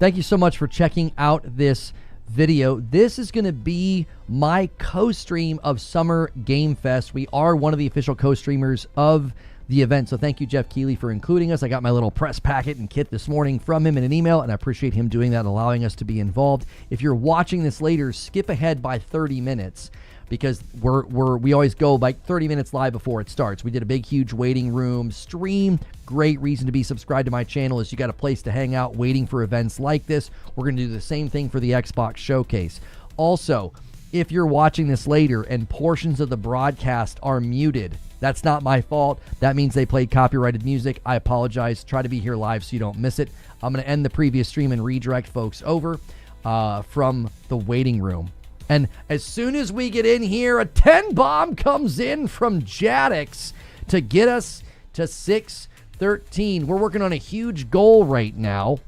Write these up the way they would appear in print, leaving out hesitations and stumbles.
thank you so much for checking out this video. This is going to be my co-stream of Summer Game Fest. We are one of the official co-streamers of the event, so thank you, Geoff Keighley, for including us. I got my little press packet and kit this morning from him in an email, and I appreciate him doing that and allowing us to be involved. If you're watching this later, skip ahead by 30 minutes because we always go like 30 minutes live before it starts. We did a big, huge waiting room stream. Great reason to be subscribed to my channel is you got a place to hang out waiting for events like this. We're going to do the same thing for the Xbox Showcase. Also, if you're watching this later and portions of the broadcast are muted, that's not my fault. That means they played copyrighted music. I apologize. Try to be here live so you don't miss it. I'm going to end the previous stream and redirect folks over from the waiting room. And as soon as we get in here, a 10 bomb comes in from Jadix to get us to 613. We're working on a huge goal right now.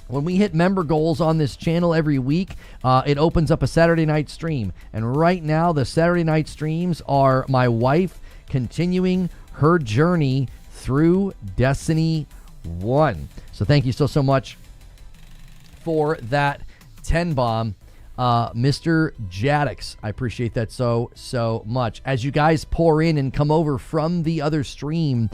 When we hit member goals on this channel every week, it opens up a Saturday night stream. And right now, the Saturday night streams are my wife continuing her journey through Destiny 1. So thank you so much for that 10 bomb, Mr. Jadix. I appreciate that so much. As you guys pour in and come over from the other stream,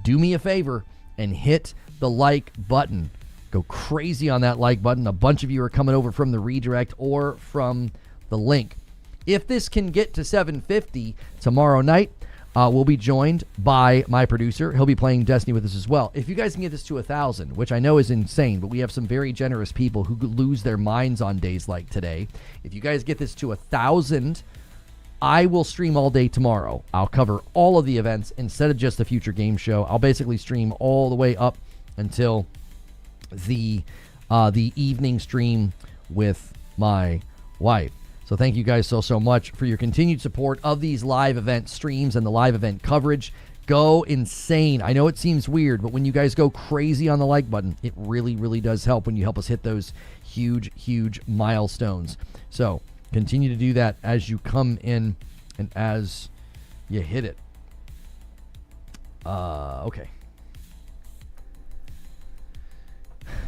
do me a favor and hit the like button. Go crazy on that like button. A bunch of you are coming over from the redirect or from the link. If this can get to 750 tomorrow night, we'll be joined by my producer. He'll be playing Destiny with us as well. If you guys can get this to 1,000, which I know is insane, but we have some very generous people who lose their minds on days like today. If you guys get this to 1,000, I will stream all day tomorrow. I'll cover all of the events instead of just the future game show. I'll basically stream all the way up until the evening stream with my wife. So thank you guys so much for your continued support of these live event streams and the live event coverage. Go insane. I know it seems weird, but when you guys go crazy on the like button, it really does help when you help us hit those huge milestones. So continue to do that as you come in and as you hit it. Okay.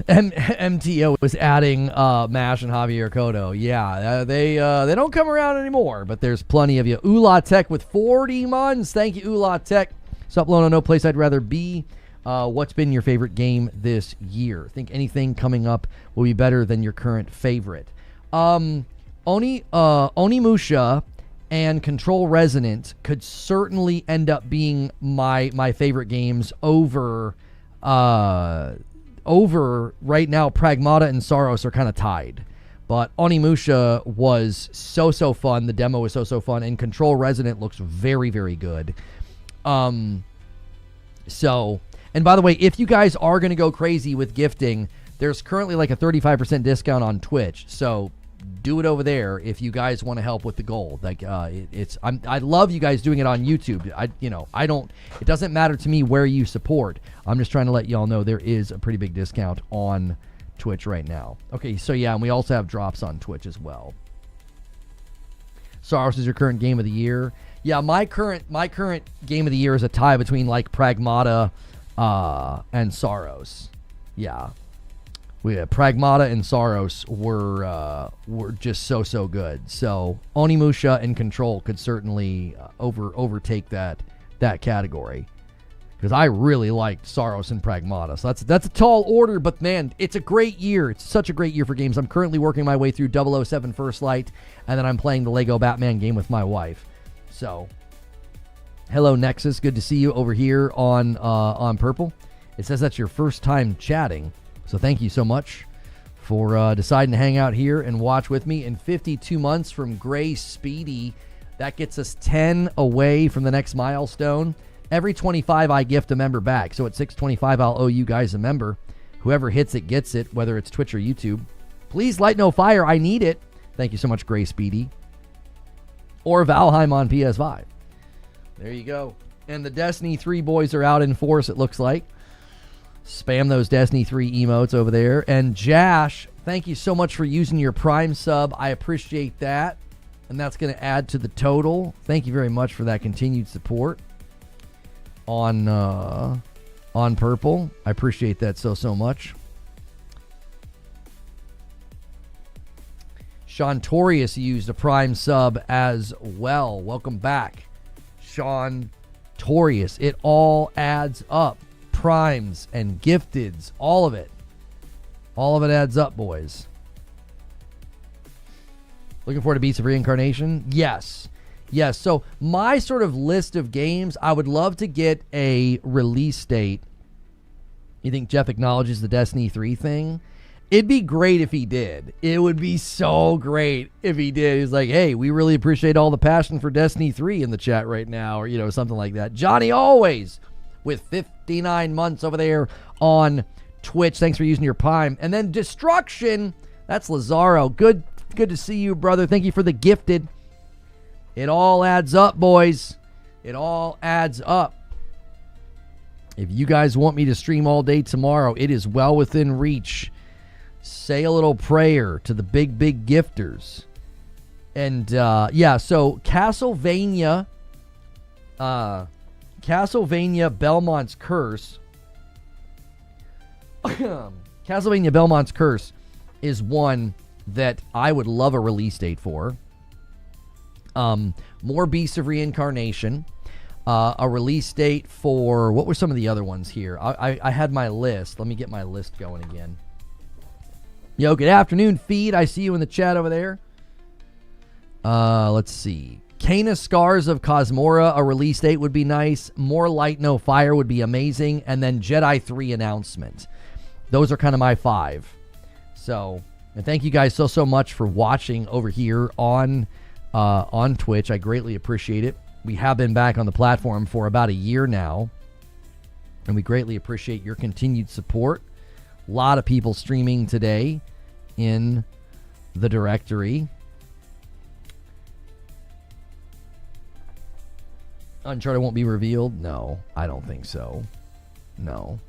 MTO was adding Mash and Javier Cotto. Yeah, they don't come around anymore, but there's plenty of you. Ula Tech with 40 months. Thank you, Ula Tech. Sup, Lona, no place I'd rather be. What's been your favorite game this year? Think anything coming up will be better than your current favorite. Onimusha and Control Resonant could certainly end up being my favorite games over right now. Pragmata and Saros are kind of tied, but Onimusha was so fun. The demo was so fun, and Control Resonant looks very good. So, and by the way, if you guys are going to go crazy with gifting, there's currently like a 35% discount on Twitch, so do it over there if you guys want to help with the goal. Like I love you guys doing it on YouTube. It doesn't matter to me where you support. I'm just trying to let y'all know there is a pretty big discount on Twitch right now. Okay, so yeah, and we also have drops on Twitch as well. Saros is your current game of the year. Yeah, my current game of the year is a tie between like Pragmata and Saros. Yeah. Pragmata and Saros were just so good. So Onimusha and Control could certainly overtake that category, because I really liked Saros and Pragmata. So that's a tall order, but man, it's a great year. It's such a great year for games. I'm currently working my way through 007 First Light, and then I'm playing the Lego Batman game with my wife. So hello Nexus, good to see you over here on Purple. It says that's your first time chatting. So thank you so much for deciding to hang out here and watch with me. In 52 months from Gray Speedy, that gets us 10 away from the next milestone. Every 25, I gift a member back. So at 625, I'll owe you guys a member. Whoever hits it gets it, whether it's Twitch or YouTube. Please light no fire. I need it. Thank you so much, Gray Speedy. Or Valheim on PS5. There you go. And the Destiny 3 boys are out in force, it looks like. Spam those Destiny 3 emotes over there. And Jash, thank you so much for using your Prime sub. I appreciate that. And that's going to add to the total. Thank you very much for that continued support on Purple. I appreciate that so much. Sean Torius used a Prime sub as well. Welcome back, Sean Torius. It all adds up. Primes and gifteds, all of it. All of it adds up, boys. Looking forward to Beats of Reincarnation? Yes. Yes. So my sort of list of games, I would love to get a release date. You think Geoff acknowledges the Destiny 3 thing? It'd be great if he did. It would be so great if he did. He's like, hey, we really appreciate all the passion for Destiny 3 in the chat right now, or, you know, something like that. Johnny Always with 59 months over there on Twitch. Thanks for using your Prime. And then Destruction, that's Lazaro. Good to see you, brother. Thank you for the gifted. It all adds up, boys. It all adds up. If you guys want me to stream all day tomorrow, it is well within reach. Say a little prayer to the big gifters. And yeah, so Castlevania Belmont's Curse. Castlevania Belmont's Curse is one that I would love a release date for. More Beasts of Reincarnation. A release date for, what were some of the other ones here? I had my list. Let me get my list going again. Yo, good afternoon, Feed. I see you in the chat over there. Let's see. Kena Scars of Cosmora, a release date would be nice. More Light, No Fire would be amazing. And then Jedi 3 announcement. Those are kind of my 5. So, and thank you guys so much for watching over here on Twitch. I greatly appreciate it. We have been back on the platform for about a year now. And we greatly appreciate your continued support. A lot of people streaming today in the directory. Uncharted won't be revealed? No, I don't think so. No.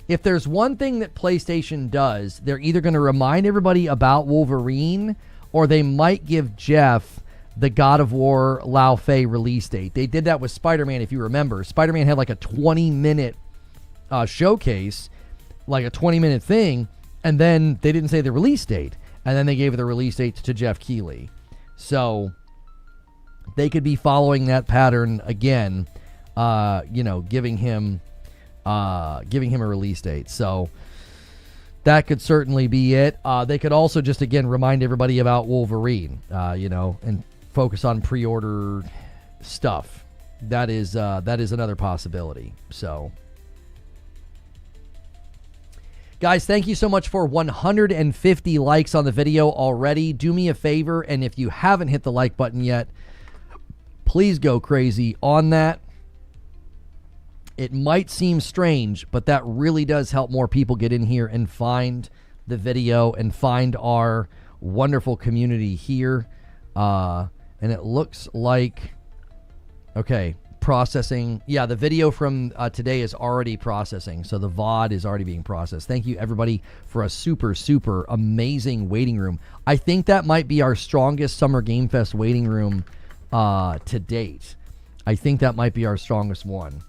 If there's one thing that PlayStation does, they're either going to remind everybody about Wolverine, or they might give Geoff the God of War Lao Fei release date. They did that with Spider-Man, if you remember. Spider-Man had like a 20-minute showcase, like a 20-minute thing, and then they didn't say the release date, and then they gave the release date to Geoff Keighley. So they could be following that pattern again, giving him a release date. So that could certainly be it. They could also just, again, remind everybody about Wolverine, and focus on pre-order stuff. That is another possibility. So, guys, thank you so much for 150 likes on the video already. Do me a favor, and if you haven't hit the like button yet, please go crazy on that. It might seem strange, but that really does help more people get in here and find the video and find our wonderful community here. And it looks like, okay, processing. Yeah, the video from today is already processing, so the VOD is already being processed. Thank you, everybody, for a super, super amazing waiting room. I think that might be our strongest Summer Game Fest waiting room to date. I think that might be our strongest one.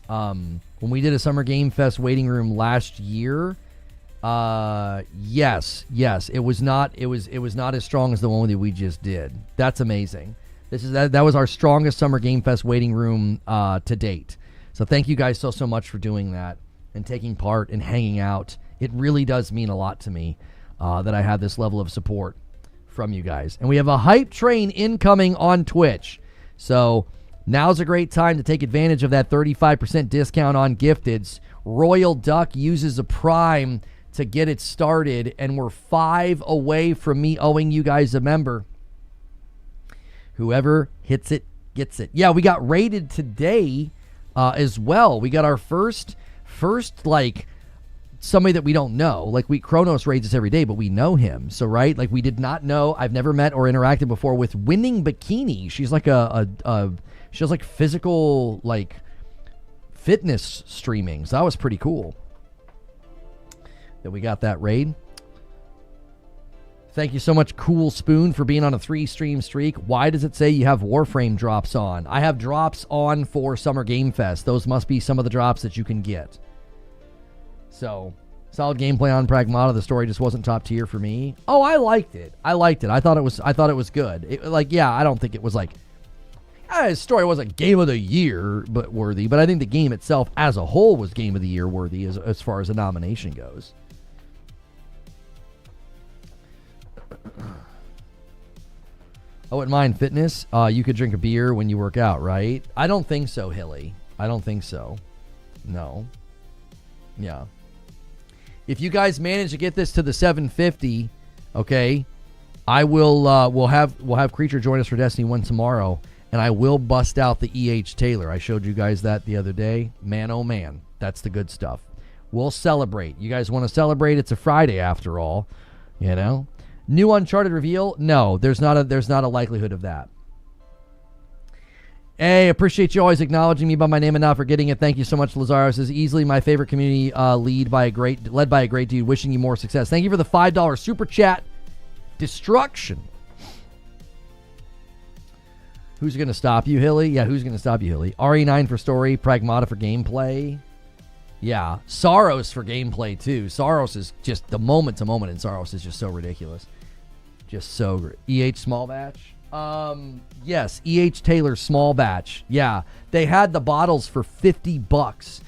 When we did a Summer Game Fest waiting room last year, yes, it was not as strong as the one that we just did. That's amazing. That was our strongest Summer Game Fest waiting room to date. So thank you guys so much for doing that and taking part and hanging out. It really does mean a lot to me that I have this level of support from you guys. And we have a hype train incoming on Twitch. So now's a great time to take advantage of that 35% discount on gifteds. Royal Duck uses a Prime to get it started, and we're 5 away from me owing you guys a member. Whoever hits it gets it. Yeah, we got rated today as well. We got our first like somebody that we don't know. Like Kronos raids us every day, but we know him. So right, like we did not know. I've never met or interacted before with Winning Bikini. She's like she does like physical, like fitness streaming. So that was pretty cool that we got that raid. Thank you so much, Cool Spoon, for being on a 3-stream streak. Why does it say you have Warframe drops on? I have drops on for Summer Game Fest. Those must be some of the drops that you can get. So, Solid gameplay on Pragmata. The story just wasn't top tier for me. Oh, I liked it. I thought it was good. I don't think it was like the story wasn't game of the year but worthy, but I think the game itself as a whole was game of the year worthy as far as a nomination goes. Oh, at Mind Fitness, you could drink a beer when you work out, right? I don't think so, Hilly. I don't think so. No. Yeah. If you guys manage to get this to the 750, okay, I will. We'll have Creature join us for Destiny 1 tomorrow, and I will bust out the E.H. Taylor. I showed you guys that the other day. Man, oh man, that's the good stuff. We'll celebrate. You guys want to celebrate? It's a Friday after all, you know. New Uncharted reveal? No, there's not a likelihood of that. Hey, appreciate you always acknowledging me by my name and not forgetting it. Thank you so much, Lazaro. This is easily my favorite community led by a great dude. Wishing you more success. Thank you for the $5 super chat. Destruction. Who's going to stop you, Hilly? Yeah, who's going to stop you, Hilly? RE9 for story, Pragmata for gameplay. Yeah, Saros for gameplay, too. Saros is just, the moment to moment in Saros is just so ridiculous. Just so great. EH small batch? Yes, EH Taylor small batch. Yeah, they had the bottles for $50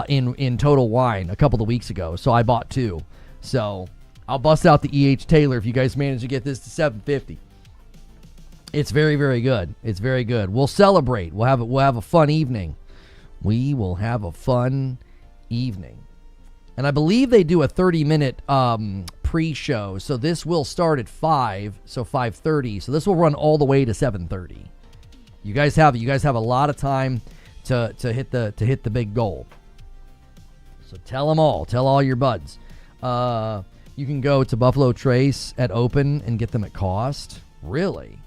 in Total Wine a couple of weeks ago, so I bought 2. So I'll bust out the EH Taylor if you guys manage to get this to $750. It's very, very good. It's very good. We'll celebrate. We'll have a fun evening. We will have a fun evening. And I believe they do a 30-minute pre-show. So this will start at 5, so 5:30. So this will run all the way to 7:30. You guys have a lot of time to hit the big goal. So tell them all. Tell all your buds. You can go to Buffalo Trace at open and get them at cost. Really?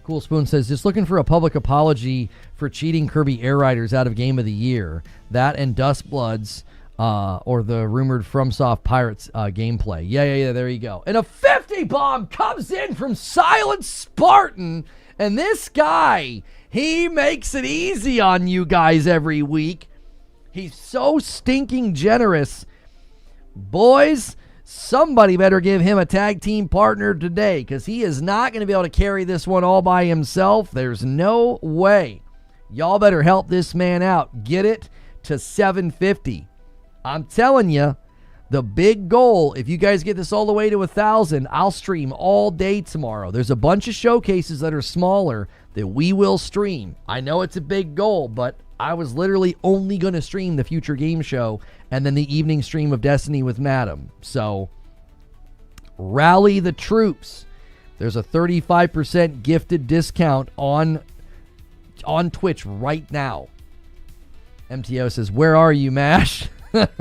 Cool Spoon says, just looking for a public apology for cheating Kirby Air Riders out of Game of the Year. That and Dustbloods or the rumored FromSoft Pirates gameplay. Yeah, there you go. And a 50 bomb comes in from Silent Spartan. And this guy, he makes it easy on you guys every week. He's so stinking generous. Boys, somebody better give him a tag team partner today, because he is not going to be able to carry this one all by himself. There's no way. Y'all better help this man out. Get it to 750. I'm telling you, the big goal, if you guys get this all the way to 1,000, I'll stream all day tomorrow. There's a bunch of showcases that are smaller that we will stream. I know it's a big goal, but I was literally only going to stream the Future Game Show and then the evening stream of Destiny with Madam. So, rally the troops. There's a 35% gifted discount on Twitch right now. MTO says, where are you, MASH? And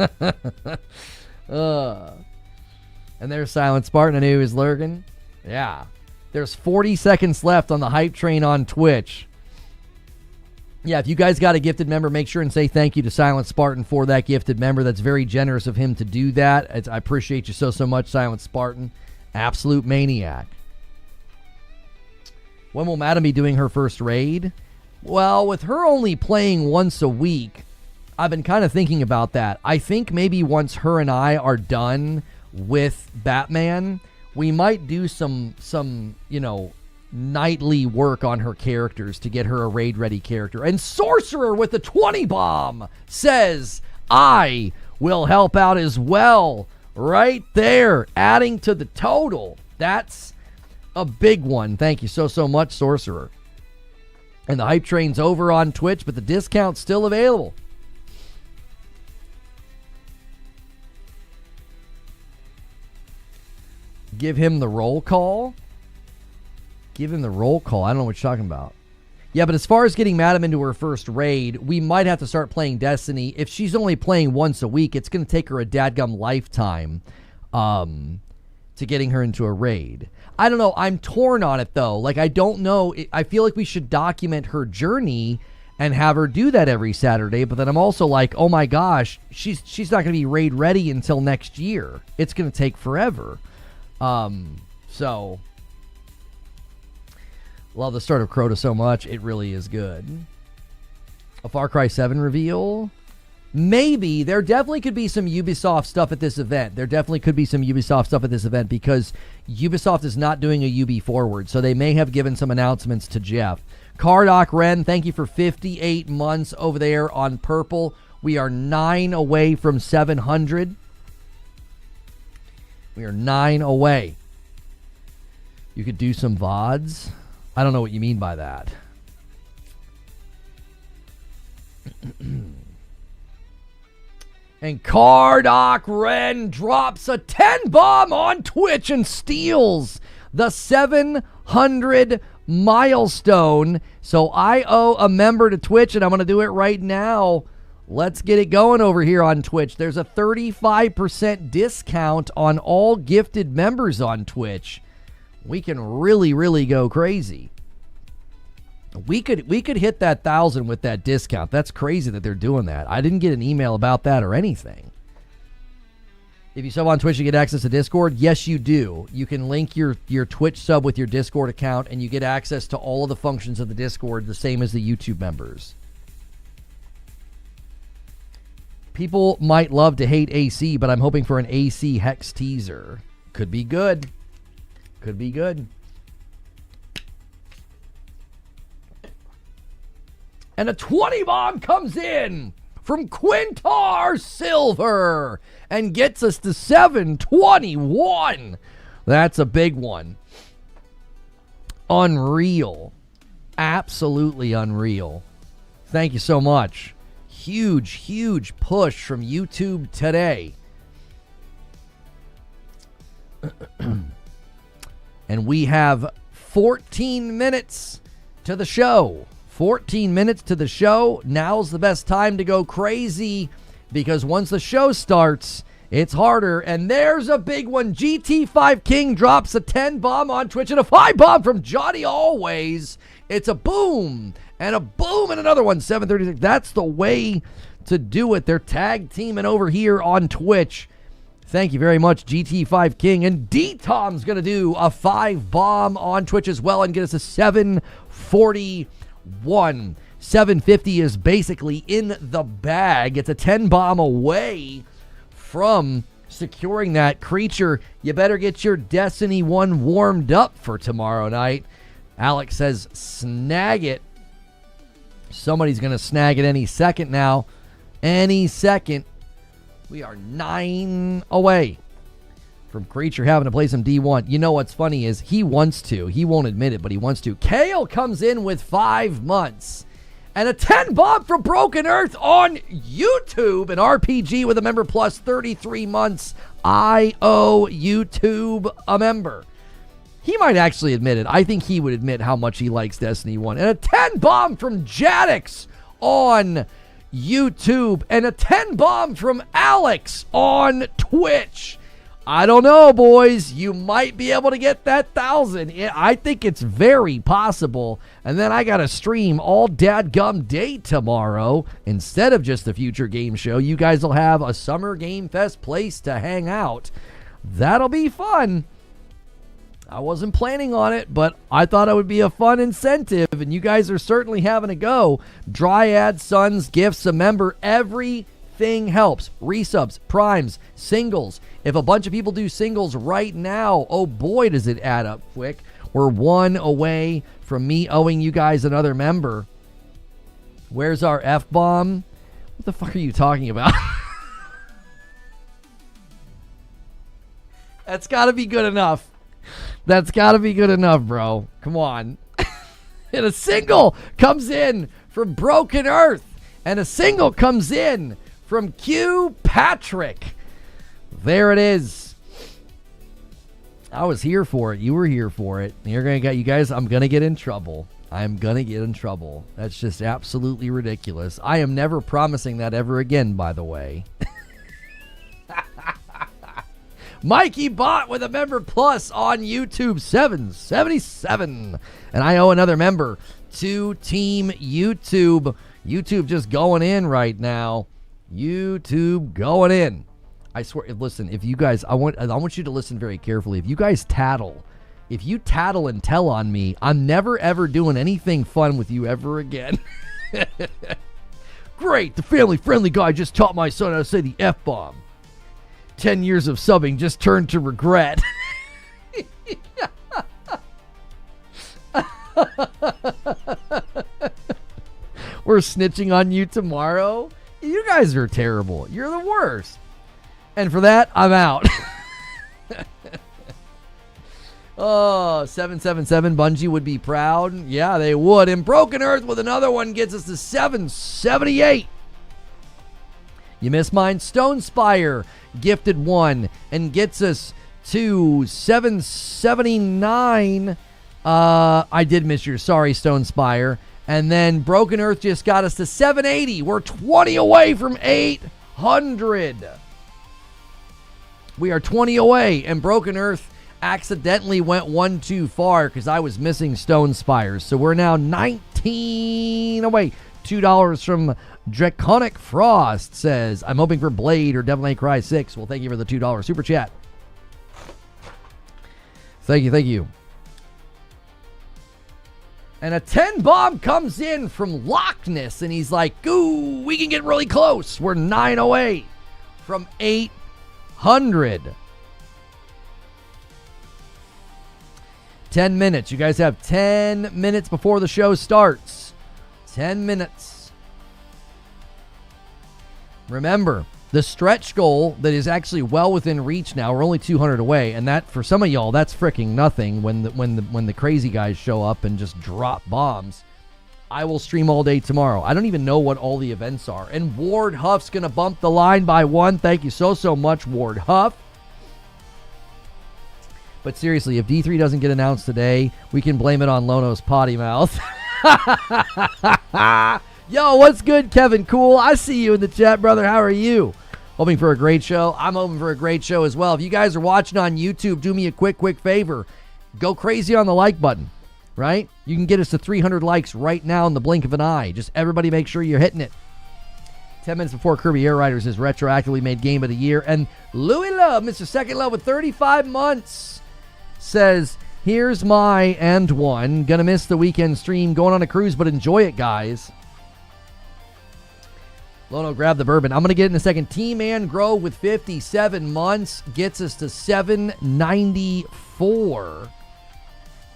there's Silent Spartan. I knew he was lurking. Yeah. There's 40 seconds left on the hype train on Twitch. Yeah, if you guys got a gifted member, make sure and say thank you to Silent Spartan for that gifted member. That's very generous of him to do that. I appreciate you so much, Silent Spartan. Absolute maniac. When will Madam be doing her first raid? Well, with her only playing once a week, I've been kind of thinking about that. I think maybe once her and I are done with Batman, we might do some nightly work on her characters to get her a raid-ready character. And Sorcerer with the 20 bomb says, I will help out as well. Right there, adding to the total. That's a big one. Thank you so much, Sorcerer. And the hype train's over on Twitch, but the discount's still available. Give him the roll call? Give him the roll call. I don't know what you're talking about. Yeah, but as far as getting Madam into her first raid, we might have to start playing Destiny. If she's only playing once a week, it's going to take her a dadgum lifetime to getting her into a raid. I don't know. I'm torn on it, though. Like, I don't know. I feel like we should document her journey and have her do that every Saturday. But then I'm also like, oh my gosh, she's not going to be raid ready until next year. It's going to take forever. So... love the start of Crota so much. It really is good. A Far Cry 7 reveal? maybe there definitely could be some Ubisoft stuff at this event. There definitely could be some Ubisoft stuff at this event because Ubisoft is not doing a UB forward, so they may have given some announcements to Geoff. Cardoc Ren, thank you for 58 months over there on Purple. We are 9 away from 700. We are 9 away. You could do some VODs. I don't know what you mean by that. And Cardoc Ren drops a 10 bomb on Twitch and steals the 700 milestone. So I owe a member to Twitch, and I'm going to do it right now. Let's get it going over here on Twitch. There's a 35% discount on all gifted members on Twitch. We can really, really go crazy. We could hit that 1,000 with that discount. That's crazy that they're doing that. I didn't get an email about that or anything. If you sub on Twitch, you get access to Discord. Yes, you do. You can link your Twitch sub with your Discord account, and you get access to all of the functions of the Discord, the same as the YouTube members. People might love to hate AC, but I'm hoping for an AC Hex teaser. Could be good. Could be good. And a 20 bomb comes in from Quintar Silver and gets us to 721. That's a big one. Unreal. Absolutely unreal. Thank you so much. Huge, huge push from YouTube today. And we have 14 minutes to the show. 14 minutes to the show. Now's the best time to go crazy because once the show starts, it's harder. And there's a big one. GT5 King drops a 10 bomb on Twitch and a 5 bomb from Johnny Always. It's a boom and a boom and another one. 736. That's the way to do it. They're tag teaming over here on Twitch. Thank you very much, GT5 King. And D-Tom's going to do a 5 bomb on Twitch as well and get us a 741. 750 is basically in the bag. It's a 10 bomb away from securing that. Creature, you better get your Destiny 1 warmed up for tomorrow night. Alex says snag it. Somebody's going to snag it any second now. Any second. We are 9 away from Creature having to play some D1. You know what's funny is he wants to. He won't admit it, but he wants to. Kale comes in with 5 months. And a 10 bomb from Broken Earth on YouTube. An RPG with a member plus 33 months. I owe YouTube a member. He might actually admit it. I think he would admit how much he likes Destiny 1. And a 10 bomb from Jadix on YouTube. And a 10 bomb from Alex on Twitch. I don't know, boys. You might be able to get that 1,000. I think it's very possible. And then I got to stream all dadgum day tomorrow. Instead of just the Future Game Show, you guys will have a Summer Game Fest place to hang out. That'll be fun. I wasn't planning on it, but I thought it would be a fun incentive, and you guys are certainly having a go. Dryad, Sons, Gifts, a member, everything helps. Resubs, primes, singles. If a bunch of people do singles right now, oh boy, does it add up quick. We're 1 away from me owing you guys another member. Where's our F-bomb? What the fuck are you talking about? That's got to be good enough. That's got to be good enough, bro. Come on. And a single comes in from Broken Earth. And a single comes in from Q Patrick. There it is. I was here for it. You were here for it. You're going to get, you guys, I'm going to get in trouble. I'm going to get in trouble. That's just absolutely ridiculous. I am never promising that ever again, by the way. Mikey Bot with a member plus on YouTube, 777. And I owe another member to Team YouTube. YouTube just going in right now. YouTube going in. I swear, listen, if you guys, I want you to listen very carefully. If you guys tattle, if you tattle and tell on me, I'm never ever doing anything fun with you ever again. Great, the family-friendly guy just taught my son how to say the F-bomb. 10 years of subbing just turned to regret. We're snitching on you tomorrow? You guys are terrible. You're the worst. And for that, I'm out. Oh, 777 Bungie would be proud. Yeah, they would. And Broken Earth with another one gets us to 778. You missed mine. Stone Spire gifted one and gets us to 779. I did miss yours. Sorry, Stone Spire. And then Broken Earth just got us to 780. We're 20 away from 800. We are 20 away, and Broken Earth accidentally went one too far because I was missing Stone Spires. So we're now 19 away. $2 from Draconic Frost says, I'm hoping for Blade or Devil May Cry 6. Well, thank you for the $2 super chat. Thank you. And a 10 bomb comes in from Loch Ness, and he's like, ooh, we can get really close. We're 9 away from 800. 10 minutes. You guys have 10 minutes before the show starts. 10 minutes. Remember, the stretch goal that is actually well within reach now, we're only 200 away, and that, for some of y'all, that's freaking nothing when the crazy guys show up and just drop bombs. I will stream all day tomorrow. I don't even know what all the events are. And Ward Huff's going to bump the line by 1. Thank you so much, Ward Huff. But seriously, if D3 doesn't get announced today, we can blame it on Lono's potty mouth. Yo, what's good, Kevin Cool? I see you in the chat, brother. How are you? Hoping for a great show. I'm hoping for a great show as well. If you guys are watching on YouTube, do me a quick favor. Go crazy on the like button, right? You can get us to 300 likes right now in the blink of an eye. Just everybody make sure you're hitting it. 10 minutes before Kirby Air Riders is retroactively made Game of the Year. And Louis Love, Mr. Second Love with 35 months, says, here's my and one. Gonna miss the weekend stream. Going on a cruise, but enjoy it, guys. Lono, grab the bourbon. I'm going to get in a second. T-Man Grove with 57 months gets us to 794.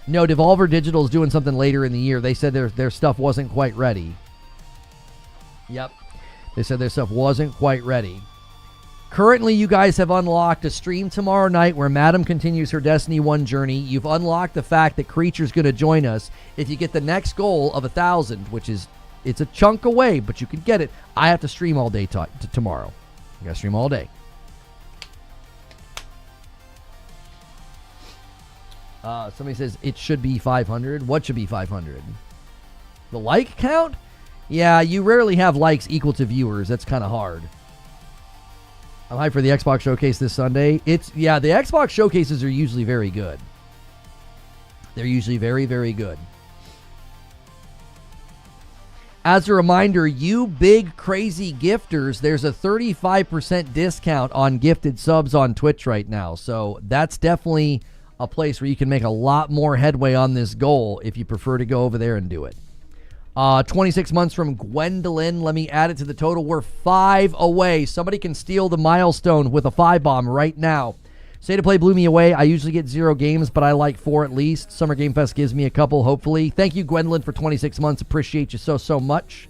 No, Devolver Digital is doing something later in the year. They said their stuff wasn't quite ready. Yep. They said their stuff wasn't quite ready. Currently, you guys have unlocked a stream tomorrow night where Madam continues her Destiny 1 journey. You've unlocked the fact that Creature's going to join us. If you get the next goal of 1,000, which is, it's a chunk away, but you can get it. I have to stream all day tomorrow. I got to stream all day. Somebody says it should be 500. What should be 500? The like count? Yeah, you rarely have likes equal to viewers. That's kind of hard. I'm hyped for the Xbox Showcase this Sunday. The Xbox Showcases are usually very good. They're usually very, very good. As a reminder, you big crazy gifters, there's a 35% discount on gifted subs on Twitch right now. So that's definitely a place where you can make a lot more headway on this goal if you prefer to go over there and do it. 26 months from Gwendolyn. Let me add it to the total. We're 5 away. Somebody can steal the milestone with a 5-bomb right now. State of Play blew me away. I usually get 0 games, but I like 4 at least. Summer Game Fest gives me a couple, hopefully. Thank you, Gwendolyn, for 26 months. Appreciate you so much.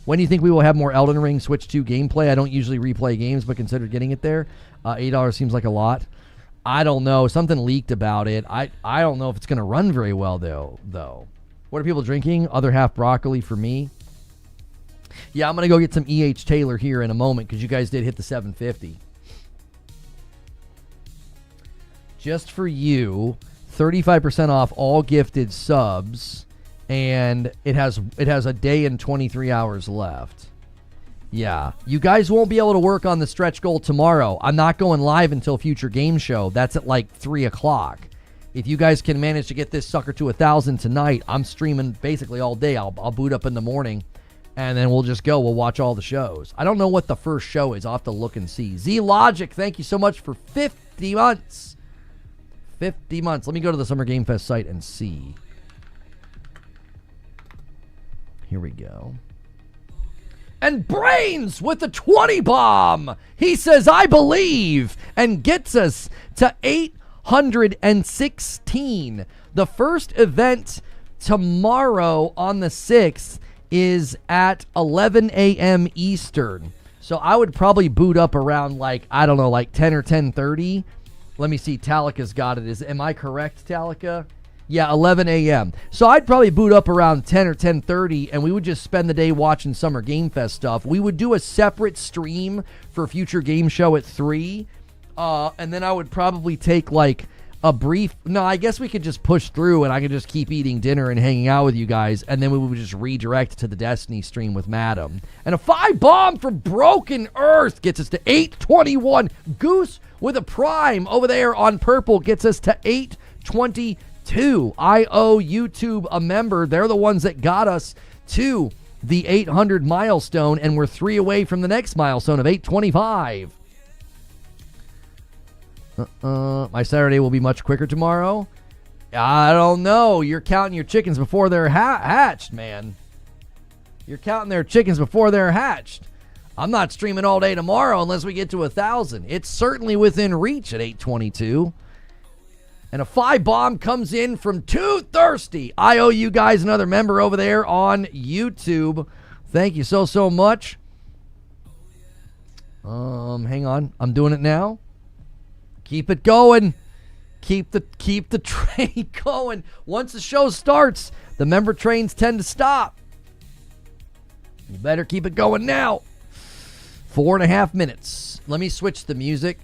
When do you think we will have more Elden Ring Switch 2 gameplay? I don't usually replay games, but consider getting it there. $8 seems like a lot. I don't know. Something leaked about it. I don't know if it's going to run very well, though. What are people drinking? Other half broccoli for me. Yeah, I'm going to go get some E.H. Taylor here in a moment because you guys did hit the 750. Just for you, 35% off all gifted subs, and it has a day and 23 hours left. Yeah, you guys won't be able to work on the stretch goal tomorrow. I'm not going live until Future Game Show. That's at like 3 o'clock. If you guys can manage to get this sucker to 1,000 tonight, I'm streaming basically all day. I'll boot up in the morning, and then we'll just go. We'll watch all the shows. I don't know what the first show is. I'll have to look and see. Z-Logic, thank you so much for 50 months. 50 months. Let me go to the Summer Game Fest site and see. Here we go. And Brains with the 20 bomb. He says, I believe, and gets us to 816. The first event tomorrow on the 6th is at 11 a.m. Eastern. So I would probably boot up around like 10 or 10:30. Let me see. Talika's got it. Am I correct, Talika? Yeah, 11 a.m. So I'd probably boot up around 10 or 10:30, and we would just spend the day watching Summer Game Fest stuff. We would do a separate stream for Future Game Show at 3, and then I would probably take like a brief... No, I guess we could just push through, and I could just keep eating dinner and hanging out with you guys, and then we would just redirect to the Destiny stream with Madam. And a 5 bomb for Broken Earth gets us to 821. Goose with a prime over there on purple gets us to 822. I owe YouTube a member. They're the ones that got us to the 800 milestone, and we're 3 away from the next milestone of 825. My Saturday will be much quicker tomorrow. I don't know. You're counting your chickens before they're hatched, man. You're counting their chickens before they're hatched. I'm not streaming all day tomorrow unless we get to 1,000. It's certainly within reach at 822. And a 5 bomb comes in from Too Thirsty. I owe you guys another member over there on YouTube. Thank you so much. Hang on. I'm doing it now. Keep it going. Keep the train going. Once the show starts, the member trains tend to stop. You better keep it going now. 4.5 minutes. Let me switch the music.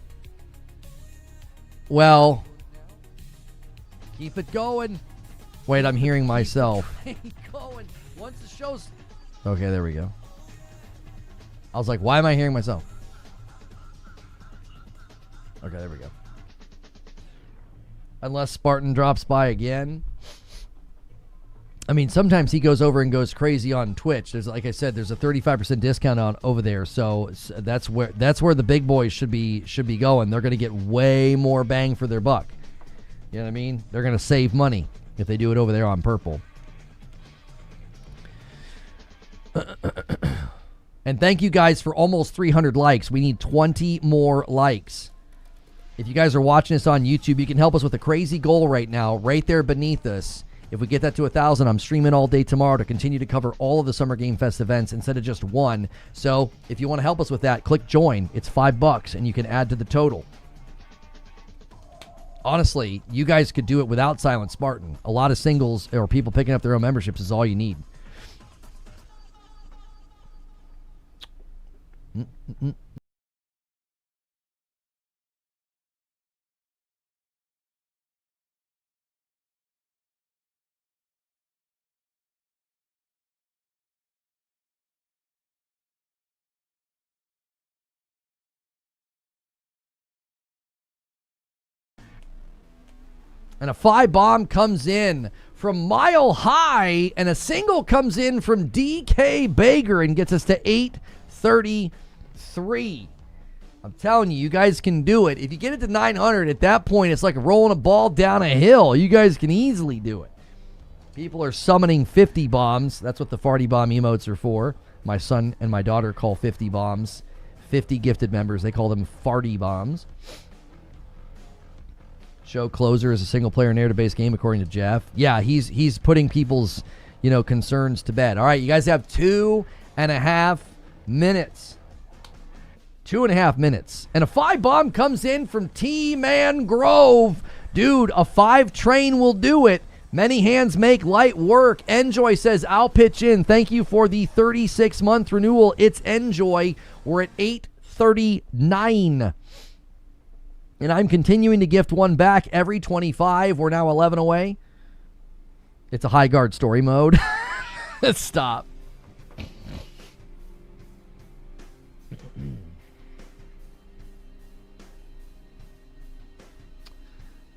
Well, keep it going. Wait, I'm hearing myself. Going. Once the show's... Okay, there we go. I was like, why am I hearing myself? Okay, there we go. Unless Spartan drops by again. I mean, sometimes he goes over and goes crazy on Twitch. There's, like I said, there's a 35% discount on over there, so that's where the big boys should be going. They're going to get way more bang for their buck. You know what I mean? They're going to save money if they do it over there on purple. And thank you guys for almost 300 likes. We need 20 more likes. If you guys are watching this on YouTube, you can help us with a crazy goal right now, right there beneath us. If we get that to 1,000, I'm streaming all day tomorrow to continue to cover all of the Summer Game Fest events instead of just one. So if you want to help us with that, click join. It's $5 and you can add to the total. Honestly, you guys could do it without Silent Spartan. A lot of singles or people picking up their own memberships is all you need. And a 5 bomb comes in from Mile High, and a single comes in from DK Baker and gets us to 833. I'm telling you, you guys can do it. If you get it to 900, at that point, it's like rolling a ball down a hill. You guys can easily do it. People are summoning 50 bombs. That's what the farty bomb emotes are for. My son and my daughter call 50 bombs 50 gifted members. They call them farty bombs. Show closer is a single-player narrative-based game, according to Geoff. Yeah, he's putting people's, concerns to bed. All right, you guys have 2.5 minutes. 2.5 minutes. And a 5 bomb comes in from T-Man Grove. Dude, a 5 train will do it. Many hands make light work. Enjoy says, I'll pitch in. Thank you for the 36-month renewal. It's Enjoy. We're at 839. And I'm continuing to gift one back every 25. We're now 11 away. It's a high guard story mode. Stop.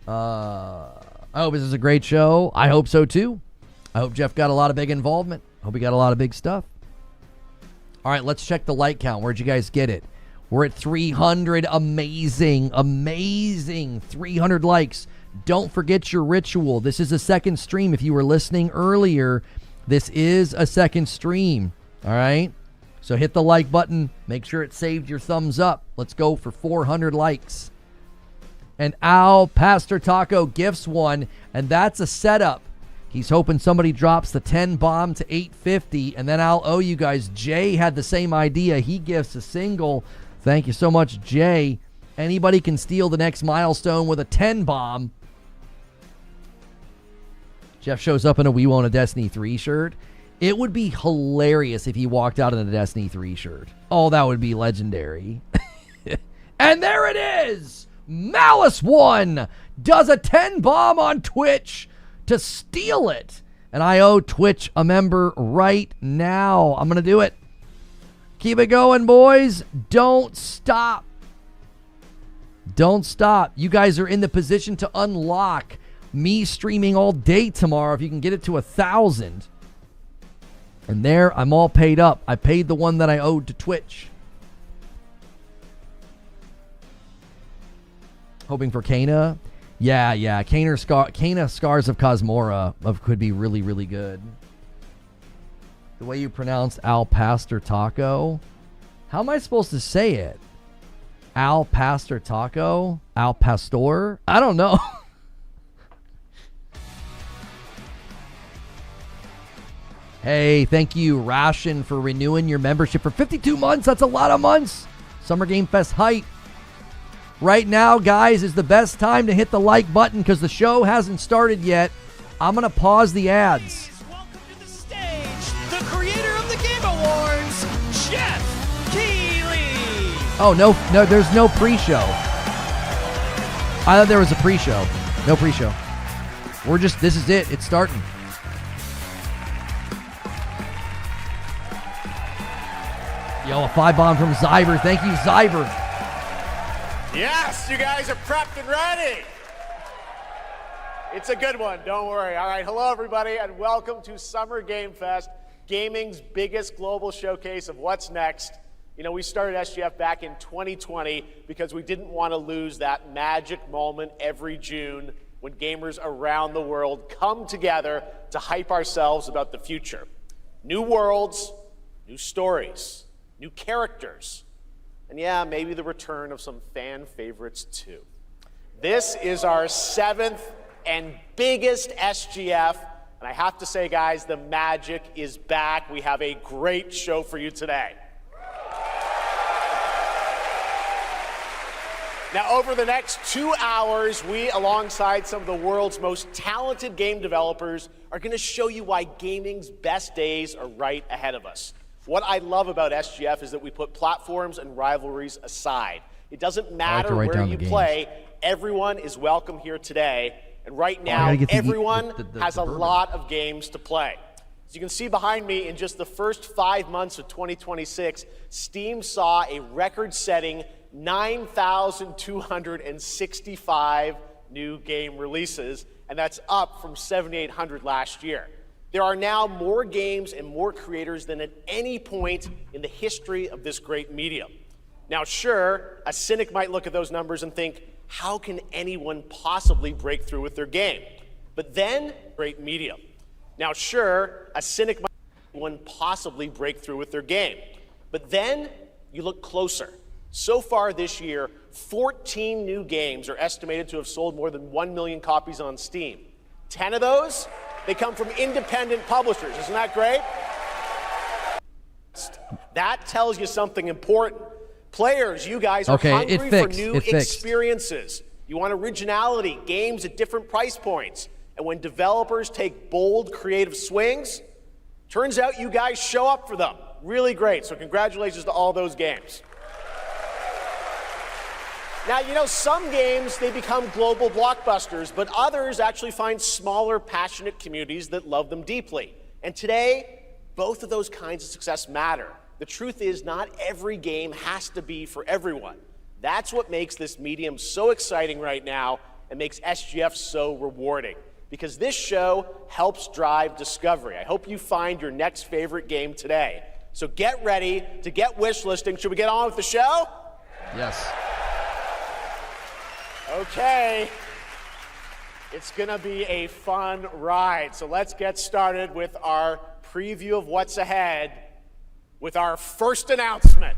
I hope this is a great show. I hope so too. I hope Geoff got a lot of big involvement. I hope he got a lot of big stuff. All right, let's check the like count. Where'd you guys get it? We're at 300. Amazing. 300 likes. Don't forget your ritual. This is a second stream. If you were listening earlier, this is a second stream. All right? So hit the like button. Make sure it saved your thumbs up. Let's go for 400 likes. And Al Pastor Taco gifts one, and that's a setup. He's hoping somebody drops the 10 bomb to 850, and then I'll owe you guys. Jay had the same idea. He gifts a single. Thank you so much, Jay. Anybody can steal the next milestone with a 10 bomb. Geoff shows up in a We Want a Destiny 3 shirt. It would be hilarious if he walked out in a Destiny 3 shirt. Oh, that would be legendary. And there it is. Malice1 does a 10 bomb on Twitch to steal it. And I owe Twitch a member right now. I'm going to do it. Keep it going, boys. Don't stop. Don't stop. You guys are in the position to unlock me streaming all day tomorrow if you can get it to 1,000. And there, I'm all paid up. I paid the one that I owed to Twitch. Hoping for Kana. Yeah. Kana Scars of Cosmora could be really, really good. The way you pronounced Al Pastor Taco. How am I supposed to say it? Al Pastor Taco? Al Pastor? I don't know. Hey, thank you, Ration, for renewing your membership for 52 months. That's a lot of months. Summer Game Fest hype. Right now, guys, is the best time to hit the like button because the show hasn't started yet. I'm going to pause the ads. Welcome to the stage, the creator of the Game Awards, Geoff Keighley. Oh, no, there's no pre-show. I thought there was a pre-show. No pre-show. This is it. It's starting. Yo, a 5 bomb from Zyber. Thank you, Zyber. Yes, you guys are prepped and ready. It's a good one, don't worry. All right, hello everybody, and welcome to Summer Game Fest, gaming's biggest global showcase of what's next. You know, we started SGF back in 2020 because we didn't want to lose that magic moment every June when gamers around the world come together to hype ourselves about the future. New worlds, new stories, new characters, and yeah, maybe the return of some fan favorites too. This is our 7th and biggest SGF, and I have to say, guys, the magic is back. We have a great show for you today. Now, over the next 2 hours, we, alongside some of the world's most talented game developers, are going to show you why gaming's best days are right ahead of us. What I love about SGF is that we put platforms and rivalries aside. It doesn't matter where you play, everyone is welcome here today. And right now, everyone has a lot of games to play. As you can see behind me, in just the first 5 months of 2026, Steam saw a record-setting 9,265 new game releases, and that's up from 7,800 last year. There are now more games and more creators than at any point in the history of this great medium. Now, sure, a cynic might look at those numbers and think, how can anyone possibly break through with their game? But then, great medium. Now, sure, a cynic might anyone possibly break through with their game. But then, you look closer. So far this year, 14 new games are estimated to have sold more than 1 million copies on Steam. 10 of those, they come from independent publishers. Isn't that great? That tells you something important. Players, you guys are hungry for new experiences. You want originality, games at different price points. And when developers take bold, creative swings, turns out you guys show up for them. Really great. So congratulations to all those games. Now, you know, some games, they become global blockbusters, but others actually find smaller, passionate communities that love them deeply. And today, both of those kinds of success matter. The truth is, not every game has to be for everyone. That's what makes this medium so exciting right now and makes SGF so rewarding, because this show helps drive discovery. I hope you find your next favorite game today. So get ready to get wish listing. Should we get on with the show? Yes. Okay, it's gonna be a fun ride. So let's get started with our preview of what's ahead. with our first announcement.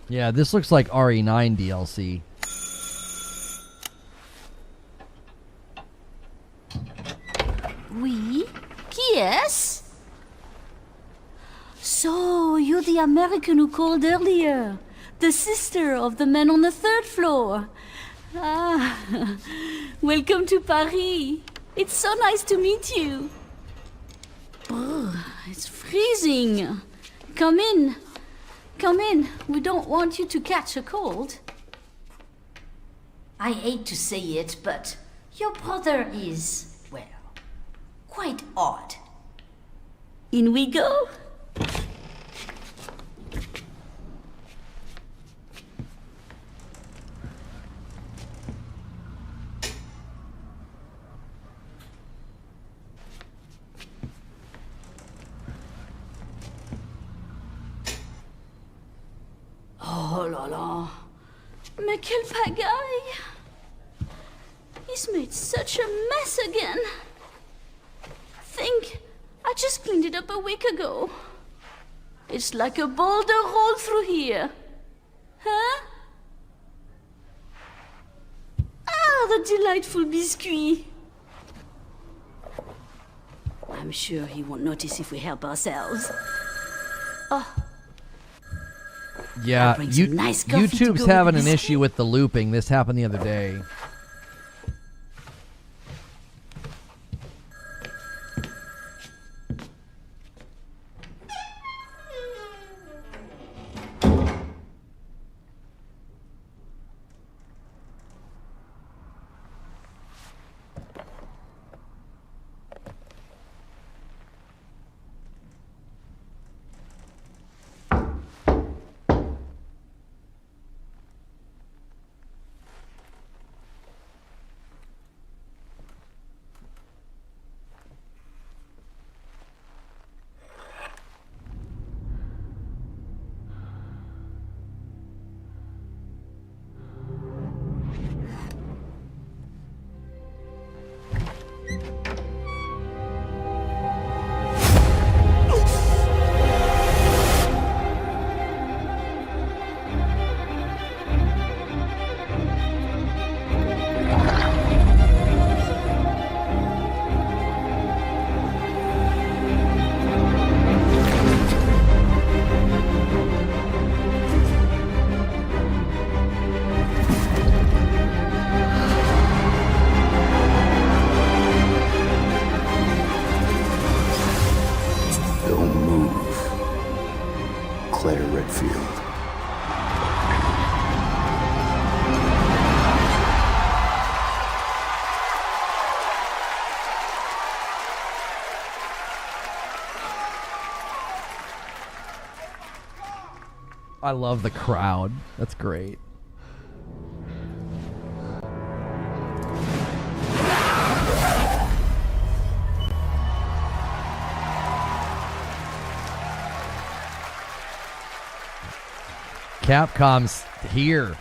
Yeah, this looks like RE9 DLC. Oui? Qui est-ce? So, you're the American who called earlier. The sister of the man on the third floor. Ah, welcome to Paris. It's so nice to meet you. Brr, it's freezing. Come in. Come in. We don't want you to catch a cold. I hate to say it, but your brother is, well, quite odd. In we go. Oh là là. Mais quelle pagaille. He's made such a mess again. Think, I just cleaned it up a week ago. It's like a boulder rolled through here. Huh? Ah, the delightful biscuit. I'm sure he won't notice if we help ourselves. Oh. Yeah, bring some nice coffee to YouTube's go with having the an biscuit. issue with the looping. This happened the other day. Don't move. Claire Redfield. I love the crowd. That's great. Capcom's here.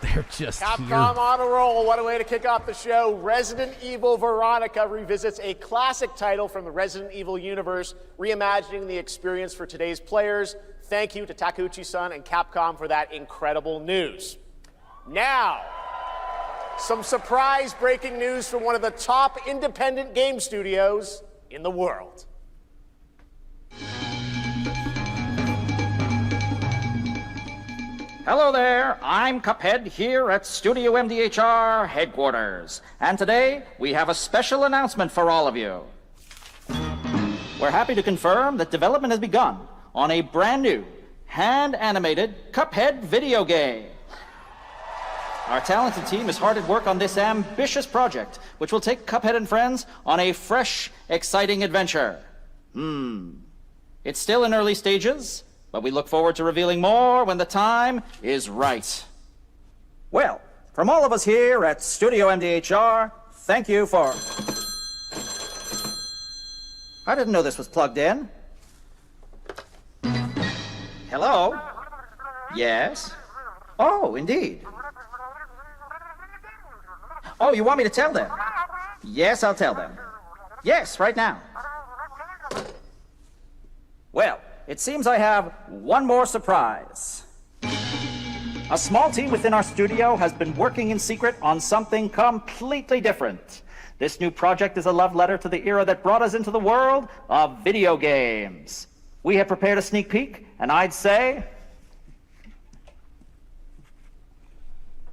They're just Capcom here. on a roll. What a way to kick off the show. Resident Evil Veronica revisits a classic title from the Resident Evil universe, reimagining the experience for today's players. Thank you to Takeuchi-san and Capcom for that incredible news. Now, some surprise breaking news from one of the top independent game studios in the world. Hello there, I'm Cuphead here at Studio MDHR headquarters. And today, we have a special announcement for all of you. We're happy to confirm that development has begun on a brand new, hand-animated Cuphead video game. Our talented team is hard at work on this ambitious project, which will take Cuphead and friends on a fresh, exciting adventure. It's still in early stages, but we look forward to revealing more when the time is right. Well, from all of us here at Studio MDHR, thank you for... I didn't know this was plugged in. Hello? Yes? Oh, indeed. Oh, you want me to tell them? Yes, I'll tell them. Yes, right now. Well, it seems I have one more surprise. A small team within our studio has been working in secret on something completely different. This new project is a love letter to the era that brought us into the world of video games. We have prepared a sneak peek, and I'd say...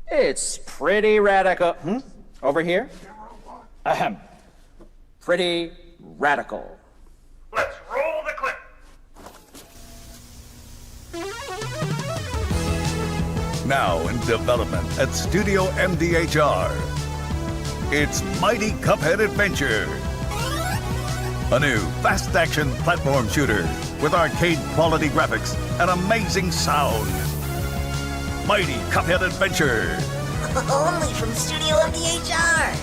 it's pretty radical. Over here? Ahem. Pretty radical. Let's roll the clip. Now in development at Studio MDHR. It's Mighty Cuphead Adventure. A new fast-action platform shooter with arcade-quality graphics and amazing sound. Mighty Cuphead Adventure. Only from Studio MDHR.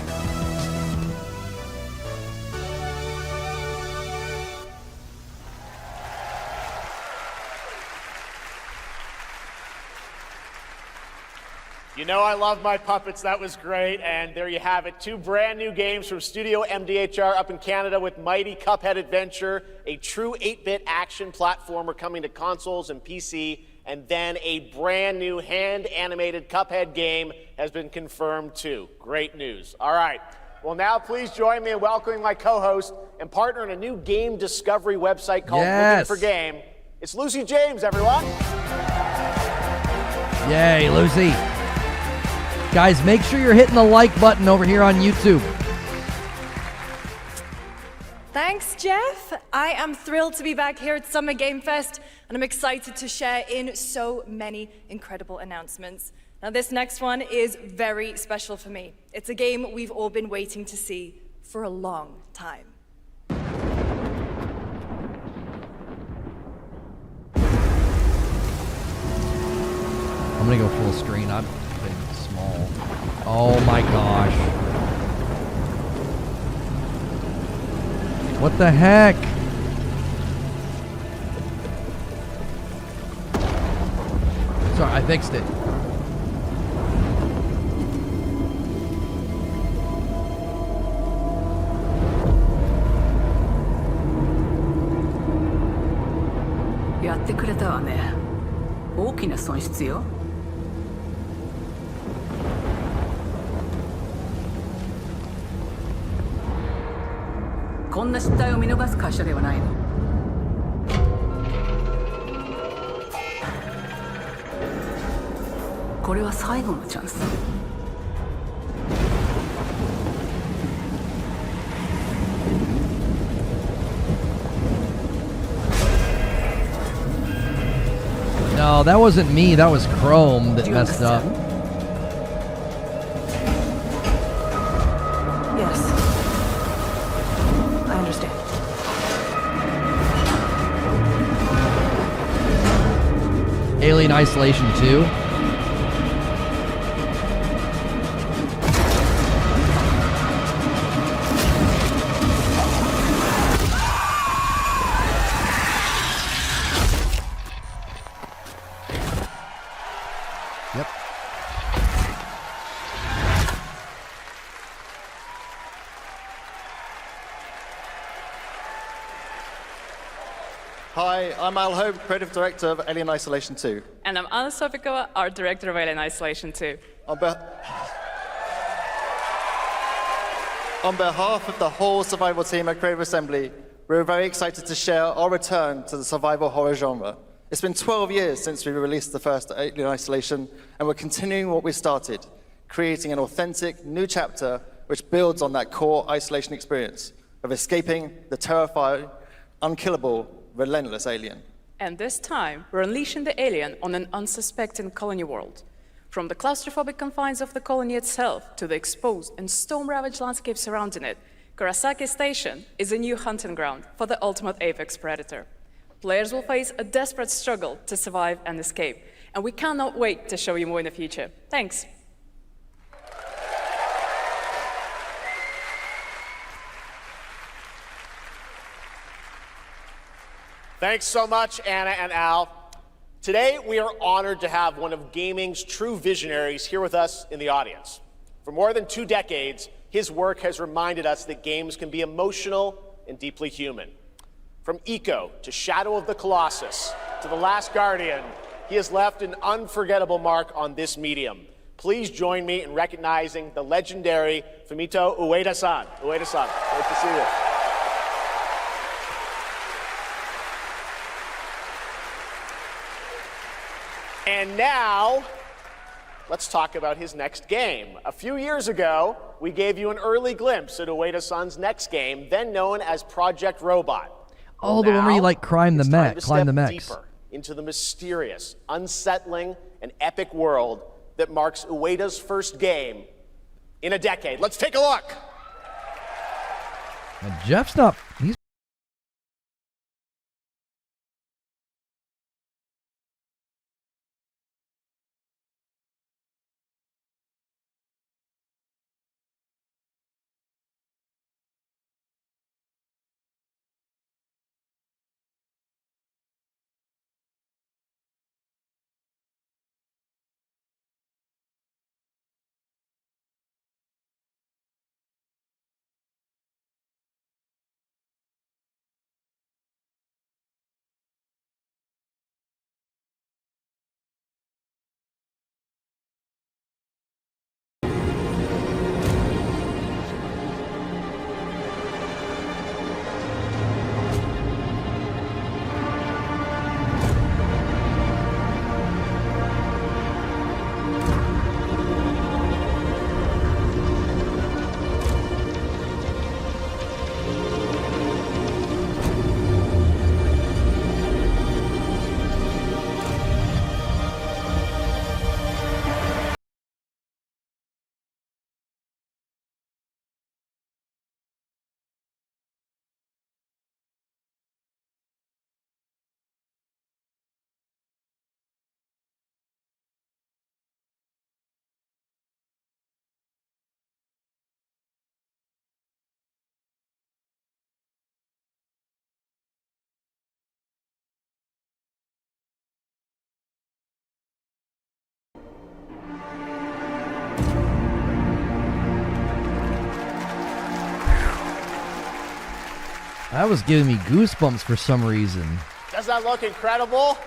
You know I love my puppets. That was great. And there you have it. 2 brand new games from Studio MDHR up in Canada with Mighty Cuphead Adventure, a true 8-bit action platformer coming to consoles and PC, and then a brand new hand-animated Cuphead game has been confirmed too. Great news. All right. Well, now please join me in welcoming my co-host and partner in a new game discovery website called Looking for Game. It's Lucy James, everyone. Yay, Lucy. Guys, make sure you're hitting the like button over here on YouTube. Thanks, Geoff. I am thrilled to be back here at Summer Game Fest, and I'm excited to share in so many incredible announcements. Now, this next one is very special for me. It's a game we've all been waiting to see for a long time. I'm gonna go full screen. I'm big, small. Oh my gosh. What the heck? Sorry, I fixed it.やってくれたわね。大きな損失よ。こんな失態を見逃す会社ではないの。これは最後のチャンス。No, that wasn't me. That was Chrome that messed up. Yes. I understand. Alien Isolation 2. Yep. Hi, I'm Al Hope, Creative Director of Alien Isolation 2. And I'm Anna Sofikova, Art Director of Alien Isolation 2. On behalf of the whole survival team at Creative Assembly, we're very excited to share our return to the survival horror genre. It's been 12 years since we released the first Alien Isolation, and we're continuing what we started, creating an authentic new chapter which builds on that core isolation experience of escaping the terrifying, unkillable, relentless alien. And this time, we're unleashing the alien on an unsuspecting colony world. From the claustrophobic confines of the colony itself to the exposed and storm-ravaged landscape surrounding it, Kurosaki Station is a new hunting ground for the ultimate apex predator. Players will face a desperate struggle to survive and escape, and we cannot wait to show you more in the future. Thanks. Thanks so much, Anna and Al. Today, we are honored to have one of gaming's true visionaries here with us in the audience. For more than 2 decades, his work has reminded us that games can be emotional and deeply human. From Eco to Shadow of the Colossus to The Last Guardian, he has left an unforgettable mark on this medium. Please join me in recognizing the legendary Fumito Ueda-san. Ueda-san, great to see you. And now, let's talk about his next game. A few years ago, we gave you an early glimpse at Ueda-san's next game, then known as Project Robot. Oh, the one where you like climb the mechs. Deeper into the mysterious, unsettling, and epic world that marks Ueda's first game in a decade. Let's take a look. And Jeff's not. He's That was giving me goosebumps for some reason. Does that look incredible?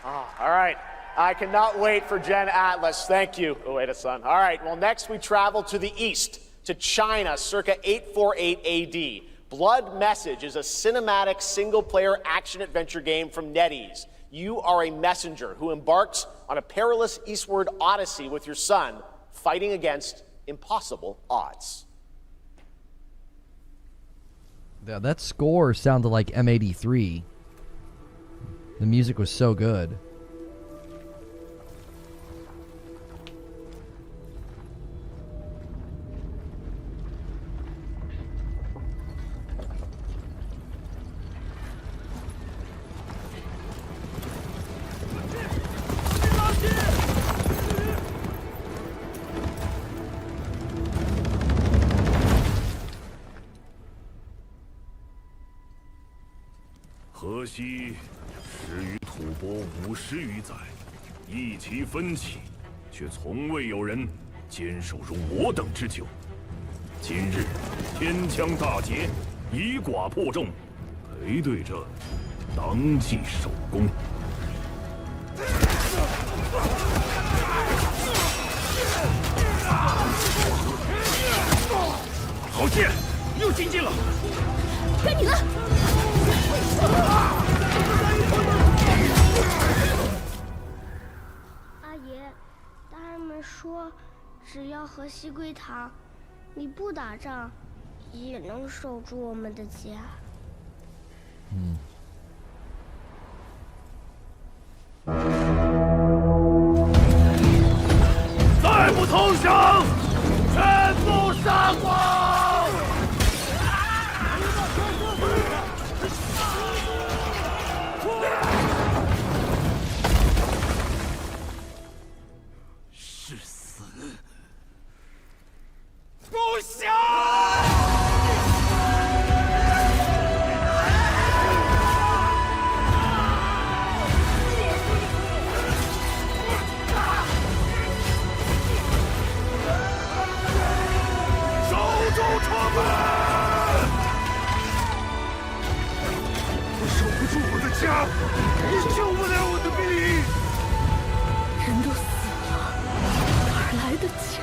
Oh, all right. I cannot wait for Gen Atlas. Thank you, Ueda-san. All right, well, next we travel to the east, to China, circa 848 AD. Blood Message is a cinematic single-player action-adventure game from NetEase. You are a messenger who embarks on a perilous eastward odyssey with your son, fighting against impossible odds. Yeah, that score sounded like M83. The music was so good.河西始于吐蕃50余载，一齐分起，却从未有人坚守如我等之久。今日天枪大捷，以寡破众，陪对着当即首功。好剑，又精进了。该你了。阿爷，大人们说，只要河西归唐，你不打仗，也能守住我们的家。再不投降，全部杀光！我守不住我的家，你救不了我的兵。人都死了，哪儿来的家？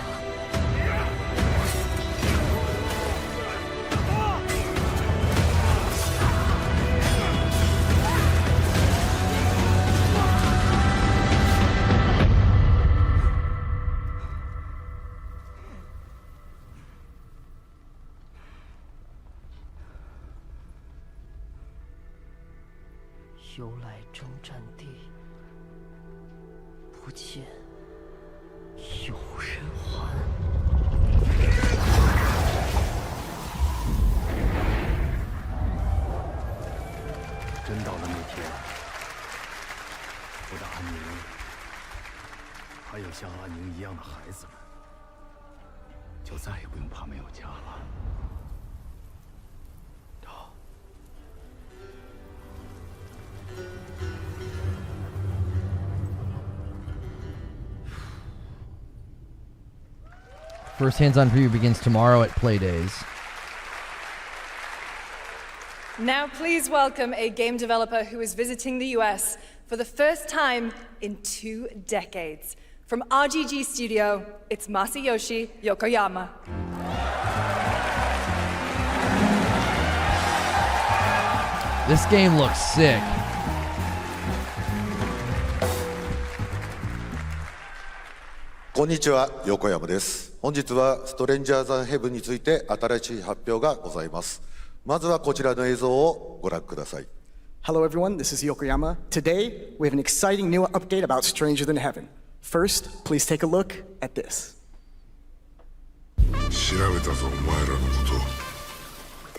由来征战地，不见有人还。真到了那天，我的安宁，还有像安宁一样的孩子们，就再也不用怕没有家了。First hands-on preview begins tomorrow at Playdays. Now please welcome a game developer who is visiting the US for the first time in 2 decades. From RGG Studio, it's Masayoshi Yokoyama. This game looks sick. こんにちは、横山です。本日はストレンジャーズ・ヘブンについて新しい発表がございます。まずはこちらの映像をご覧ください。Hello everyone, this is Yokoyama. Today, we have an exciting new update about Stranger Than Heaven. First, please take a look at this. 調べたぞ、お前らのこ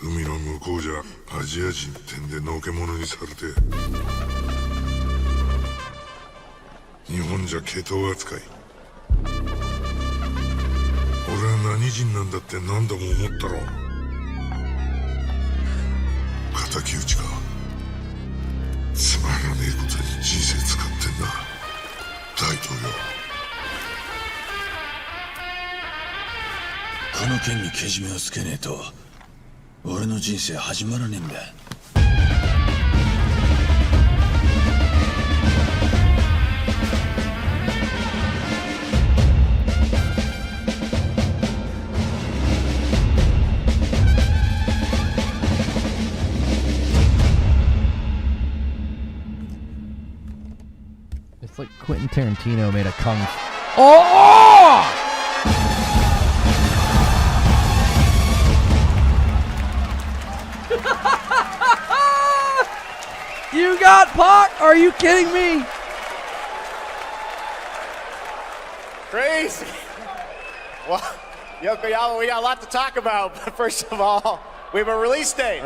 と。海の向こうじゃアジア人ってんでのけ者にされて、日本じゃ毛頭扱い。俺は何人なんだって何度も思ったろ。敵討ちか。つまらねえことに人生使ってんな、大統領。この件にけじめをつけねえと俺の人生始まらねえんだ。It's like Quentin Tarantino made a kung. Oh! You got Pac? Are you kidding me? Crazy. Well, Yokoyama, we got a lot to talk about. But first of all, we have a release date.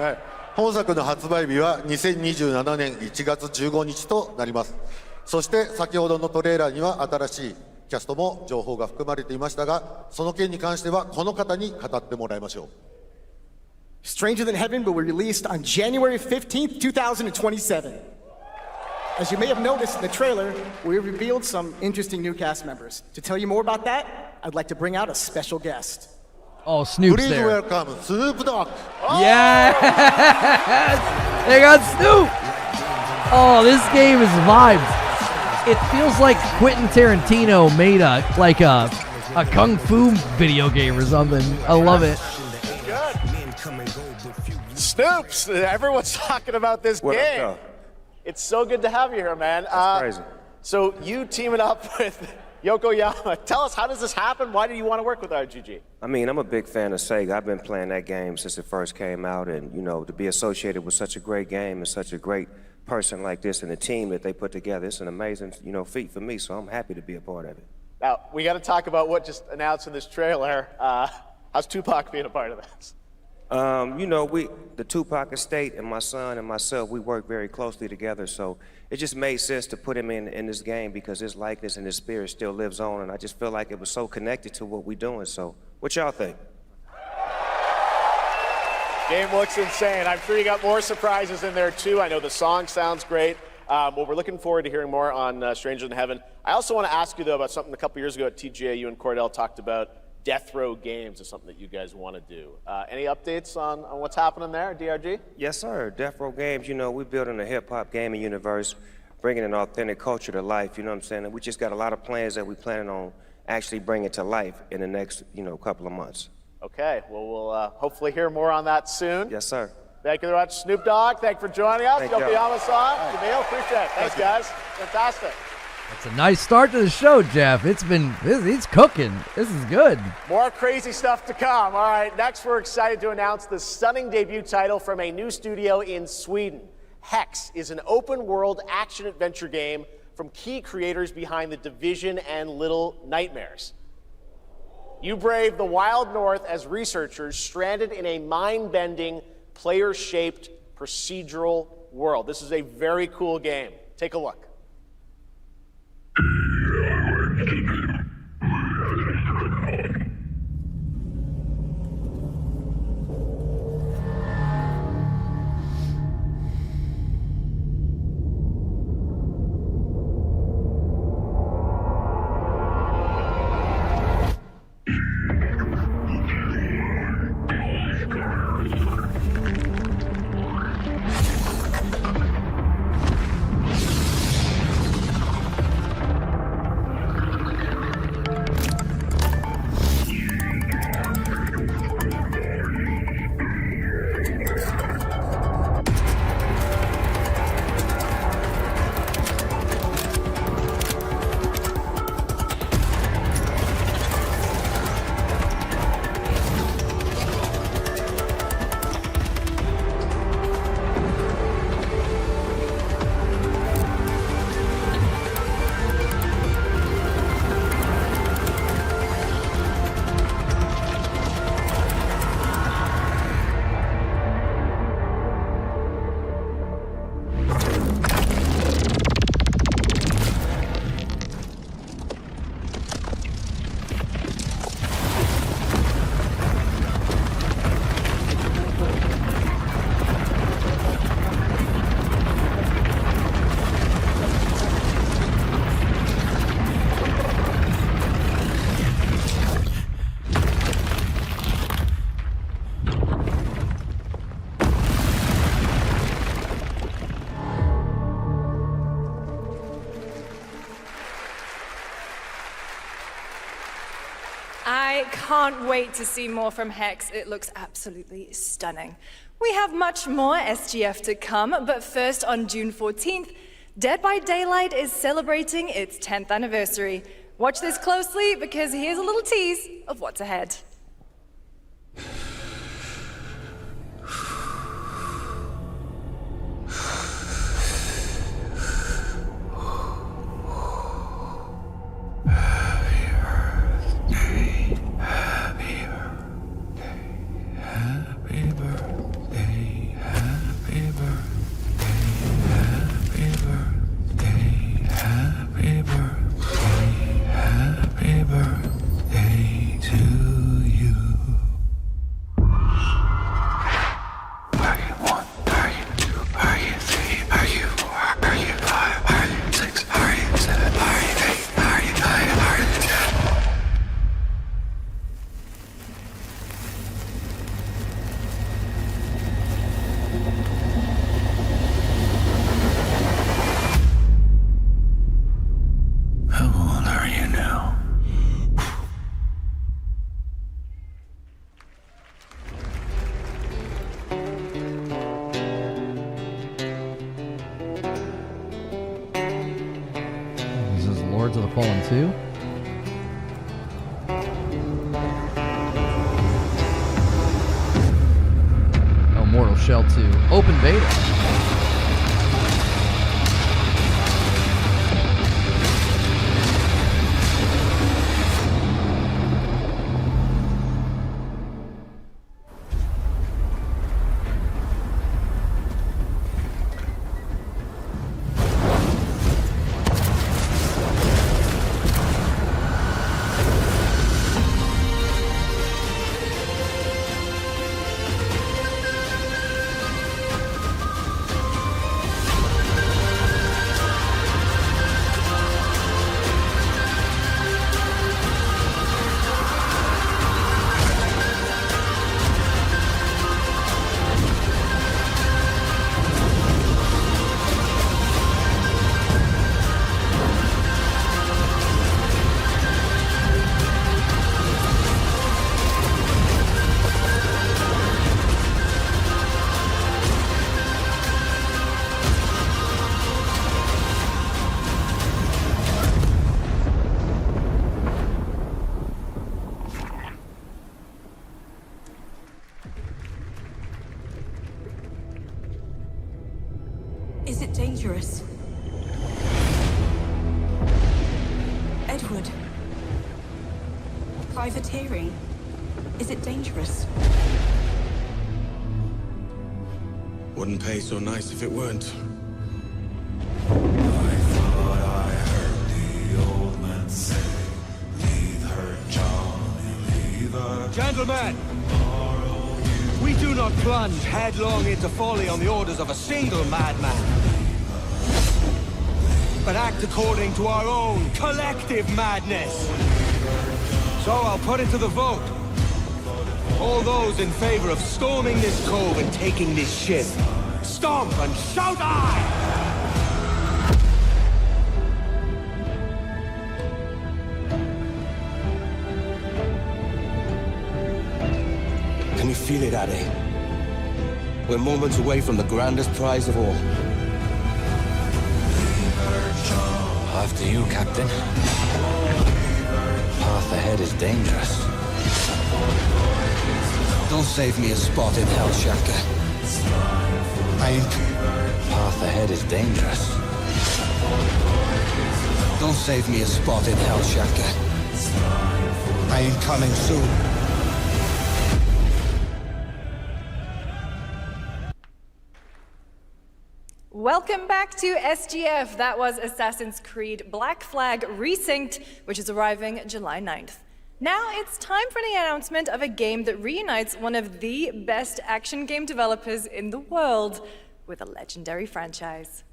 本作の発売日は2027年1月15日となります。そして先ほどのトレーラーには新しいキャストも情報が含まれていましたが、その件に関してはこの方に語ってもらいましょう。Stranger Than Heaven will be released on January 15th, 2027. As you may have noticed in the trailer, we revealed some interesting new cast members. To tell you more about that, I'd like to bring out a special guest. Oh, Snoop's Please there. welcome Snoop Dogg. Yes! They got Snoop! Oh, this game is vibes. It feels like Quentin Tarantino made a kung fu video game or something. I love it. Snoops, everyone's talking about this game. It's so good to have you here, man. That's crazy. So you teaming up with Yokoyama. Tell us, how does this happen? Why do you want to work with RGG? I mean, I'm a big fan of Sega. I've been playing that game since it first came out, and to be associated with such a great game and such a great person like this and the team that they put together, it's an amazing, feat for me. So I'm happy to be a part of it. Now we got to talk about what just announced in this trailer. How's Tupac being a part of this? The Tupac estate and my son and myself, we work very closely together, so it just made sense to put him in this game because his likeness and his spirit still lives on, and I just feel like it was so connected to what we're doing. So what y'all think? Game looks insane. I'm sure you got more surprises in there too. I know the song sounds great. Well, we're looking forward to hearing more on Stranger Than Heaven. I also want to ask you though about something a couple years ago at TGA you and Cordell talked about. Death Row Games is something that you guys want to do. Any updates on what's happening there, DRG? Yes, sir. Death Row Games, you know, we're building a hip-hop gaming universe, bringing an authentic culture to life, you know what I'm saying? And we just got a lot of plans that we're planning on actually bringing to life in the next, couple of months. Okay, well, we'll hopefully hear more on that soon. Yes, sir. Thank you very much, Snoop Dogg. Thank you for joining us. Thank you. Yama-san, Jamil, appreciate it. Thanks, guys. Fantastic. It's a nice start to the show, Jeff. He's cooking. This is good. More crazy stuff to come. All right, next we're excited to announce the stunning debut title from a new studio in Sweden. Hex is an open-world action-adventure game from key creators behind The Division and Little Nightmares. You brave the wild north as researchers stranded in a mind-bending, player-shaped procedural world. This is a very cool game. Take a look. I can't wait to see more from Hex. It looks absolutely stunning. We have much more SGF to come, but first on June 14th, Dead by Daylight is celebrating its 10th anniversary. Watch this closely because here's a little tease of what's ahead. Lords of the Fallen 2. Oh, Mortal Shell 2. Open beta. dangerous? Edward. Privateering. Is it dangerous? Wouldn't pay so nice if it weren't. Gentlemen, we do not plunge headlong into folly on the orders of a single madman, but act according to our own collective madness. So I'll put it to the vote. All those in favor of storming this cove and taking this ship, stomp and shout aye! Can you feel it, Addy? We're moments away from the grandest prize of all. After you, Captain. Path ahead is dangerous. Don't save me a spot in hell, Shaka. Path ahead is dangerous. Don't save me a spot in hell, Shaka. I ain't coming soon. Welcome back to SGF. That was Assassin's Creed Black Flag Resynced, which is arriving July 9th. Now it's time for the announcement of a game that reunites one of the best action game developers in the world with a legendary franchise.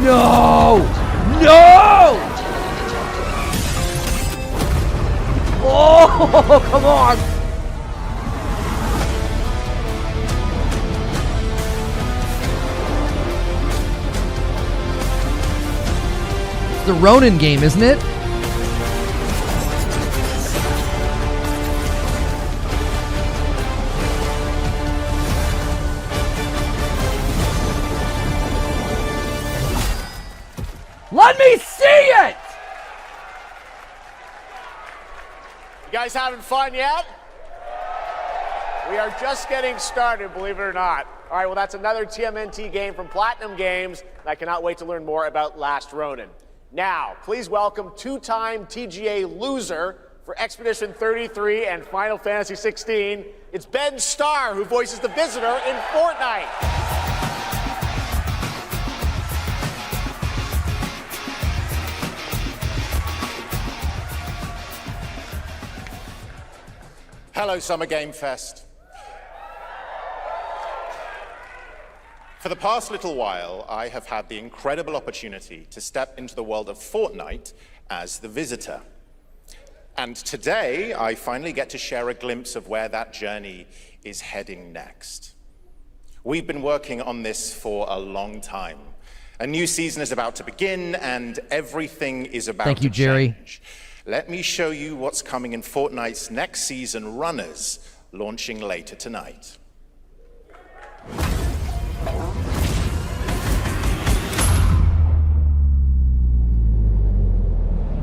No! No! Oh, come on! It's the Ronin game, isn't it? Let me see it! You guys having fun yet? We are just getting started, believe it or not. All right, well, that's another TMNT game from Platinum Games, and I cannot wait to learn more about Last Ronin. Now, please welcome two-time TGA loser for Expedition 33 and Final Fantasy 16. It's Ben Starr, who voices the Visitor in Fortnite. Hello, Summer Game Fest. For the past little while, I have had the incredible opportunity to step into the world of Fortnite as the Visitor. And today, I finally get to share a glimpse of where that journey is heading next. We've been working on this for a long time. A new season is about to begin, and everything is about Thank you, to Jerry. change. Let me show you what's coming in Fortnite's next season, Runners, launching later tonight.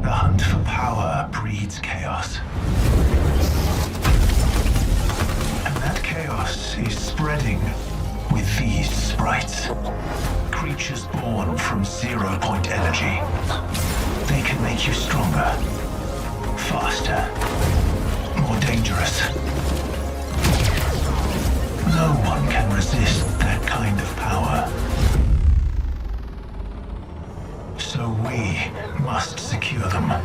The hunt for power breeds chaos. And that chaos is spreading with these sprites. Creatures born from 0-point energy. They can make you stronger, faster, more dangerous. No one can resist that kind of power. So we must secure them.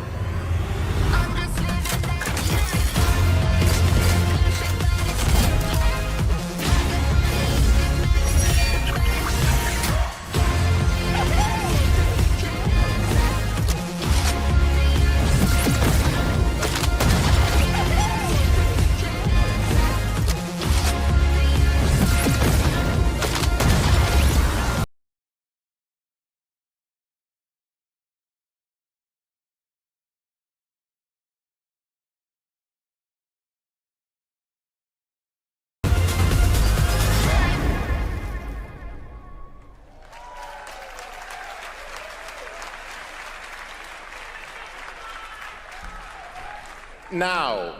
Now,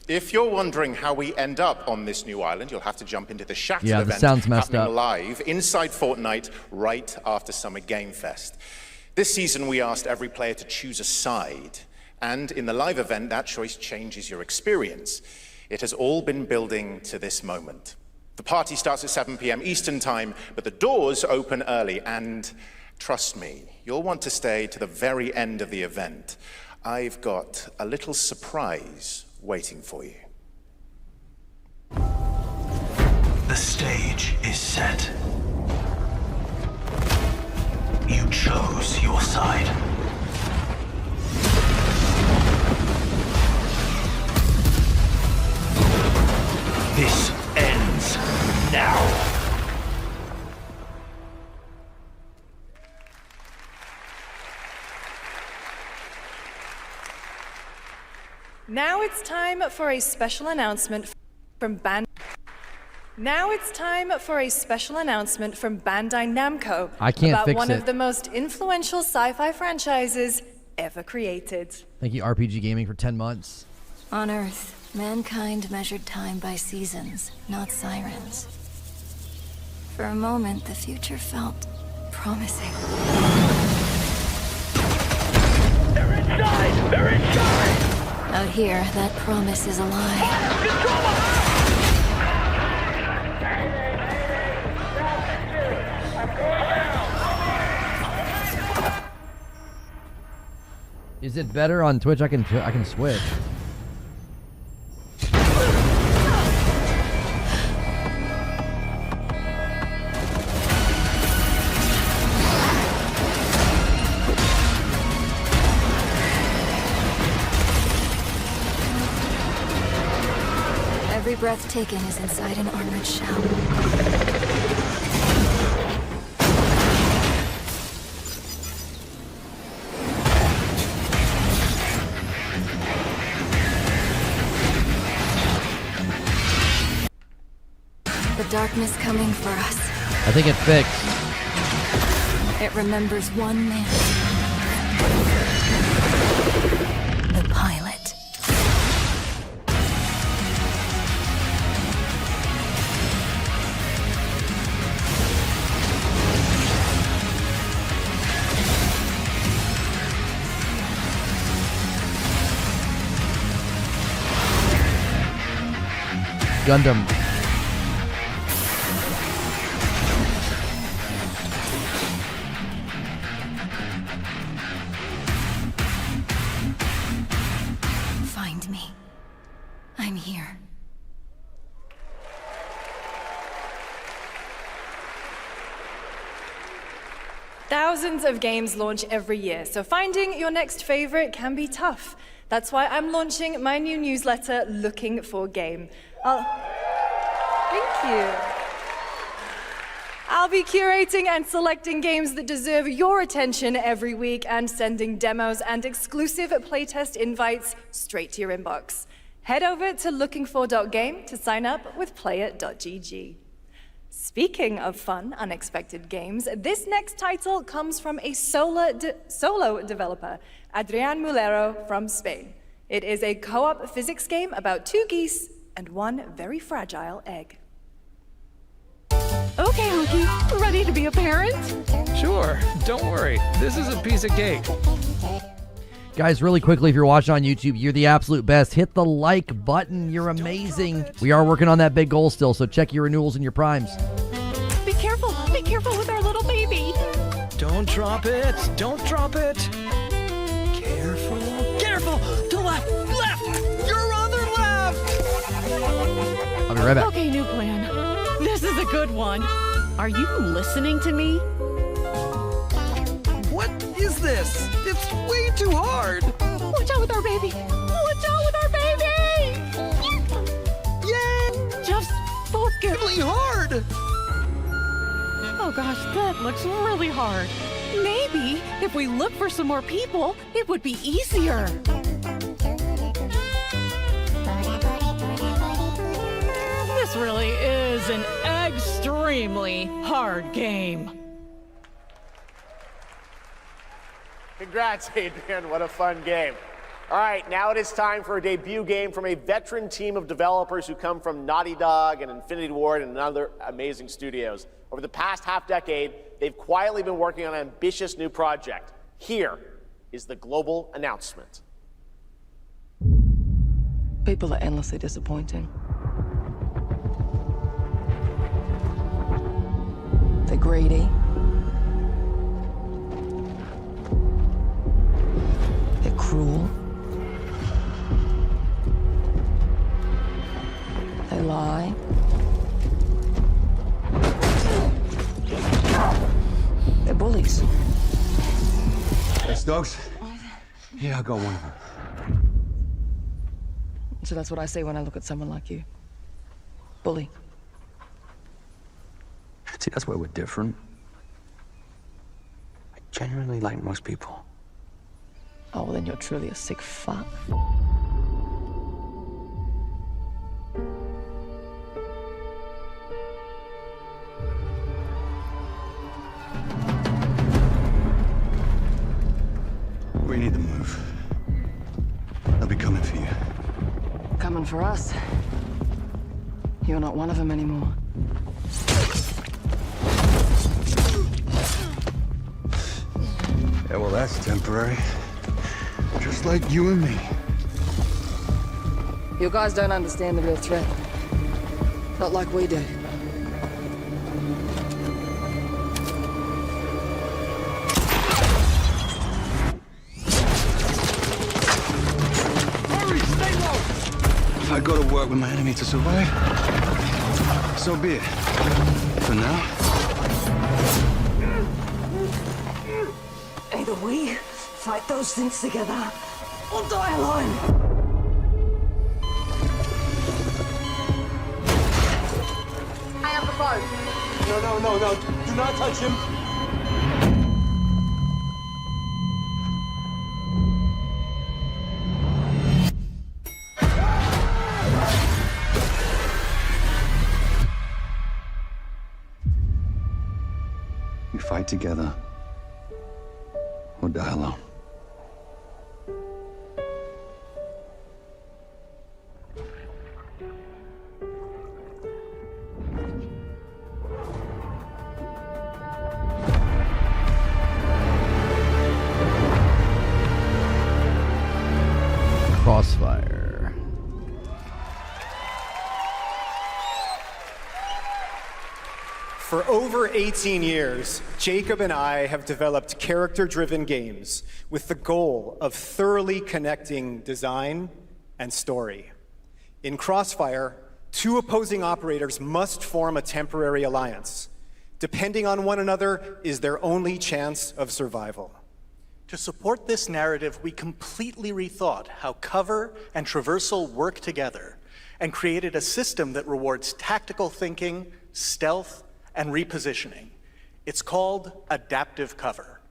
if you're wondering how we end up on this new island, you'll have to jump into the Shattered Yeah, the event sound's messed happening up. live inside Fortnite right after Summer Game Fest. This season, we asked every player to choose a side, and in the live event, that choice changes your experience. It has all been building to this moment. The party starts at 7 p.m. Eastern Time, but the doors open early, and trust me, you'll want to stay to the very end of the event. I've got a little surprise waiting for you. The stage is set. You chose your side. This ends now. Now it's time for a special announcement from Bandai Namco I can't about fix one it. of the most influential sci-fi franchises ever created. Thank you, RPG Gaming, for 10 months. On Earth, mankind measured time by seasons, not sirens. For a moment, the future felt promising. They're inside! They're inside! Out here, that promise is a lie. Is it better on Twitch? I can switch. Every breath taken is inside an armored shell. The darkness coming for us. I think it fixed. It remembers one man. The pilot. Gundam. Find me. I'm here. Thousands of games launch every year, so finding your next favorite can be tough. That's why I'm launching my new newsletter, Looking for Game. Thank you. I'll be curating and selecting games that deserve your attention every week and sending demos and exclusive playtest invites straight to your inbox. Head over to lookingfor.game to sign up with player.gg. Speaking of fun, unexpected games, this next title comes from a solo developer, Adrián Mulero from Spain. It is a co-op physics game about two geese and one very fragile egg. Okay, Hunky, ready to be a parent? Sure, don't worry. This is a piece of cake. Guys, really quickly, if you're watching on YouTube, you're the absolute best. Hit the like button. You're amazing. We are working on that big goal still, so check your renewals and your primes. Be careful with our little baby. Don't drop it. Don't drop it. Careful. Careful. To left. Left. Your other left. I'll be right back. Okay, new plan. This is a good one. Are you listening to me? What is this? It's way too hard. Watch out with our baby. Watch out with our baby. Yay! Just focus. Really hard. Oh gosh, that looks really hard. Maybe if we look for some more people, it would be easier. This really is an extremely hard game. Congrats, Adrian. What a fun game. All right, now it is time for a debut game from a veteran team of developers who come from Naughty Dog and Infinity Ward and other amazing studios. Over the past half-decade, they've quietly been working on an ambitious new project. Here is the global announcement. People are endlessly disappointing. They're greedy. They're cruel. They lie. They're bullies. Hey, Stokes? Yeah, I got one of them. So that's what I say when I look at someone like you. Bully. See, that's where we're different. I genuinely like most people. Oh, well, then you're truly a sick fuck. We need to move. They'll be coming for you. Coming for us. You're not one of them anymore. Yeah, well, that's temporary. Just like you and me. You guys don't understand the real threat. Not like we do. If I go to work with my enemy to survive, so be it. For now. Either we fight those things together, or die alone. I have the phone. No. Do not touch him. We fight together, or die alone. Crossfire. For over 18 years, Jacob and I have developed character-driven games with the goal of thoroughly connecting design and story. In Crossfire, two opposing operators must form a temporary alliance. Depending on one another is their only chance of survival. To support this narrative, we completely rethought how cover and traversal work together and created a system that rewards tactical thinking, stealth, and repositioning. It's called adaptive cover.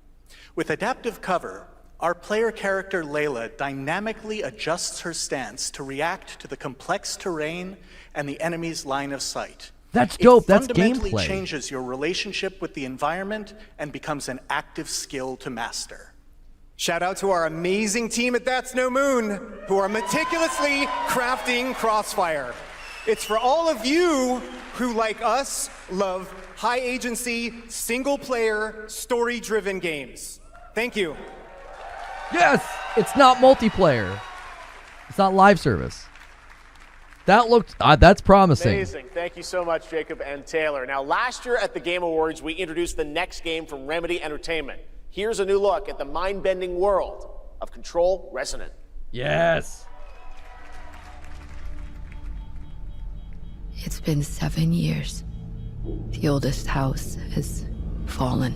With adaptive cover, our player character Layla dynamically adjusts her stance to react to the complex terrain and the enemy's line of sight. That's dope. That's It fundamentally gameplay. changes your relationship with the environment and becomes an active skill to master. Shout out to our amazing team at That's No Moon, who are meticulously crafting Crossfire. It's for all of you who, like us, love high-agency, single-player, story-driven games. Thank you. Yes! It's not multiplayer. It's not live service. That looked, that's promising. Amazing. Thank you so much, Jacob and Taylor. Now, last year at the Game Awards, we introduced the next game from Remedy Entertainment. Here's a new look at the mind-bending world of Control Resonant. Yes. It's been 7 years. The oldest house has fallen.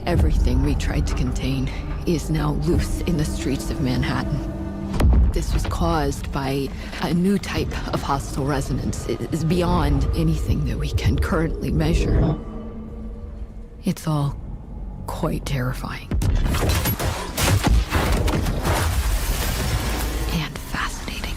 Everything we tried to contain is now loose in the streets of Manhattan. This was caused by a new type of hostile resonance. It is beyond anything that we can currently measure. It's all quite terrifying. And fascinating.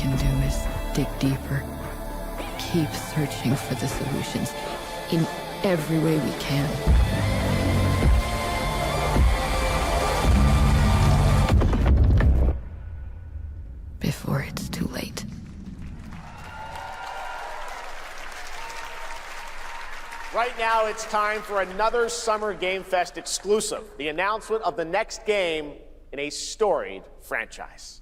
can do is dig deeper. Keep searching for the solutions in every way we can. Before it's too late. Right now, it's time for another Summer Game Fest exclusive, the announcement of the next game in a storied franchise.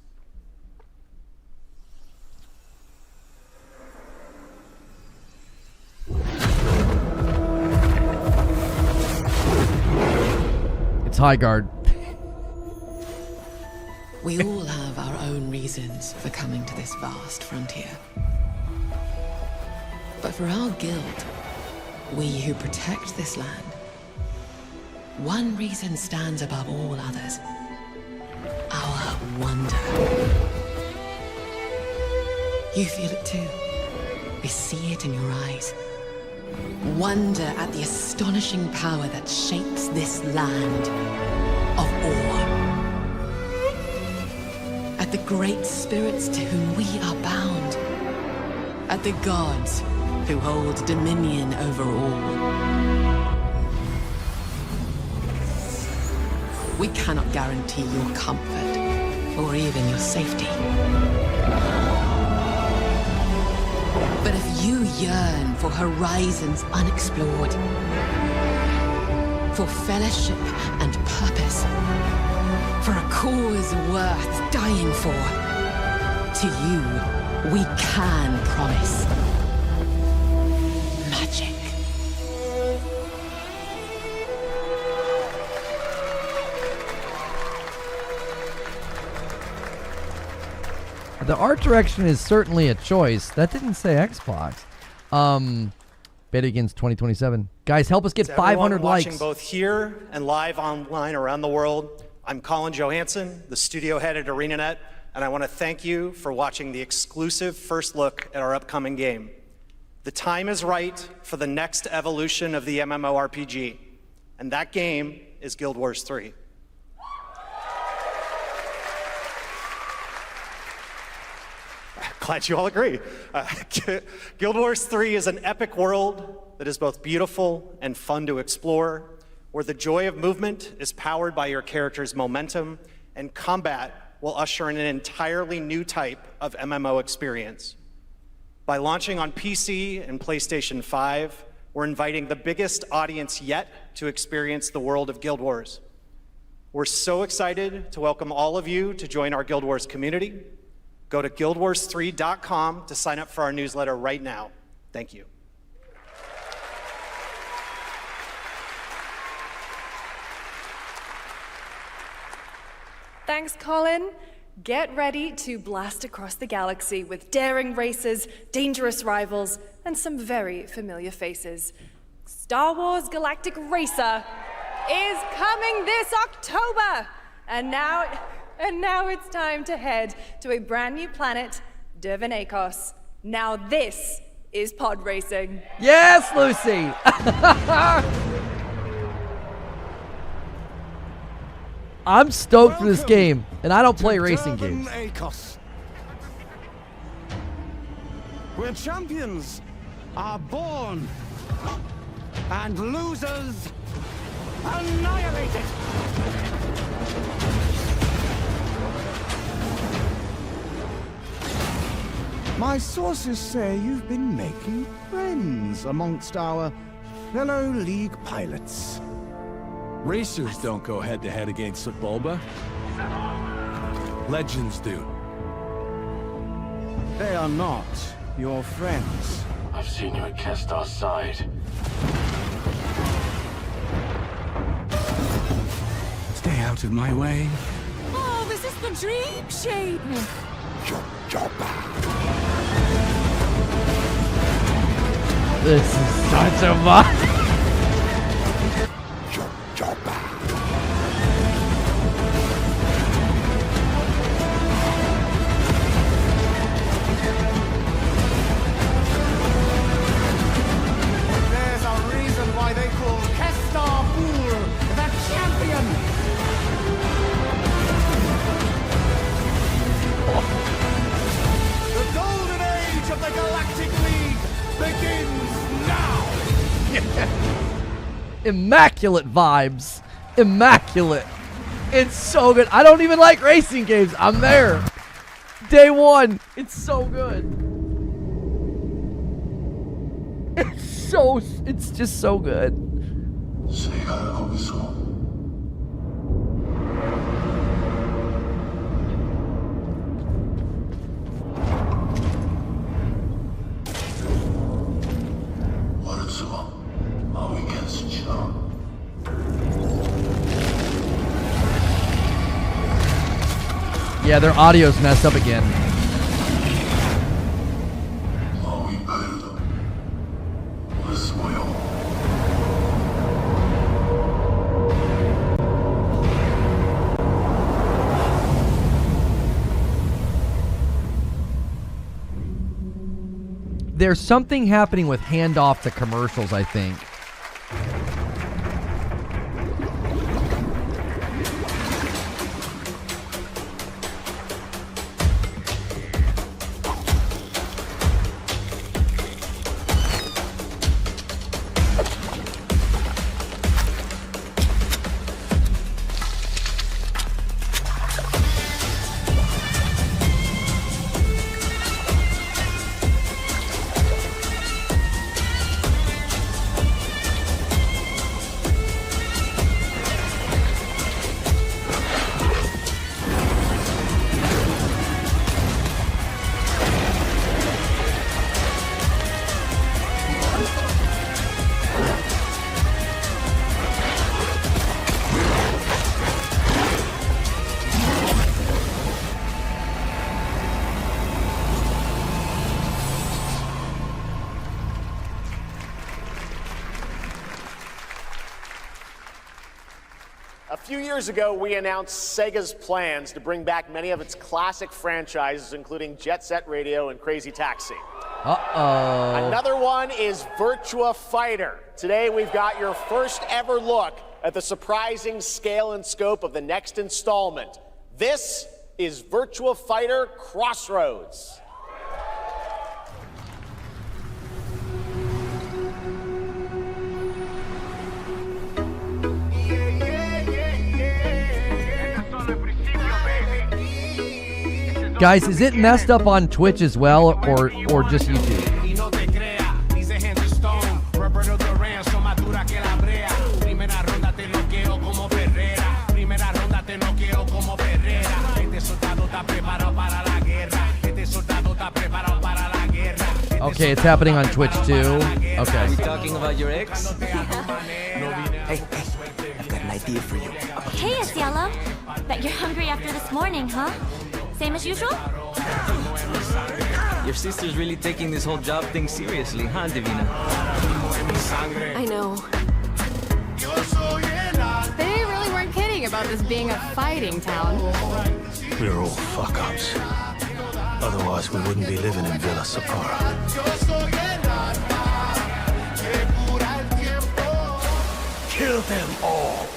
It's Highguard. We all have our own reasons for coming to this vast frontier. But for our guild, we who protect this land, one reason stands above all others. Our wonder. You feel it too. We see it in your eyes. Wonder at the astonishing power that shapes this land of awe. At the great spirits to whom we are bound. At the gods who hold dominion over all. We cannot guarantee your comfort or even your safety. But if you yearn for horizons unexplored, for fellowship and purpose, for a cause worth dying for, to you, we can promise magic. The art direction is certainly a choice. That didn't say Xbox. Beta begins 2027. Guys, help us get 500 likes. Watching both here and live online around the world, I'm Colin Johansson, the studio head at ArenaNet, and I want to thank you for watching the exclusive first look at our upcoming game. The time is right for the next evolution of the MMORPG, and that game is Guild Wars 3. Glad you all agree. Guild Wars 3 is an epic world that is both beautiful and fun to explore, where the joy of movement is powered by your character's momentum, and combat will usher in an entirely new type of MMO experience. By launching on PC and PlayStation 5, we're inviting the biggest audience yet to experience the world of Guild Wars. We're so excited to welcome all of you to join our Guild Wars community. Go to guildwars3.com to sign up for our newsletter right now. Thank you. Thanks, Colin. Get ready to blast across the galaxy with daring races, dangerous rivals, and some very familiar faces. Star Wars Galactic Racer is coming this October! And now it's time to head to a brand new planet, Dervenakos. Now this is pod racing. Yes, Lucy! I'm stoked for this game, and I don't play racing games. Where champions are born and losers annihilated. My sources say you've been making friends amongst our fellow League pilots. Racers don't go head-to-head against Bulba. Legends do. They are not your friends. I've seen you at Kestar's side. Stay out of my way. Oh, this is the dream shape! This is such a vibe. There's a reason why they call Kestar Fool the champion. Immaculate vibes. Immaculate. It's so good. I don't even like racing games. I'm there. Day one. It's so good. It's just so good. Yeah, their audio's messed up again. There's something happening with handoff to commercials, I think. A few years ago, we announced Sega's plans to bring back many of its classic franchises, including Jet Set Radio and Crazy Taxi. Uh-oh. Another one is Virtua Fighter. Today, we've got your first ever look at the surprising scale and scope of the next installment. This is Virtua Fighter Crossroads. Guys, is it messed up on Twitch as well, or just YouTube? Okay, it's happening on Twitch too. Okay. Are we talking about your ex? Hey, I've got an idea for you. Hey, it's Yellow. Bet you're hungry after this morning, huh? Same as usual? Your sister's really taking this whole job thing seriously, huh, Divina? I know. They really weren't kidding about this being a fighting town. We're all fuck-ups. Otherwise, we wouldn't be living in Villa Sapara. Kill them all!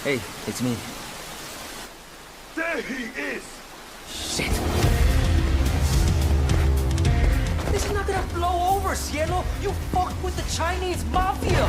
Hey, it's me. There he is! Shit! This is not gonna blow over, Cielo! You fucked with the Chinese mafia!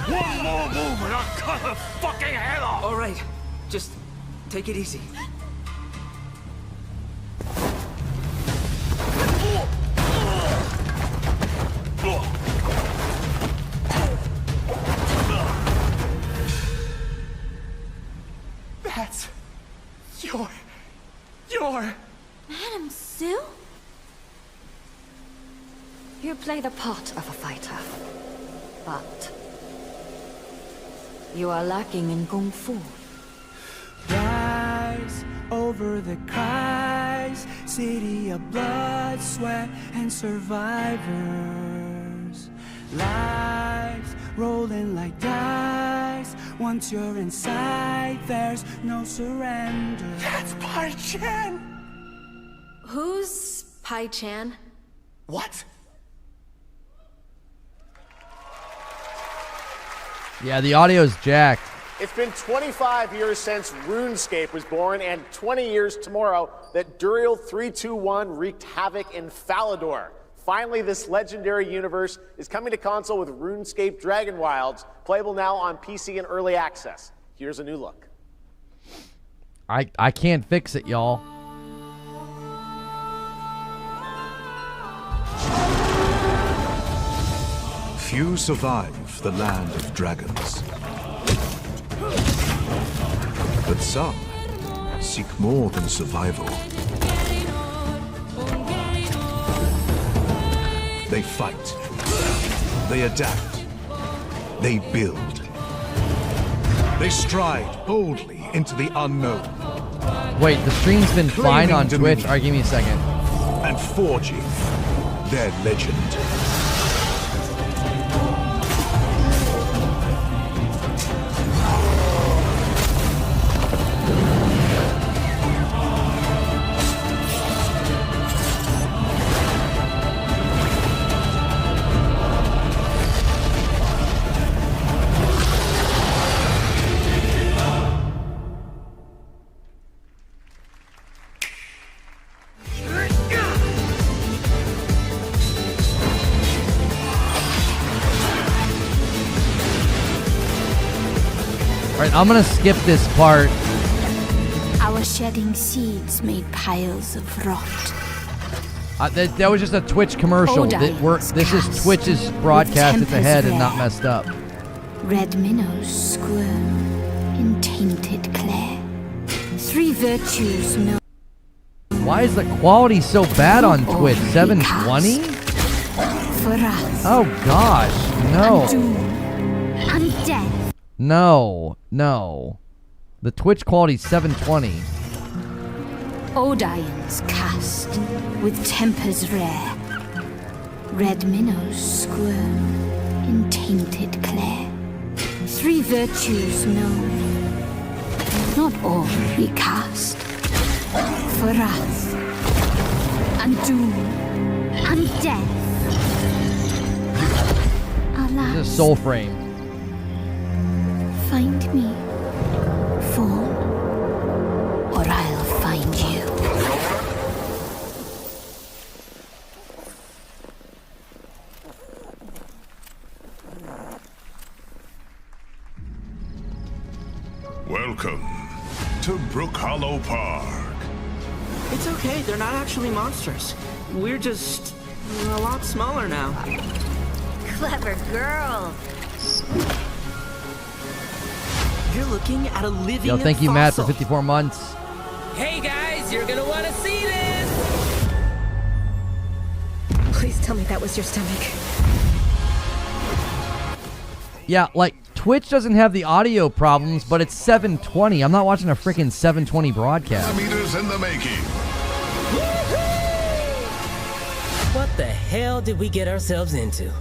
One more move and I'll cut her fucking head off! All right, just take it easy. That's your... Madam Sue? You play the part of a fighter, but you are lacking in kung fu. Rise over the cries, city of blood, sweat, and survivors. Lives rolling like dice. Once you're inside, there's no surrender. That's Pai Chen! Who's Pai Chan? What? Yeah, the audio's jacked. It's been 25 years since RuneScape was born, and 20 years tomorrow that Duriel 321 wreaked havoc in Falador. Finally, this legendary universe is coming to console with RuneScape Dragon Wilds, playable now on PC in early access. Here's a new look. I can't fix it, y'all. Few survive the land of dragons. But some seek more than survival. They fight. They adapt. They build. They stride boldly into the unknown. Wait, the stream's been fine on Claiming Twitch. dominion. All right, give me a second. And forging their legend. All right, I'm gonna skip this part. Our shedding seeds made piles of rot. That was just a Twitch commercial. This is Twitch's broadcast. It's ahead and not messed up. Red minnows squirm in tainted clay. 3 virtues known. Why is the quality so bad on Twitch? 720? For us. Oh gosh, no. And death. No. The Twitch quality's 720. Odion's cast with tempers rare. Red minnows squirm in tainted clay. 3 virtues known, not all recast. For wrath and doom and death. Alas, This is Soul Frame. find me, Fawn, or I'll find you. Welcome to Brook Hollow Park. It's okay, they're not actually monsters. We're just a lot smaller now. Clever girl. You're looking at a living Yo, thank you, Matt, for fossil. 54 months. Hey guys, you're gonna want to see this! Please tell me that was your stomach. Yeah, like, Twitch doesn't have the audio problems, but it's 720. I'm not watching a freaking 720 broadcast. Meters in the making. What the hell did we get ourselves into?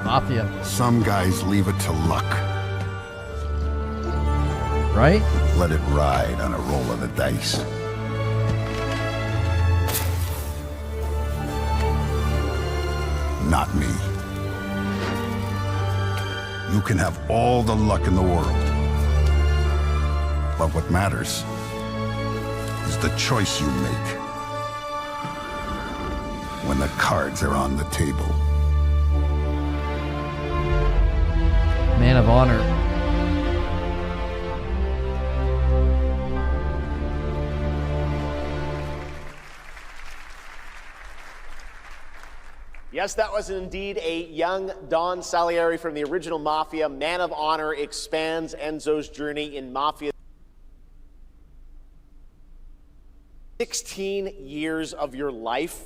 Mafia. Some guys leave it to luck. Right? Let it ride on a roll of the dice. Not me. You can have all the luck in the world. But what matters is the choice you make when the cards are on the table. Man of Honor. Yes, that was indeed a young Don Salieri from the original Mafia. Man of Honor expands Enzo's journey in Mafia. 16 years of your life.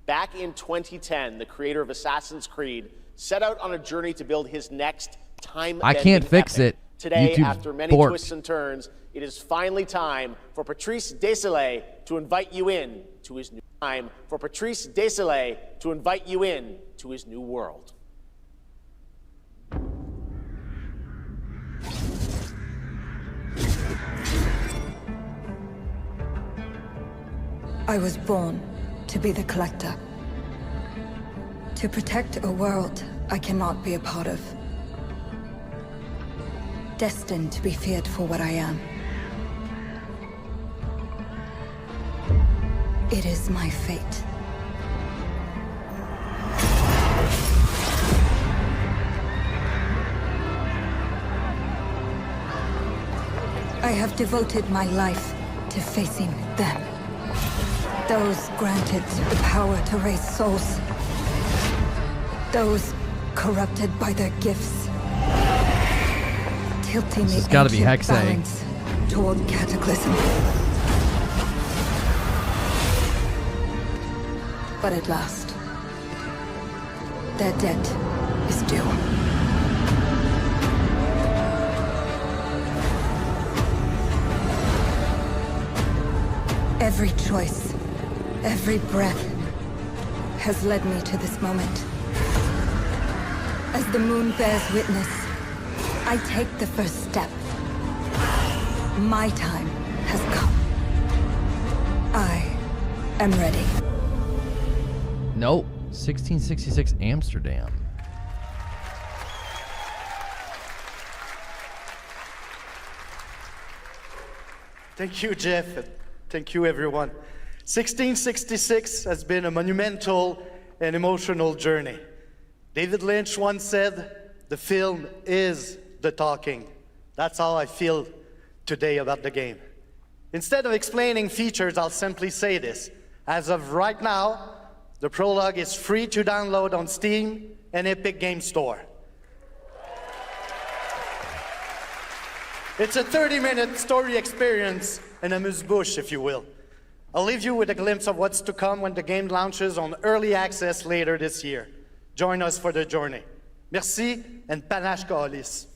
Back in 2010, the creator of Assassin's Creed set out on a journey to build his next time. I can't fix it. Today, YouTube's after many borked. twists and turns, it is finally time for Patrice Désilets to invite you in to his new time. For Patrice Désilets to invite you in to his new world. I was born to be the collector. To protect a world I cannot be a part of. Destined to be feared for what I am. It is my fate. I have devoted my life to facing them. Those granted the power to raise souls. Those corrupted by their gifts. Tilting This has the gotta be ancient Hexay. balance toward cataclysm. But at last, their debt is due. Every choice, every breath has led me to this moment. As the moon bears witness, I take the first step. My time has come. I am ready. Nope. 1666 Amsterdam. Thank you, Geoff. Thank you, everyone. 1666 has been a monumental and emotional journey. David Lynch once said, "The film is the talking." That's how I feel today about the game. Instead of explaining features, I'll simply say this. As of right now, the prologue is free to download on Steam and Epic Game Store. It's a 30-minute story experience and amuse-bouche, if you will. I'll leave you with a glimpse of what's to come when the game launches on early access later this year. Join us for the journey. Merci and panache kaolis.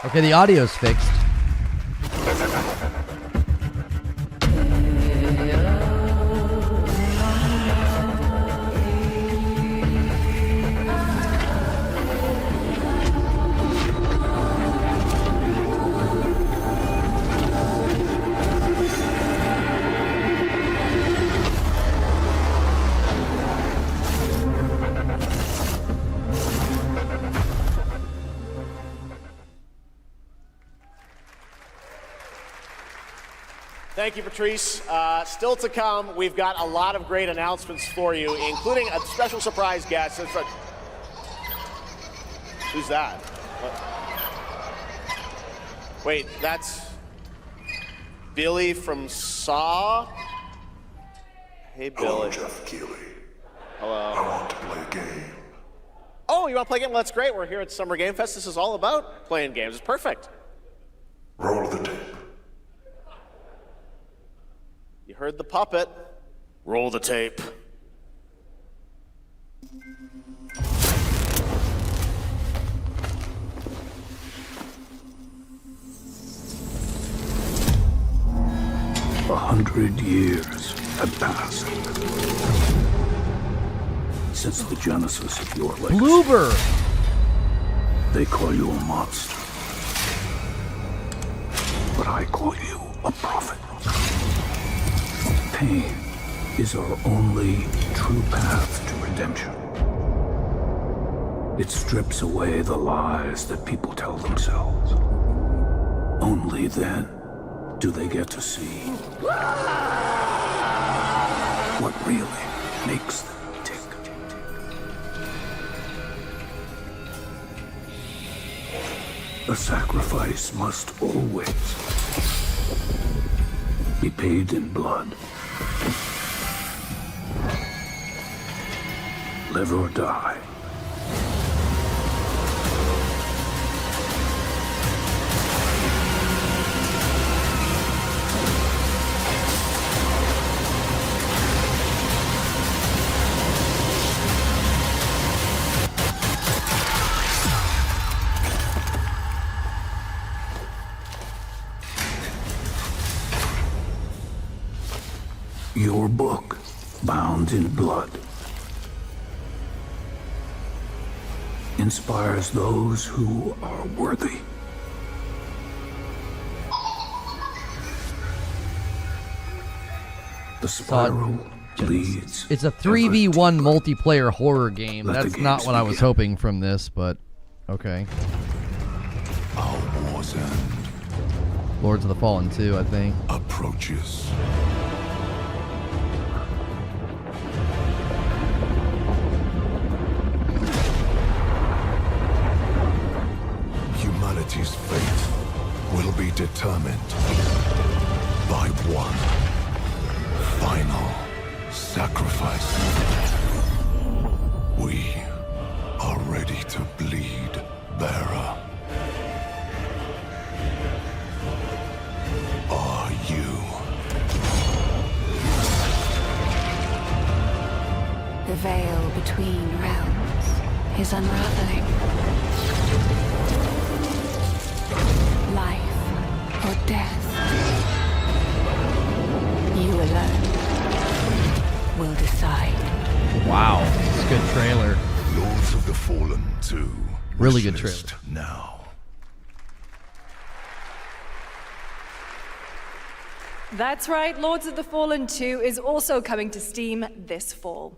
Okay, the audio's fixed. Thank you, Patrice. Still to come, we've got a lot of great announcements for you, including a special surprise guest. Who's that? What? Wait, that's Billy from Saw? Hey, Billy. Hello, Geoff Keighley. Hello. I want to play a game. Oh, you want to play a game? Well, that's great. We're here at Summer Game Fest. This is all about playing games. It's perfect. Roll the tape. You heard the puppet. Roll the tape. A 100 years have passed since the genesis of your legacy. Bloober! They call you a monster, but I call you a prophet. Pain is our only true path to redemption. It strips away the lies that people tell themselves. Only then do they get to see what really makes them tick. A sacrifice must always be paid in blood. Live or die. Your book, bound in blood, inspires those who are worthy. The spiral leads. It's a 3v1 multiplayer horror game. That's not what I was hoping from this, but okay. Our war's end Lords of the Fallen 2, I think. approaches. Humanity's fate will be determined by one final sacrifice. We are ready to bleed, bearer. Are you? The veil between realms is unraveling. Life or death. You alone will decide. Wow, it's a good trailer. Lords of the Fallen 2. Really good trailer. Wishlist now. That's right, Lords of the Fallen 2 is also coming to Steam this fall.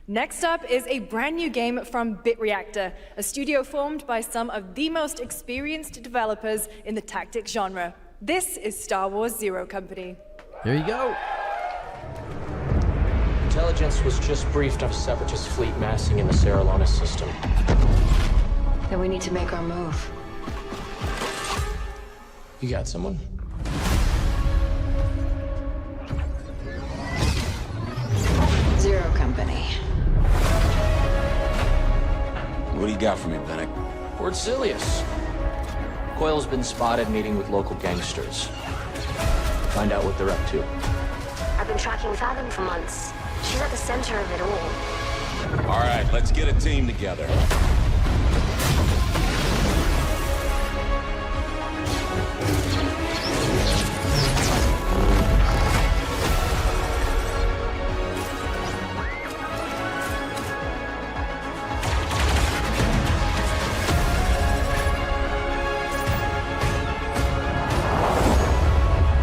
Next up is a brand new game from BitReactor, a studio formed by some of the most experienced developers in the tactics genre. This is Star Wars Zero Company. Here you go. Intelligence was just briefed of a Separatist fleet massing in the Serralona system. Then we need to make our move. You got someone? Zero Company. What do you got for me, Bennett? Lord Silius. Coil's been spotted meeting with local gangsters. Find out what they're up to. I've been tracking Fathom for months. She's at the center of it all. All right, let's get a team together.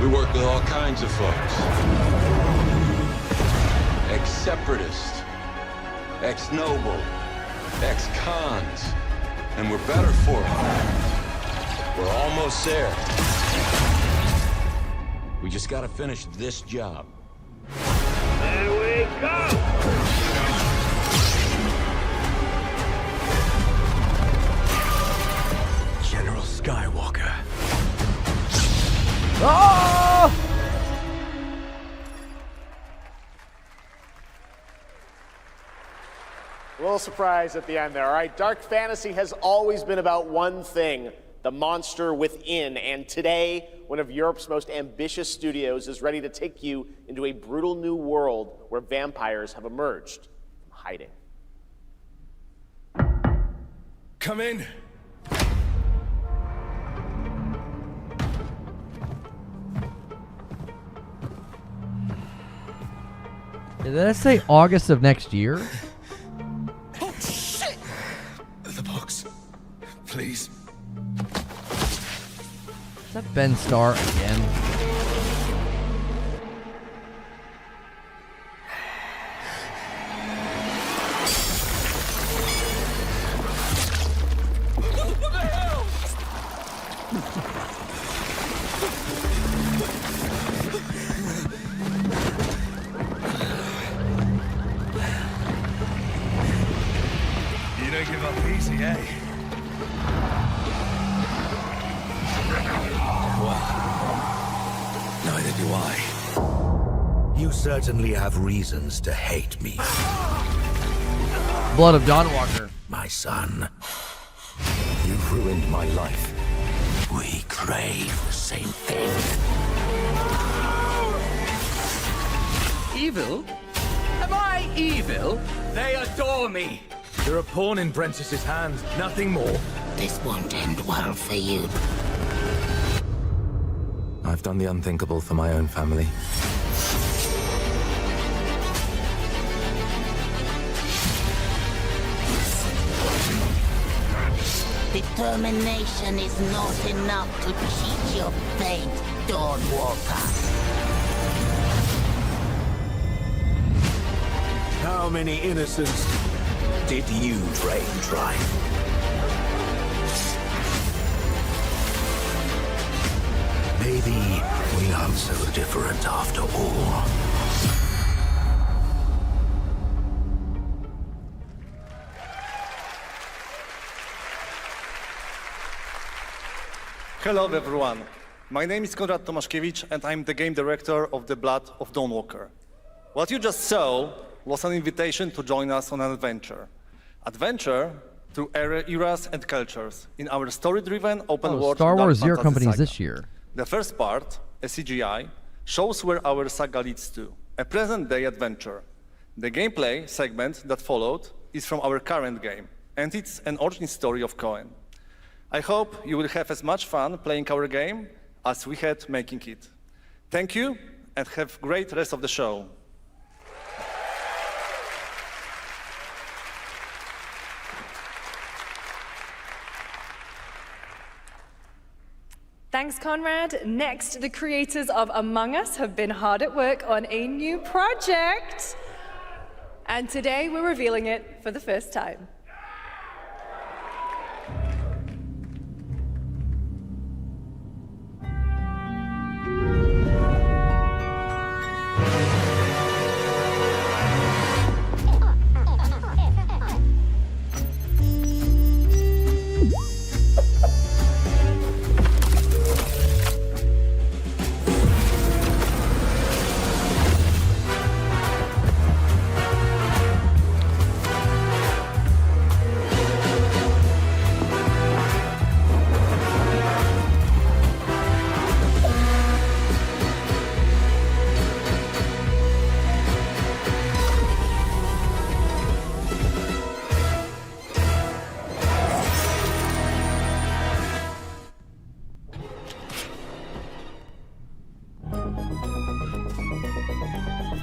We work with all kinds of folks. Ex-separatists, ex-noble, ex-cons, and we're better for it. We're almost there. We just gotta finish this job. There we go! General Skywalker. Oh! A little surprise at the end there. All right, dark fantasy has always been about one thing, the monster within. And today, one of Europe's most ambitious studios is ready to take you into a brutal new world where vampires have emerged from hiding. Come in. Did that say August of next year? Oh, shit! The box. Please. Is that Ben Starr again? What the hell? You don't give up easy, eh? Neither do I. You certainly have reasons to hate me. Blood of Dawn Walker. My son. You've ruined my life. We crave the same thing. Evil? Am I evil? They adore me. You're a pawn in Brentiss's hand, nothing more. This won't end well for you. I've done the unthinkable for my own family. Determination is not enough to cheat your fate, Dawnwalker. How many innocents did you drain dry? Maybe we aren't so different after all. Hello everyone, my name is Konrad Tomaszkiewicz and I'm the game director of The Blood of Dawnwalker. What you just saw was an invitation to join us on an adventure. Adventure through eras and cultures in our story-driven open-world Star Wars dark Zero fantasy Company is saga. this year. The first part, a CGI, shows where our saga leads to, a present-day adventure. The gameplay segment that followed is from our current game, and it's an origin story of Cohen. I hope you will have as much fun playing our game as we had making it. Thank you, and have a great rest of the show. Thanks, Conrad. Next, the creators of Among Us have been hard at work on a new project. And today we're revealing it for the first time.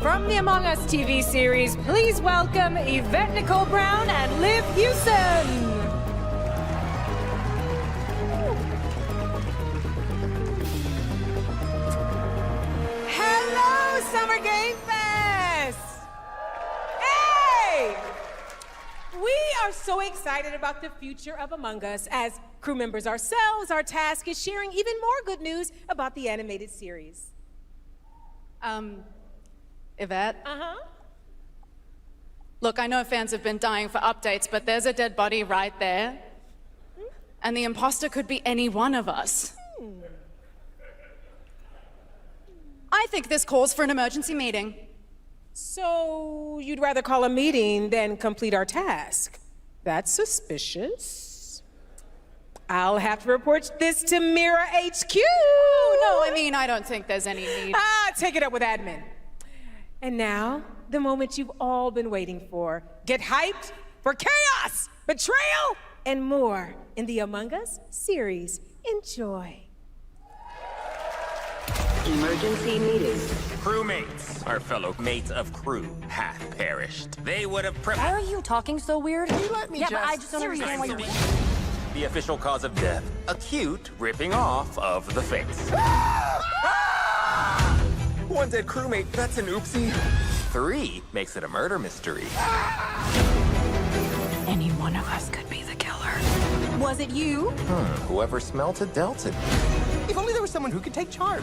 From the Among Us TV series, please welcome Yvette Nicole Brown and Liv Hewson. Hello, Summer Game Fest! Hey! We are so excited about the future of Among Us. As crew members ourselves, our task is sharing even more good news about the animated series. Yvette? Uh-huh. Look, I know fans have been dying for updates, but there's a dead body right there. And the imposter could be any one of us. I think this calls for an emergency meeting. So you'd rather call a meeting than complete our task? That's suspicious. I'll have to report this to Mira HQ. Oh, no, I mean, I don't think there's any need. Take it up with admin. And now, the moment you've all been waiting for. Get hyped for chaos, betrayal, and more in the Among Us series. Enjoy. Emergency meeting. Crewmates, our fellow mates of crew, hath perished. They would have Why are you talking so weird? Can you let me but I just don't understand why you're... The official cause of death, acute ripping off of the face. One dead crewmate, that's an oopsie. 3 makes it a murder mystery. Any one of us could be the killer. Was it you? Whoever smelt it, dealt it. If only there was someone who could take charge.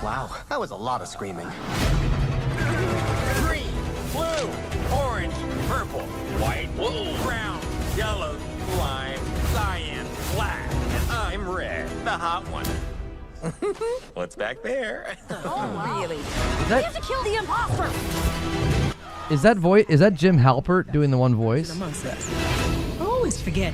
Wow, that was a lot of screaming. Green, blue, orange, purple, white, brown, yellow, lime, cyan, black, and I'm red, the hot one. What's back there? Oh, really? Is that- We have to kill the imposter! Is that Jim Halpert doing the one voice? Amongst us. Always forget.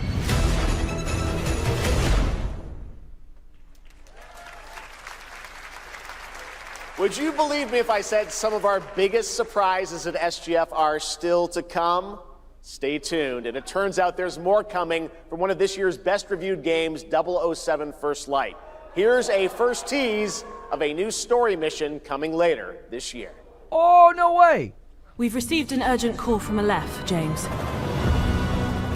Would you believe me if I said some of our biggest surprises at SGF are still to come? Stay tuned, and it turns out there's more coming from one of this year's best reviewed games, 007 First Light. Here's a first tease of a new story mission coming later this year. Oh, no way! We've received an urgent call from Aleph, James.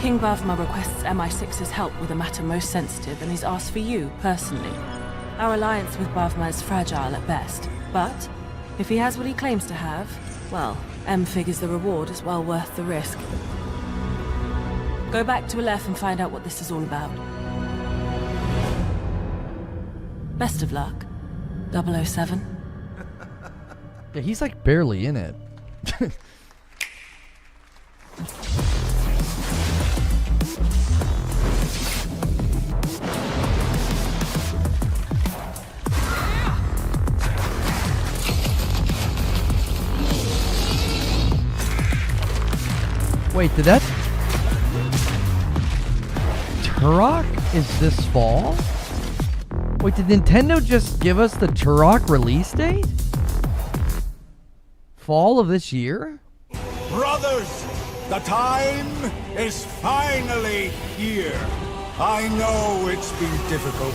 King Bavma requests MI6's help with a matter most sensitive, and he's asked for you, personally. Our alliance with Bavma is fragile at best, but if he has what he claims to have, well, M figures the reward is well worth the risk. Go back to Aleph and find out what this is all about. Best of luck, 007. Yeah, he's like barely in it. Wait, did that... Turok is this fall? Wait, did Nintendo just give us the Turok release date? Fall of this year? Brothers, the time is finally here. I know it's been difficult.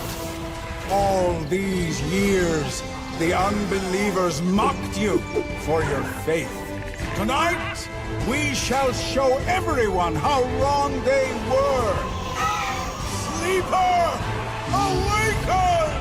All these years, the unbelievers mocked you for your faith. Tonight, we shall show everyone how wrong they were. Sleeper, awaken!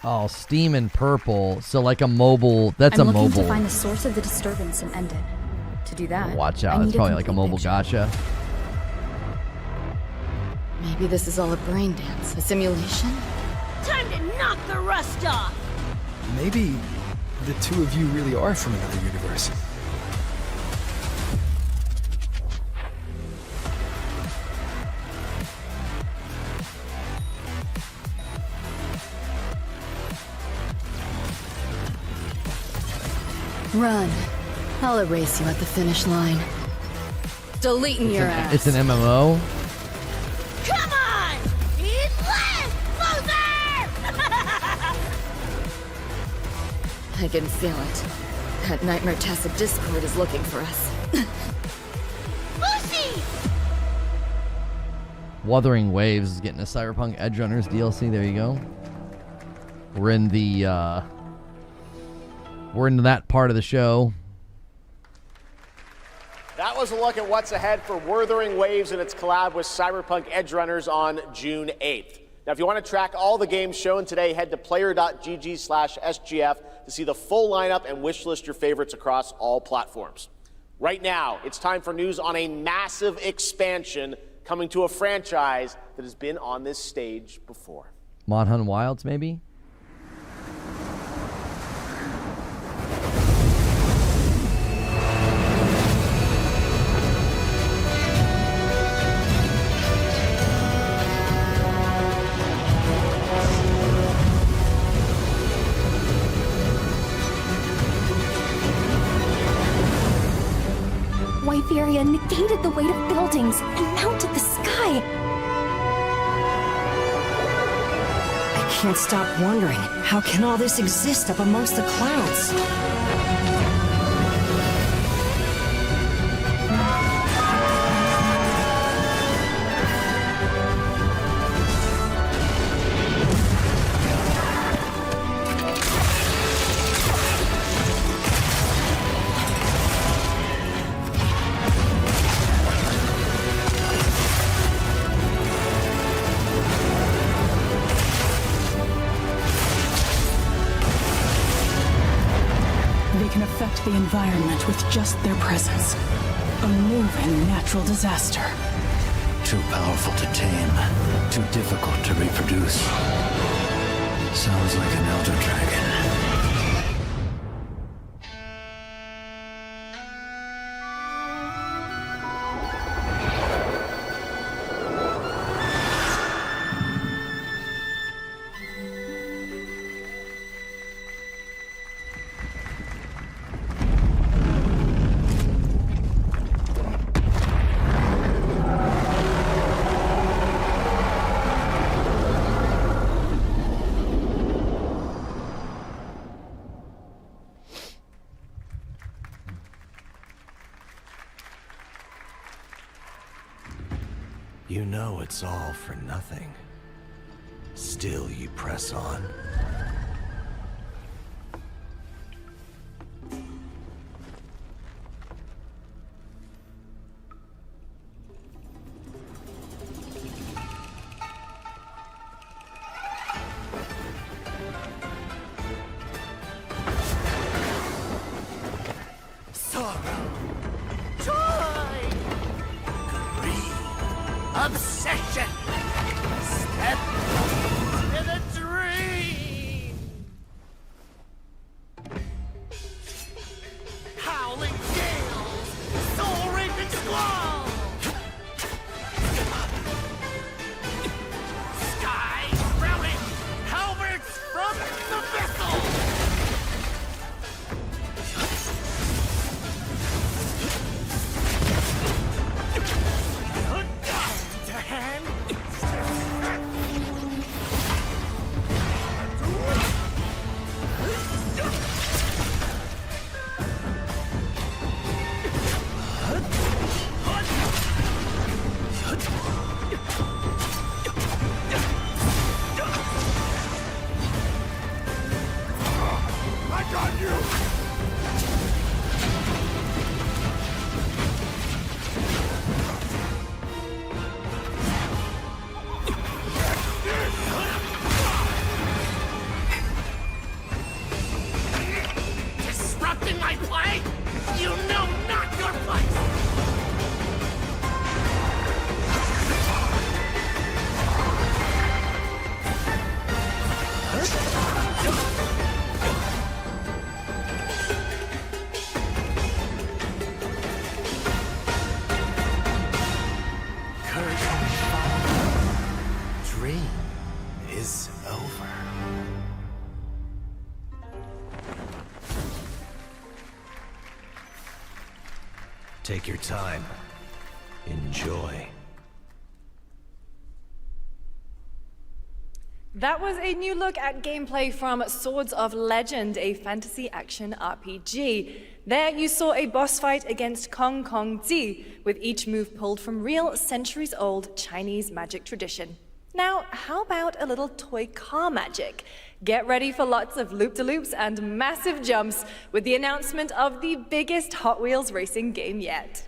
Oh, Steam and Purple. So like a mobile. That's I'm a looking mobile. to find the source of the disturbance and end it. To do that, Watch I out. It's need probably like a complete mobile picture. gotcha. Maybe this is all a brain dance, a simulation? Time to knock the rust off! Maybe the two of you really are from another universe. Run. I'll erase you at the finish line. Deleting your ass. It's an MMO. Come on! Eat less! Loser! I can feel it. That nightmare-tastic Discord is looking for us. Lucy! Wuthering Waves is getting a Cyberpunk Edge Runners DLC. There you go. We're in the we're into that part of the show. That was a look at what's ahead for Wuthering Waves and its collab with Cyberpunk Edge Runners on June 8th. Now, if you want to track all the games shown today, head to player.gg/SGF to see the full lineup and wishlist your favorites across all platforms. Right now, it's time for news on a massive expansion coming to a franchise that has been on this stage before. Monhunt Wilds, maybe? Wytheria negated the weight of buildings and mounted the sky. I can't stop wondering, how can all this exist up amongst the clouds? the environment with just their presence. A moving natural disaster. Too powerful to tame. Too difficult to reproduce. Sounds like an elder dragon. You know it's all for nothing. Still you press on. Obsession! Step in a dream! Howling gales! Soul-raping squall! Sky sprouting! Halberds from the vessel! Disrupting my play? You know not your place! Curtain fall. Dream is over. Take your time. Enjoy. That was a new look at gameplay from Swords of Legend, a fantasy action RPG. There you saw a boss fight against Kong Kong Zi, with each move pulled from real centuries-old Chinese magic tradition. Now, how about a little toy car magic? Get ready for lots of loop-de-loops and massive jumps with the announcement of the biggest Hot Wheels racing game yet.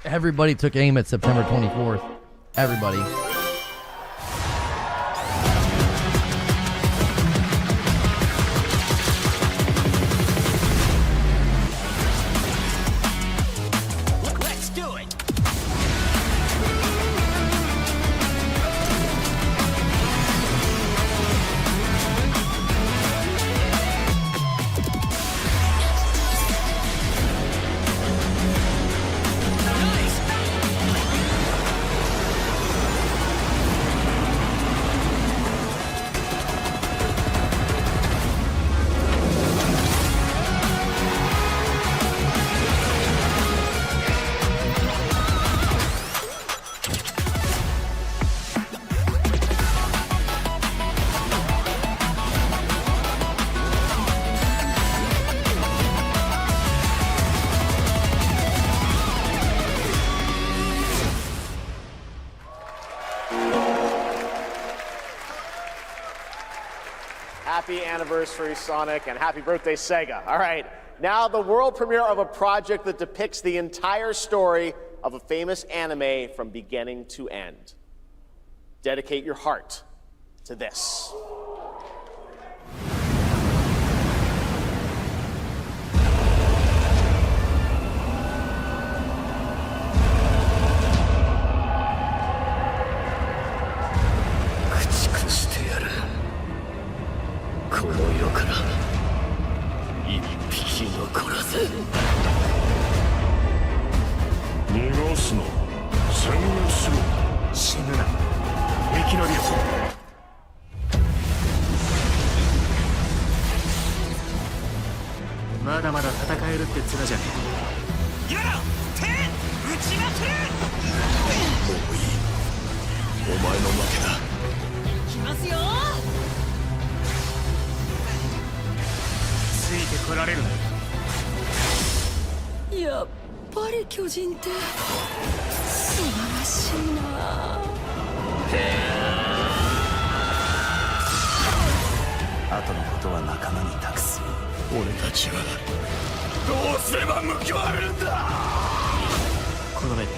Everybody took aim at September 24th. Everybody. Let's do it! Happy anniversary, Sonic, and happy birthday, Sega. All right, now the world premiere of a project that depicts the entire story of a famous anime from beginning to end. Dedicate your heart to this.やっぱり巨人って素晴らしいな。後のことは仲間に託す。俺たちはどうすれば報われるんだ。この目で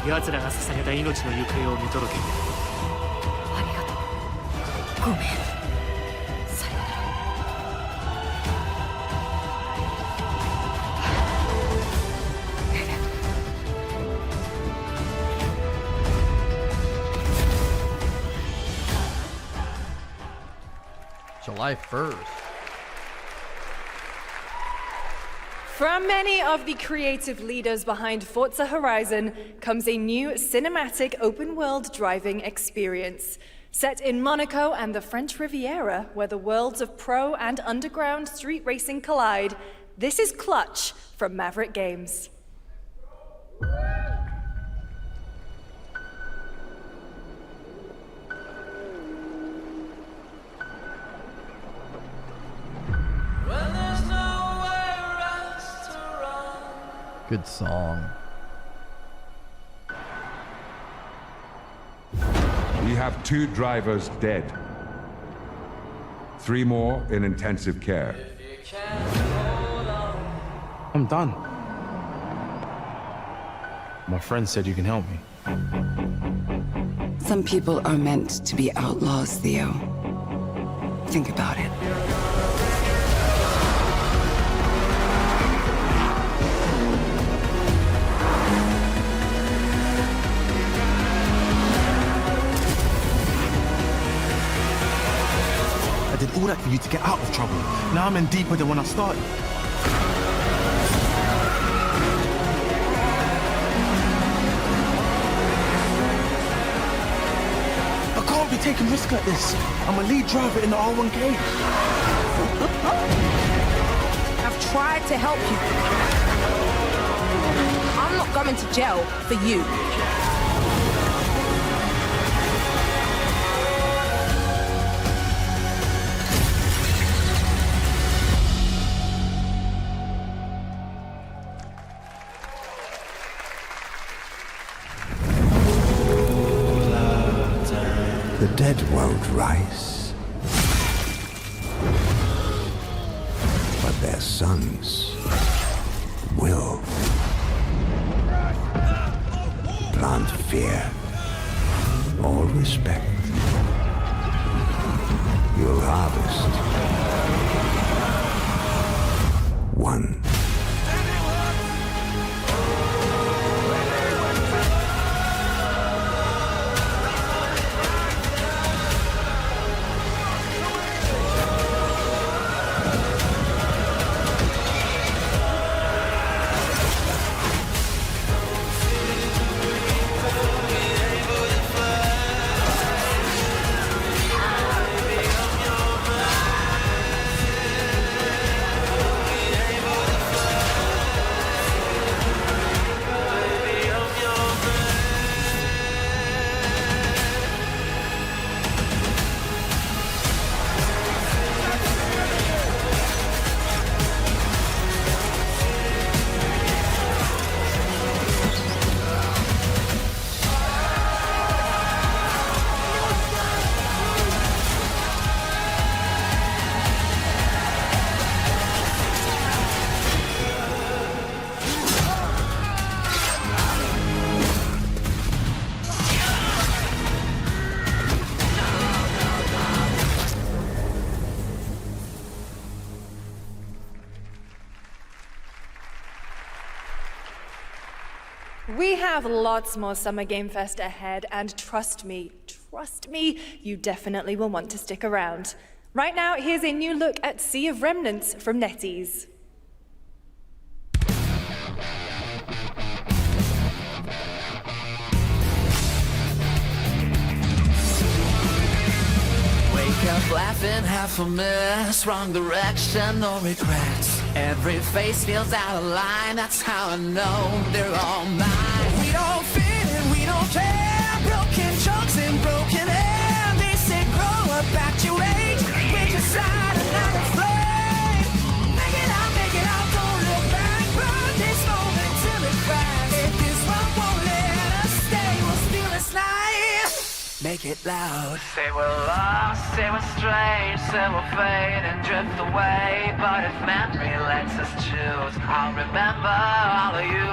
奴らが捧げた命の行方を見届ける。ありがとう。ごめん。さよなら。July 1st. From many of the creative leaders behind Forza Horizon comes a new cinematic open-world driving experience. Set in Monaco and the French Riviera, where the worlds of pro and underground street racing collide, this is Clutch from Maverick Games. Good song. We have 2 drivers dead. 3 more in intensive care. I'm done. My friend said you can help me. Some people are meant to be outlaws, Theo. Think about it. I did all that for you to get out of trouble. Now I'm in deeper than when I started. I can't be taking risks like this. I'm a lead driver in the R1K. I've tried to help you. I'm not going to jail for you. The dead won't rise, but their sons will. fear or respect. You'll harvest one. We have lots more Summer Game Fest ahead, and trust me, you definitely will want to stick around. Right now, here's a new look at Sea of Remnants from NetEase. Wake up laughing, half a mess, wrong direction, no regrets. Every face feels out of line, that's how I know they're all mine. We don't fit and we don't care, broken jokes and broken air. They say grow up at your age, get your side and not afraid. Make it out, don't look back, burn this moment till it cracks. If this one won't let us stay, we'll steal this night. Make it loud. Say we're lost, say we're strange, say we'll fade and drift away. But if memory lets us choose, I'll remember all of you.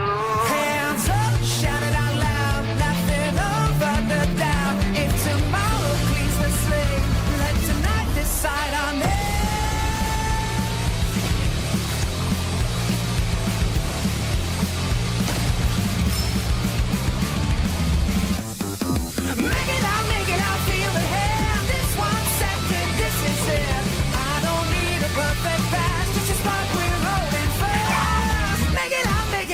Hands up, shout it out loud, nothing over the doubt. If tomorrow cleans the slate, let tonight decide on it. Make it out, feel the hand. This 1 second, this is it. I don't need a perfect pass, just a spark we're rolling fast. Make it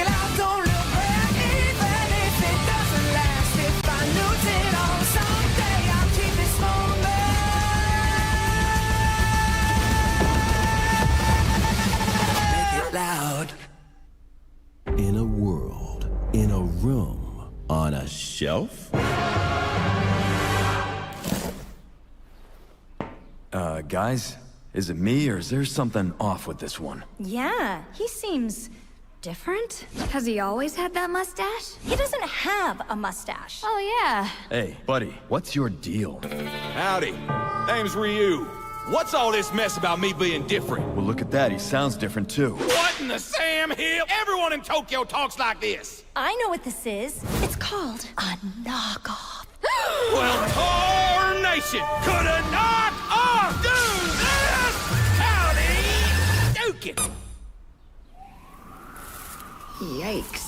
out, don't look back, even if it doesn't last. If I lose it all someday, I'll keep this moment. Make it loud. In a world, in a room, on a shelf? Guys, is it me or is there something off with this one? Yeah, he seems different. Has he always had that mustache? He doesn't have a mustache. Oh, yeah. Hey, buddy, what's your deal? Howdy. Name's Ryu. What's all this mess about me being different? Well, look at that. He sounds different, too. What in the Sam Hill? Everyone in Tokyo talks like this. I know what this is. It's called a knockoff. Well, tarnation! Could a knock-off do this? Howdy, Dukin'. Yikes.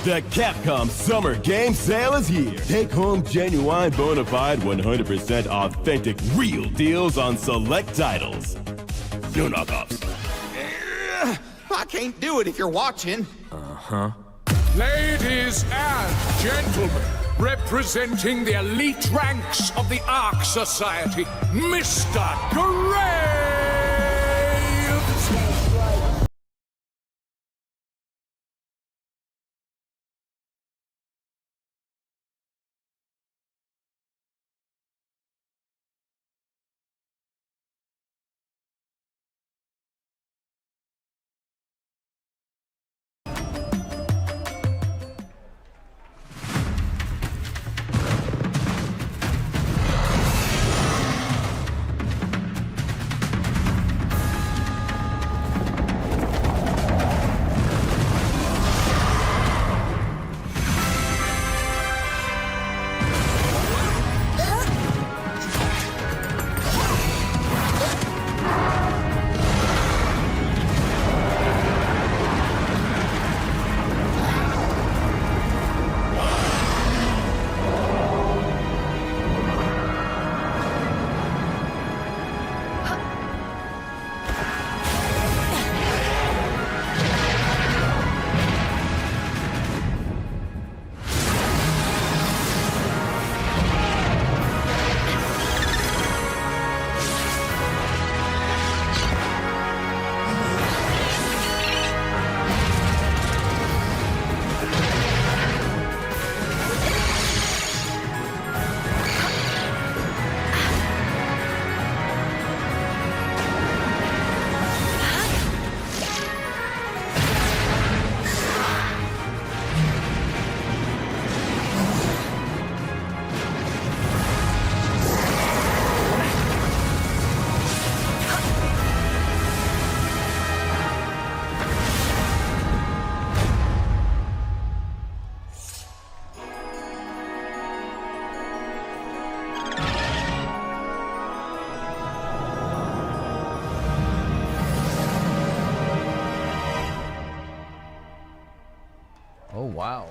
The Capcom Summer Game Sale is here. Take home genuine, bona fide, 100% authentic, real deals on select titles. No knockoffs. I can't do it if you're watching. Uh-huh. Ladies and gentlemen, representing the elite ranks of the Ark Society, Mr. Graves! Oh, wow.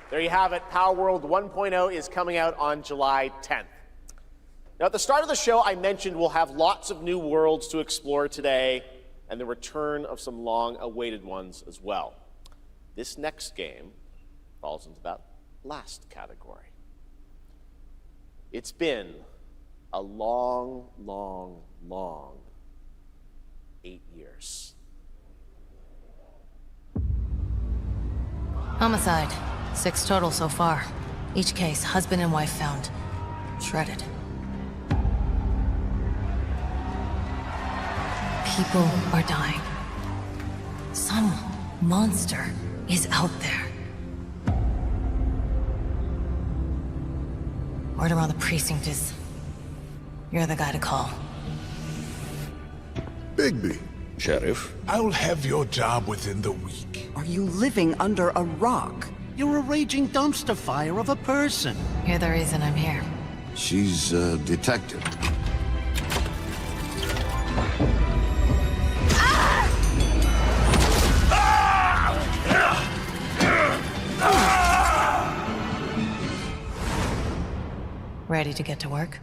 There you have it. Power World 1.0 is coming out on July 10th. Now, at the start of the show, I mentioned we'll have lots of new worlds to explore today and the return of some long-awaited ones as well. This next game falls into that last category. It's been a long, long, long 8 years. Homicide. 6 total so far. Each case, husband and wife found. Shredded. People are dying. Some monster is out there. Word around the precinct is... you're the guy to call. Bigby. Sheriff? I'll have your job within the week. Are you living under a rock? You're a raging dumpster fire of a person. You're the reason I'm here. She's a detective. Ready to get to work?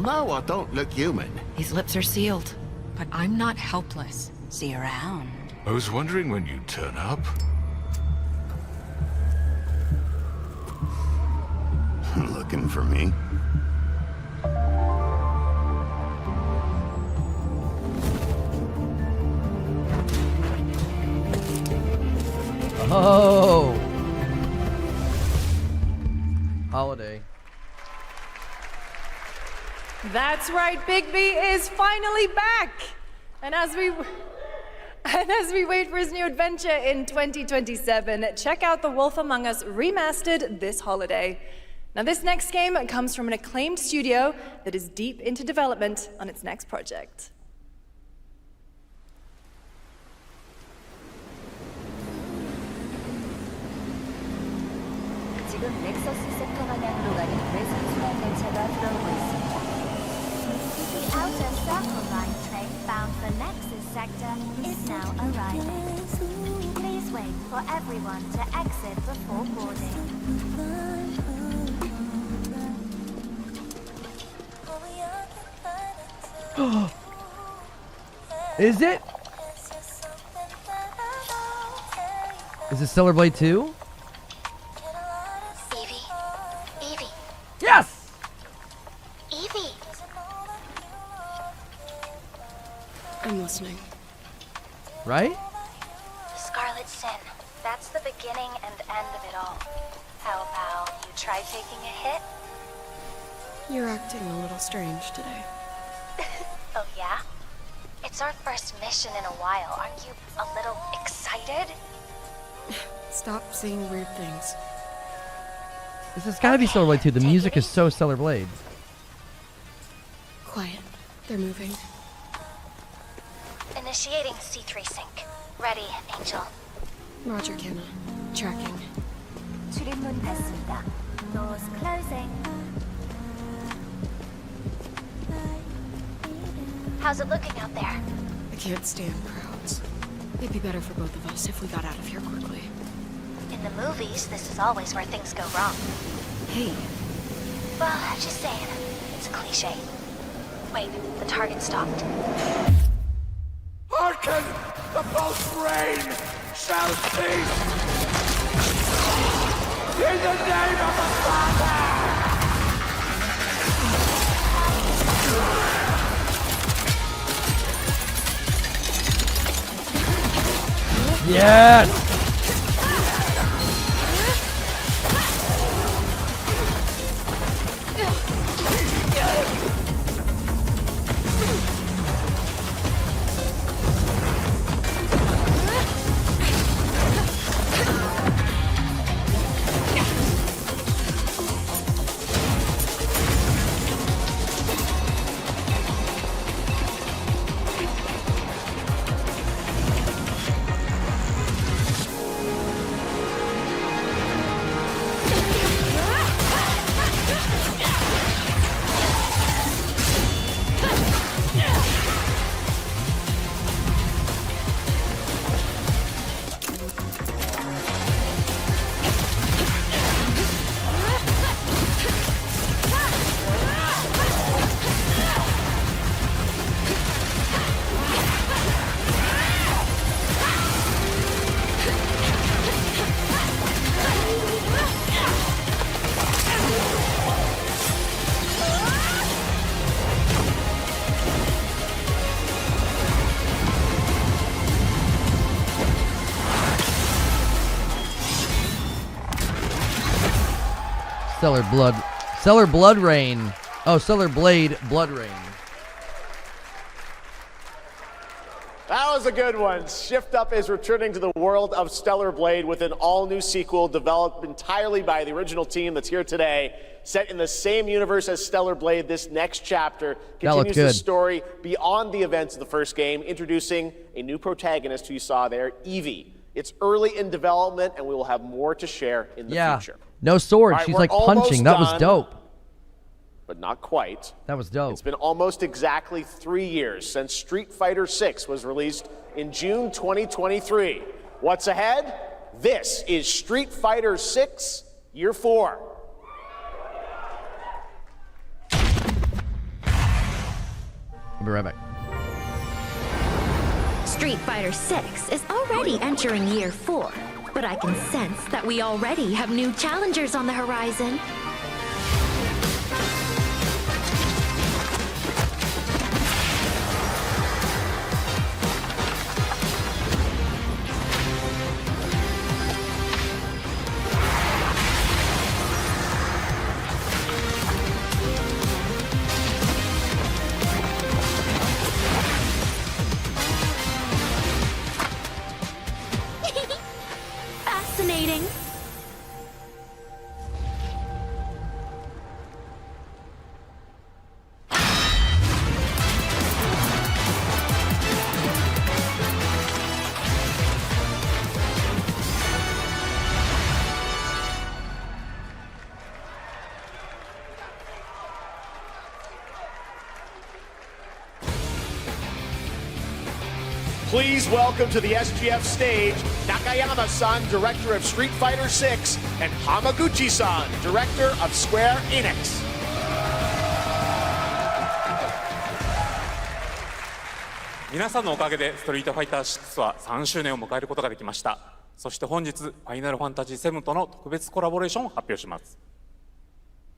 Noah don't look human. These lips are sealed. But I'm not helpless. See you around. I was wondering when you'd turn up. Looking for me? Oh! Holiday. That's right, Bigby is finally back! And as we wait for his new adventure in 2027, check out The Wolf Among Us Remastered this holiday. Now, this next game comes from an acclaimed studio that is deep into development on its next project. 지금 넥서스 섹터 방향으로 가는 외선 수송 열차가 들어오고 있습니다. The outer circle line train bound for Nexus sector is now arriving. Please wait for everyone to exit before boarding. Is it? Is it Stellar Blade 2? Evie. Yes! Evie. I'm listening. Right? The Scarlet Sin. That's the beginning and end of it all. How about you try taking a hit? You're acting a little strange today. Oh yeah? It's our first mission in a while. Aren't you a little excited? Stop saying weird things. This has gotta be Stellar Blade 2. The music is so Stellar Blade. Quiet. They're moving. Initiating C3 sync. Ready, Angel. Roger, Kenna. Tracking. 출입문 닫습니다. Doors closing. How's it looking out there? I can't stand crowds. It'd be better for both of us if we got out of here quickly. In the movies, this is always where things go wrong. Hey. Well, just saying. It's a cliche. Wait, the target stopped. Hearken! The false rain shall cease! In the name of the Father! Yes! Stellar Blood Rain. Oh, Stellar Blade Blood Rain. That was a good one. Shift Up is returning to the world of Stellar Blade with an all-new sequel developed entirely by the original team that's here today. Set in the same universe as Stellar Blade, this next chapter continues the story beyond the events of the first game, introducing a new protagonist who you saw there, Evie. It's early in development, and we will have more to share in the future. No sword. Right, she's like punching. That was dope. But not quite. That was dope. It's been almost exactly 3 years since Street Fighter VI was released in June 2023. What's ahead? This is Street Fighter VI Year 4. I'll be right back. Street Fighter VI is already entering Year 4, but I can sense that we already have new challengers on the horizon. Fascinating. Please welcome to the SGF stage, Nakayama-san, director of Street Fighter VI, and Hamaguchi-san, director of Square Enix. 皆さんのおかげでストリートファイター6は3周年を迎えることができました。そして本日、ファイナルファンタジー7との特別コラボレーションを発表します。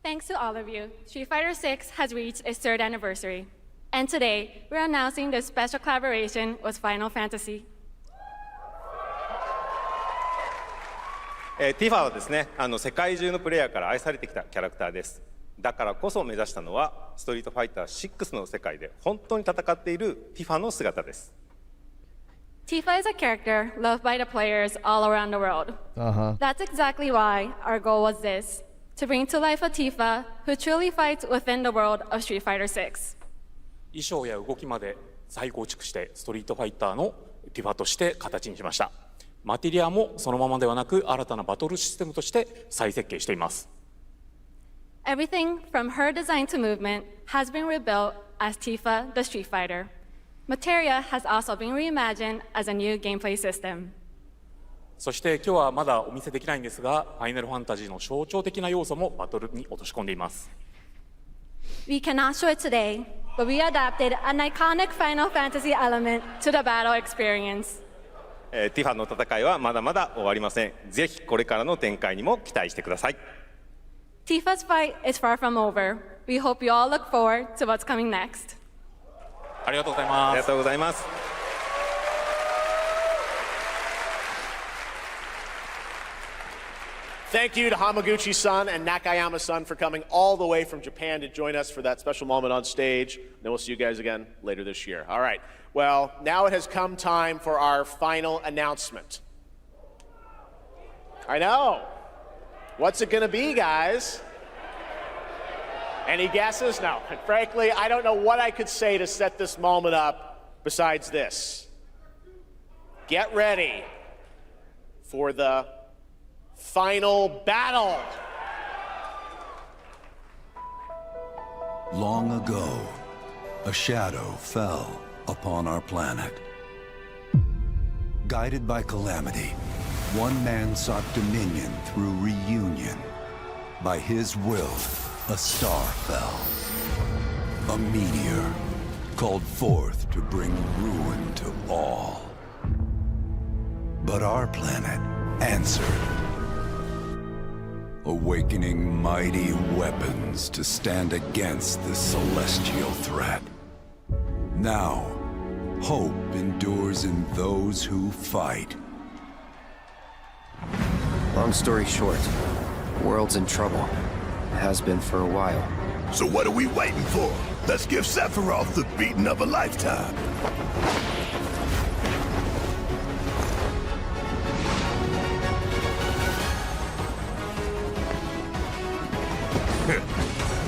Thanks to all of you, Street Fighter VI has reached its 3rd anniversary. And today, we're announcing this special collaboration with Final Fantasy. Tifa はですね、世界中のプレイヤーから愛されてきたキャラクターです。だからこそ目指したのは、ストリートファイター6の世界で本当に戦っているティファの姿です。Tifa is a character loved by the players all around the world. That's exactly why our goal was this, to bring to life a Tifa who truly fights within the world of Street Fighter VI. 衣装や動きまで再構築してストリートファイターのティファとして形にしました。マテリアもそのままではなく新たなバトルシステムとして再設計しています。Everything from her design to movement has been rebuilt as Tifa the Street Fighter. Materia has also been reimagined as a new gameplay system. そして今日はまだお見せできないんですが、ファイナルファンタジーの象徴的な要素もバトルに落とし込んでいます。We cannot show it today, but we adapted an iconic Final Fantasy element to the battle experience. ティファの戦いはまだまだ終わりません。ぜひこれからの展開にも期待してください。Tifa's fight is far from over. We hope you all look forward to what's coming next. ありがとうございます。ありがとうございます。Thank you to Hamaguchi-san and Nakayama-san for coming all the way from Japan to join us for that special moment on stage. Then we'll see you guys again later this year. All right. Well, now it has come time for our final announcement. I know. What's it going to be, guys? Any guesses? No. And frankly, I don't know what I could say to set this moment up besides this. Get ready for the final battle. Long ago, a shadow fell upon our planet. Guided by calamity, one man sought dominion through reunion. By his will, a star fell. A meteor called forth to bring ruin to all. But our planet answered, awakening mighty weapons to stand against this celestial threat. Now, hope endures in those who fight. Long story short, the world's in trouble. Has been for a while. So what are we waiting for? Let's give Sephiroth the beating of a lifetime.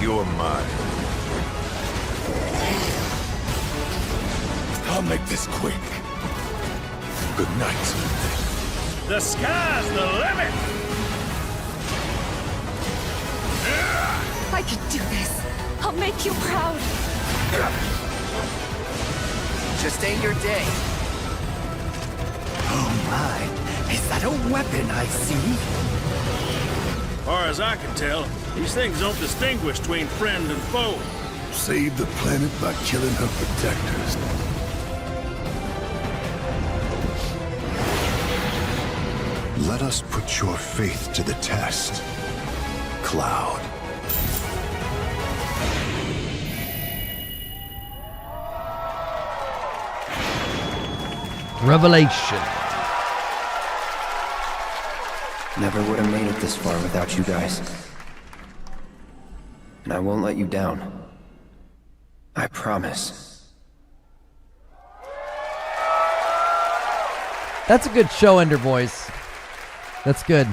You're mine. I'll make this quick. Good night. The sky's the limit! I can do this. I'll make you proud. Just ain't your day. Oh my, is that a weapon I see? As far as I can tell, these things don't distinguish between friend and foe. Save the planet by killing her protectors. Let us put your faith to the test, Cloud. Revelation. Never would have made it this far without you guys. And I won't let you down. I promise. That's a good show ender voice. That's good.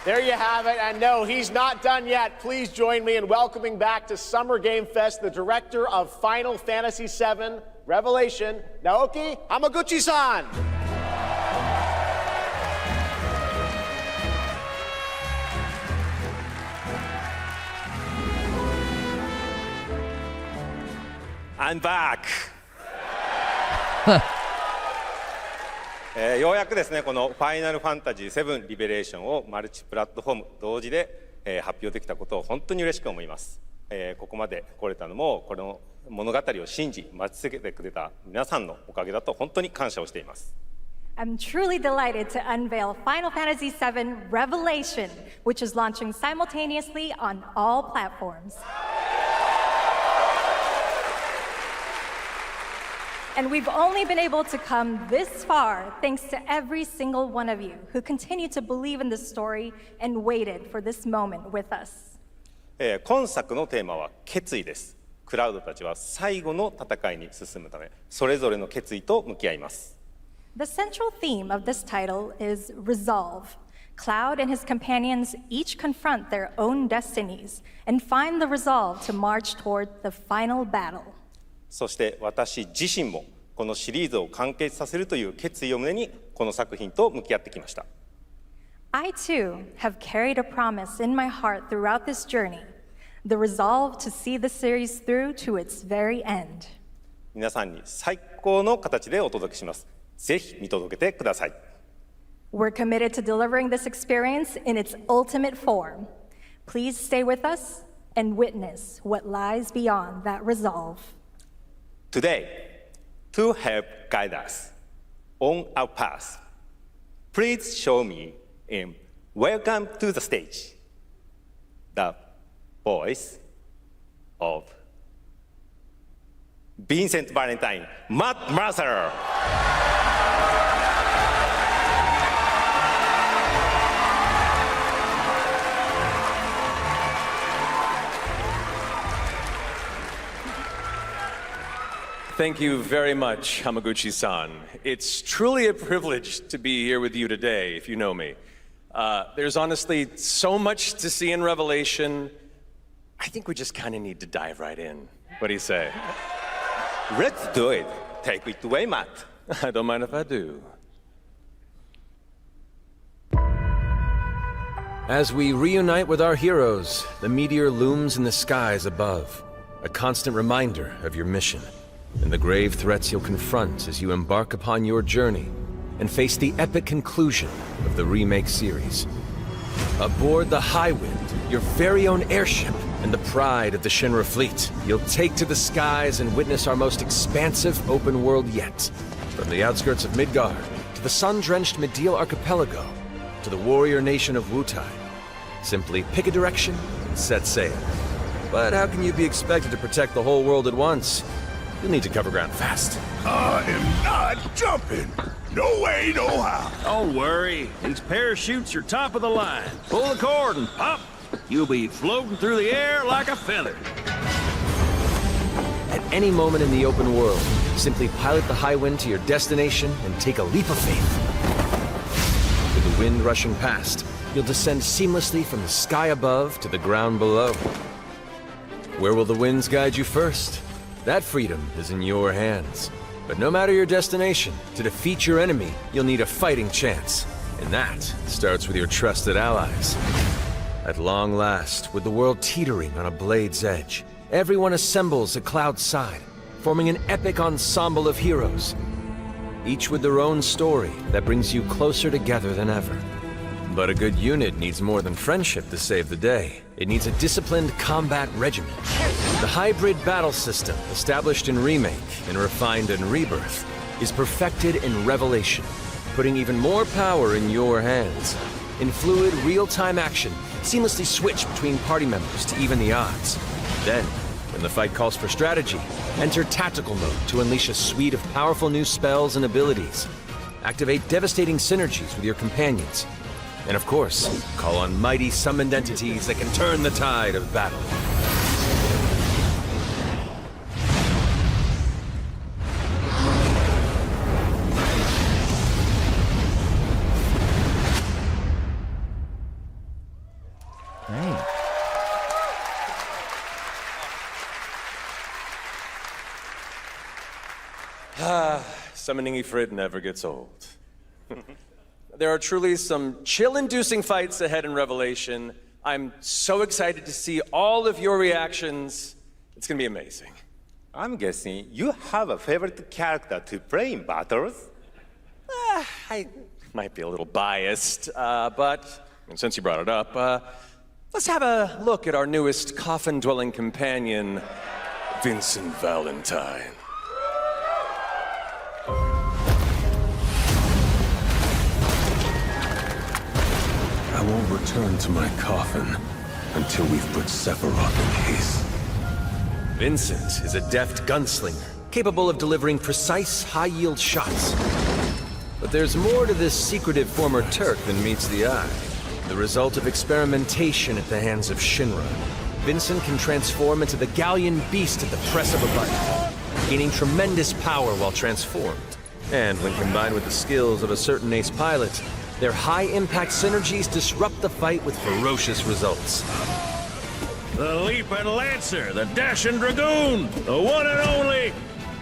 There you have it, and no, he's not done yet. Please join me in welcoming back to Summer Game Fest the director of Final Fantasy VII Revelation, Naoki Hamaguchi-san. I'm back! ようやくですね、このファイナルファンタジー7リベレーションをマルチプラットフォーム同時で、発表できたことを本当に嬉しく思います。ここまで来れたのも、この物語を信じ、待ち続けてくれた皆さんのおかげだと本当に感謝をしています。I'm truly delighted to unveil Final Fantasy VII Revelation, which is launching simultaneously on all platforms. And we've only been able to come this far thanks to every single one of you who continue to believe in this story and waited for this moment with us. 今作のテーマは決意です。クラウドたちは最後の戦いに進むため、それぞれの決意と向き合います。The central theme of this title is resolve. Cloud and his companions each confront their own destinies and find the resolve to march toward the final battle. そして私自身もこのシリーズを完結させるという決意を胸にこの作品と向き合ってきました。I too have carried a promise in my heart throughout this journey, the resolve to see the series through to its very end. 皆さんに最高の形でお届けします。ぜひ見届けてください。We're committed to delivering this experience in its ultimate form. Please stay with us and witness what lies beyond that resolve. Today, to help guide us on our path, please show me in Welcome to the Stage the voice of Vincent Valentine, Matt Mercer. Thank you very much, Hamaguchi-san. It's truly a privilege to be here with you today, if you know me. There's honestly so much to see in Revelation. I think we just kind of need to dive right in. What do you say? Let's do it. Take it away, Matt. I don't mind if I do. As we reunite with our heroes, the meteor looms in the skies above, a constant reminder of your mission and the grave threats you'll confront as you embark upon your journey and face the epic conclusion of the remake series. Aboard the Highwind, your very own airship and the pride of the Shinra fleet, you'll take to the skies and witness our most expansive open world yet. From the outskirts of Midgard, to the sun-drenched Mideel archipelago, to the warrior nation of Wutai. Simply pick a direction and set sail. But how can you be expected to protect the whole world at once? You'll need to cover ground fast. I am not jumping. No way, no how. Don't worry. These parachutes are top of the line. Pull the cord and pop. you'll be floating through the air like a feather. At any moment in the open world, simply pilot the Highwind to your destination and take a leap of faith. With the wind rushing past, you'll descend seamlessly from the sky above to the ground below. Where will the winds guide you first? That freedom is in your hands. But no matter your destination, to defeat your enemy, you'll need a fighting chance. And that starts with your trusted allies. At long last, with the world teetering on a blade's edge, everyone assembles at Cloud's side, forming an epic ensemble of heroes, each with their own story that brings you closer together than ever. But a good unit needs more than friendship to save the day. It needs a disciplined combat regimen. The hybrid battle system, established in Remake and refined in Rebirth, is perfected in Revelation, putting even more power in your hands. In fluid, real-time action, seamlessly switch between party members to even the odds. Then, when the fight calls for strategy, enter tactical mode to unleash a suite of powerful new spells and abilities. Activate devastating synergies with your companions. And of course, call on mighty summoned entities that can turn the tide of battle. Summoning Ifrit never gets old. There are truly some chill-inducing fights ahead in Revelation. I'm so excited to see all of your reactions. It's gonna be amazing. I'm guessing you have a favorite character to play in battles? I might be a little biased, but since you brought it up, let's have a look at our newest coffin-dwelling companion, Vincent Valentine. I won't return to my coffin until we've put Sephiroth in case. Vincent is a deft gunslinger, capable of delivering precise, high-yield shots. But there's more to this secretive former Turk than meets the eye. The result of experimentation at the hands of Shinra. Vincent can transform into the Galleon Beast at the press of a button, gaining tremendous power while transformed. And when combined with the skills of a certain ace pilot, their high-impact synergies disrupt the fight with ferocious results. The Leaping Lancer, the Dashing Dragoon, the one and only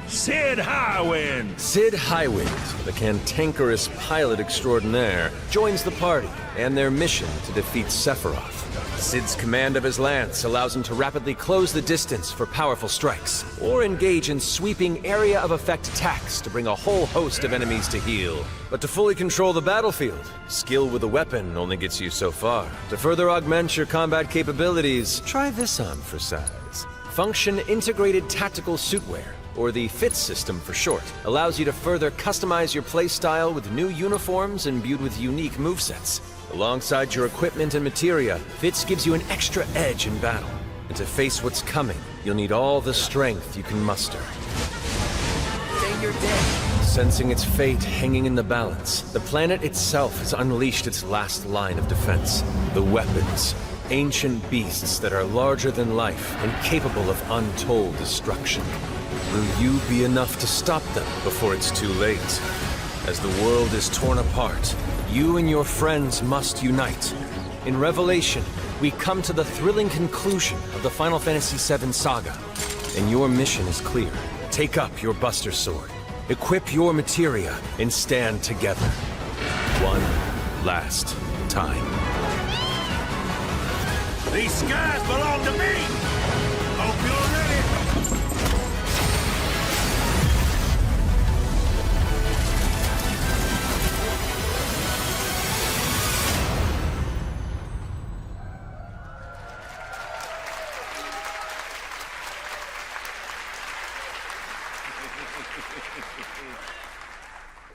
Sid Highwind. Sid Highwind, the cantankerous pilot extraordinaire, joins the party and their mission to defeat Sephiroth. Sid's command of his lance allows him to rapidly close the distance for powerful strikes, or engage in sweeping area of effect attacks to bring a whole host of enemies to heel. But to fully control the battlefield, skill with a weapon only gets you so far. To further augment your combat capabilities, try this on for size. Function Integrated Tactical Suitwear, or the FITS system for short, allows you to further customize your playstyle with new uniforms imbued with unique movesets. Alongside your equipment and materia, FITS gives you an extra edge in battle. And to face what's coming, you'll need all the strength you can muster. Say you're dead. Sensing its fate hanging in the balance, the planet itself has unleashed its last line of defense. The weapons. Ancient beasts that are larger than life and capable of untold destruction. Will you be enough to stop them before it's too late? As the world is torn apart, you and your friends must unite. In Revelation, we come to the thrilling conclusion of the Final Fantasy VII saga. And your mission is clear. Take up your Buster Sword, equip your materia, and stand together. One last time. These skies belong to me! Hope you're ready!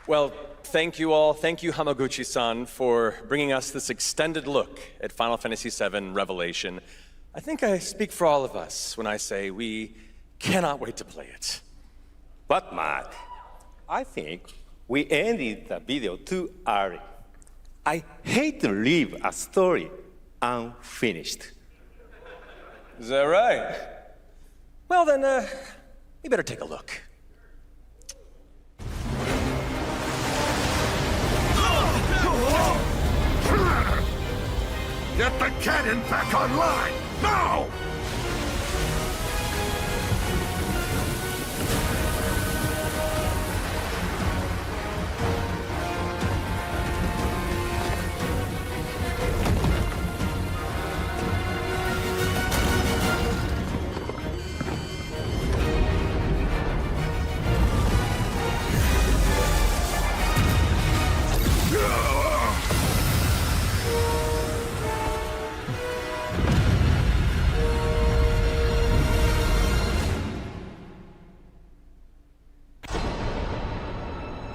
Well, thank you all. Thank you, Hamaguchi-san, for bringing us this extended look at Final Fantasy VII Revelation. I think I speak for all of us when I say we cannot wait to play it. But, Matt, I think we ended the video too early. I hate to leave a story unfinished. Is that right? Well then, we better take a look. Get the cannon back online, now!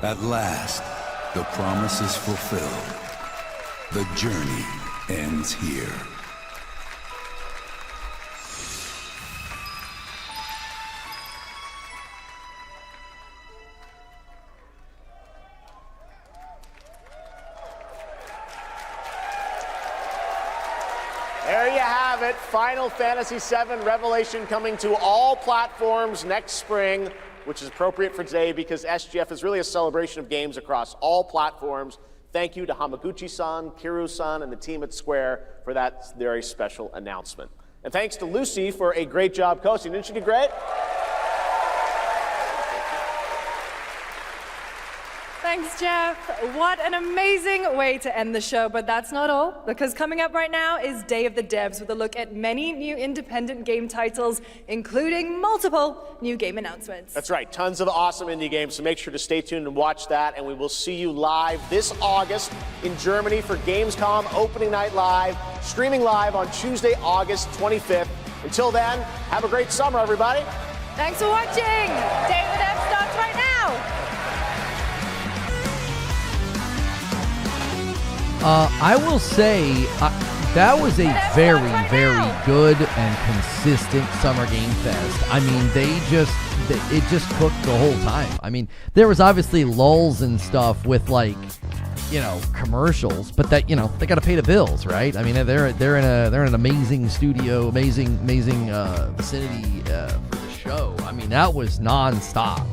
At last, the promise is fulfilled. The journey ends here. There you have it. Final Fantasy VII Revelation coming to all platforms next spring, which is appropriate for today because SGF is really a celebration of games across all platforms. Thank you to Hamaguchi-san, Kiru-san, and the team at Square for that very special announcement. And thanks to Lucy for a great job coaching. Didn't she do great? Thanks, Geoff. What an amazing way to end the show, but that's not all, because coming up right now is Day of the Devs with a look at many new independent game titles, including multiple new game announcements. That's right, tons of awesome indie games, so make sure to stay tuned and watch that, and we will see you live this August in Germany for Gamescom Opening Night Live, streaming live on Tuesday, August 25th. Until then, have a great summer, everybody. Thanks for watching. Day of the Devs starts right now. I will say that was a very, very good and consistent Summer Game Fest. I mean, it just cooked the whole time. I mean, there was obviously lulls and stuff with commercials, but that, they got to pay the bills, right? I mean, they're in an amazing studio, amazing vicinity for the show. I mean, that was nonstop.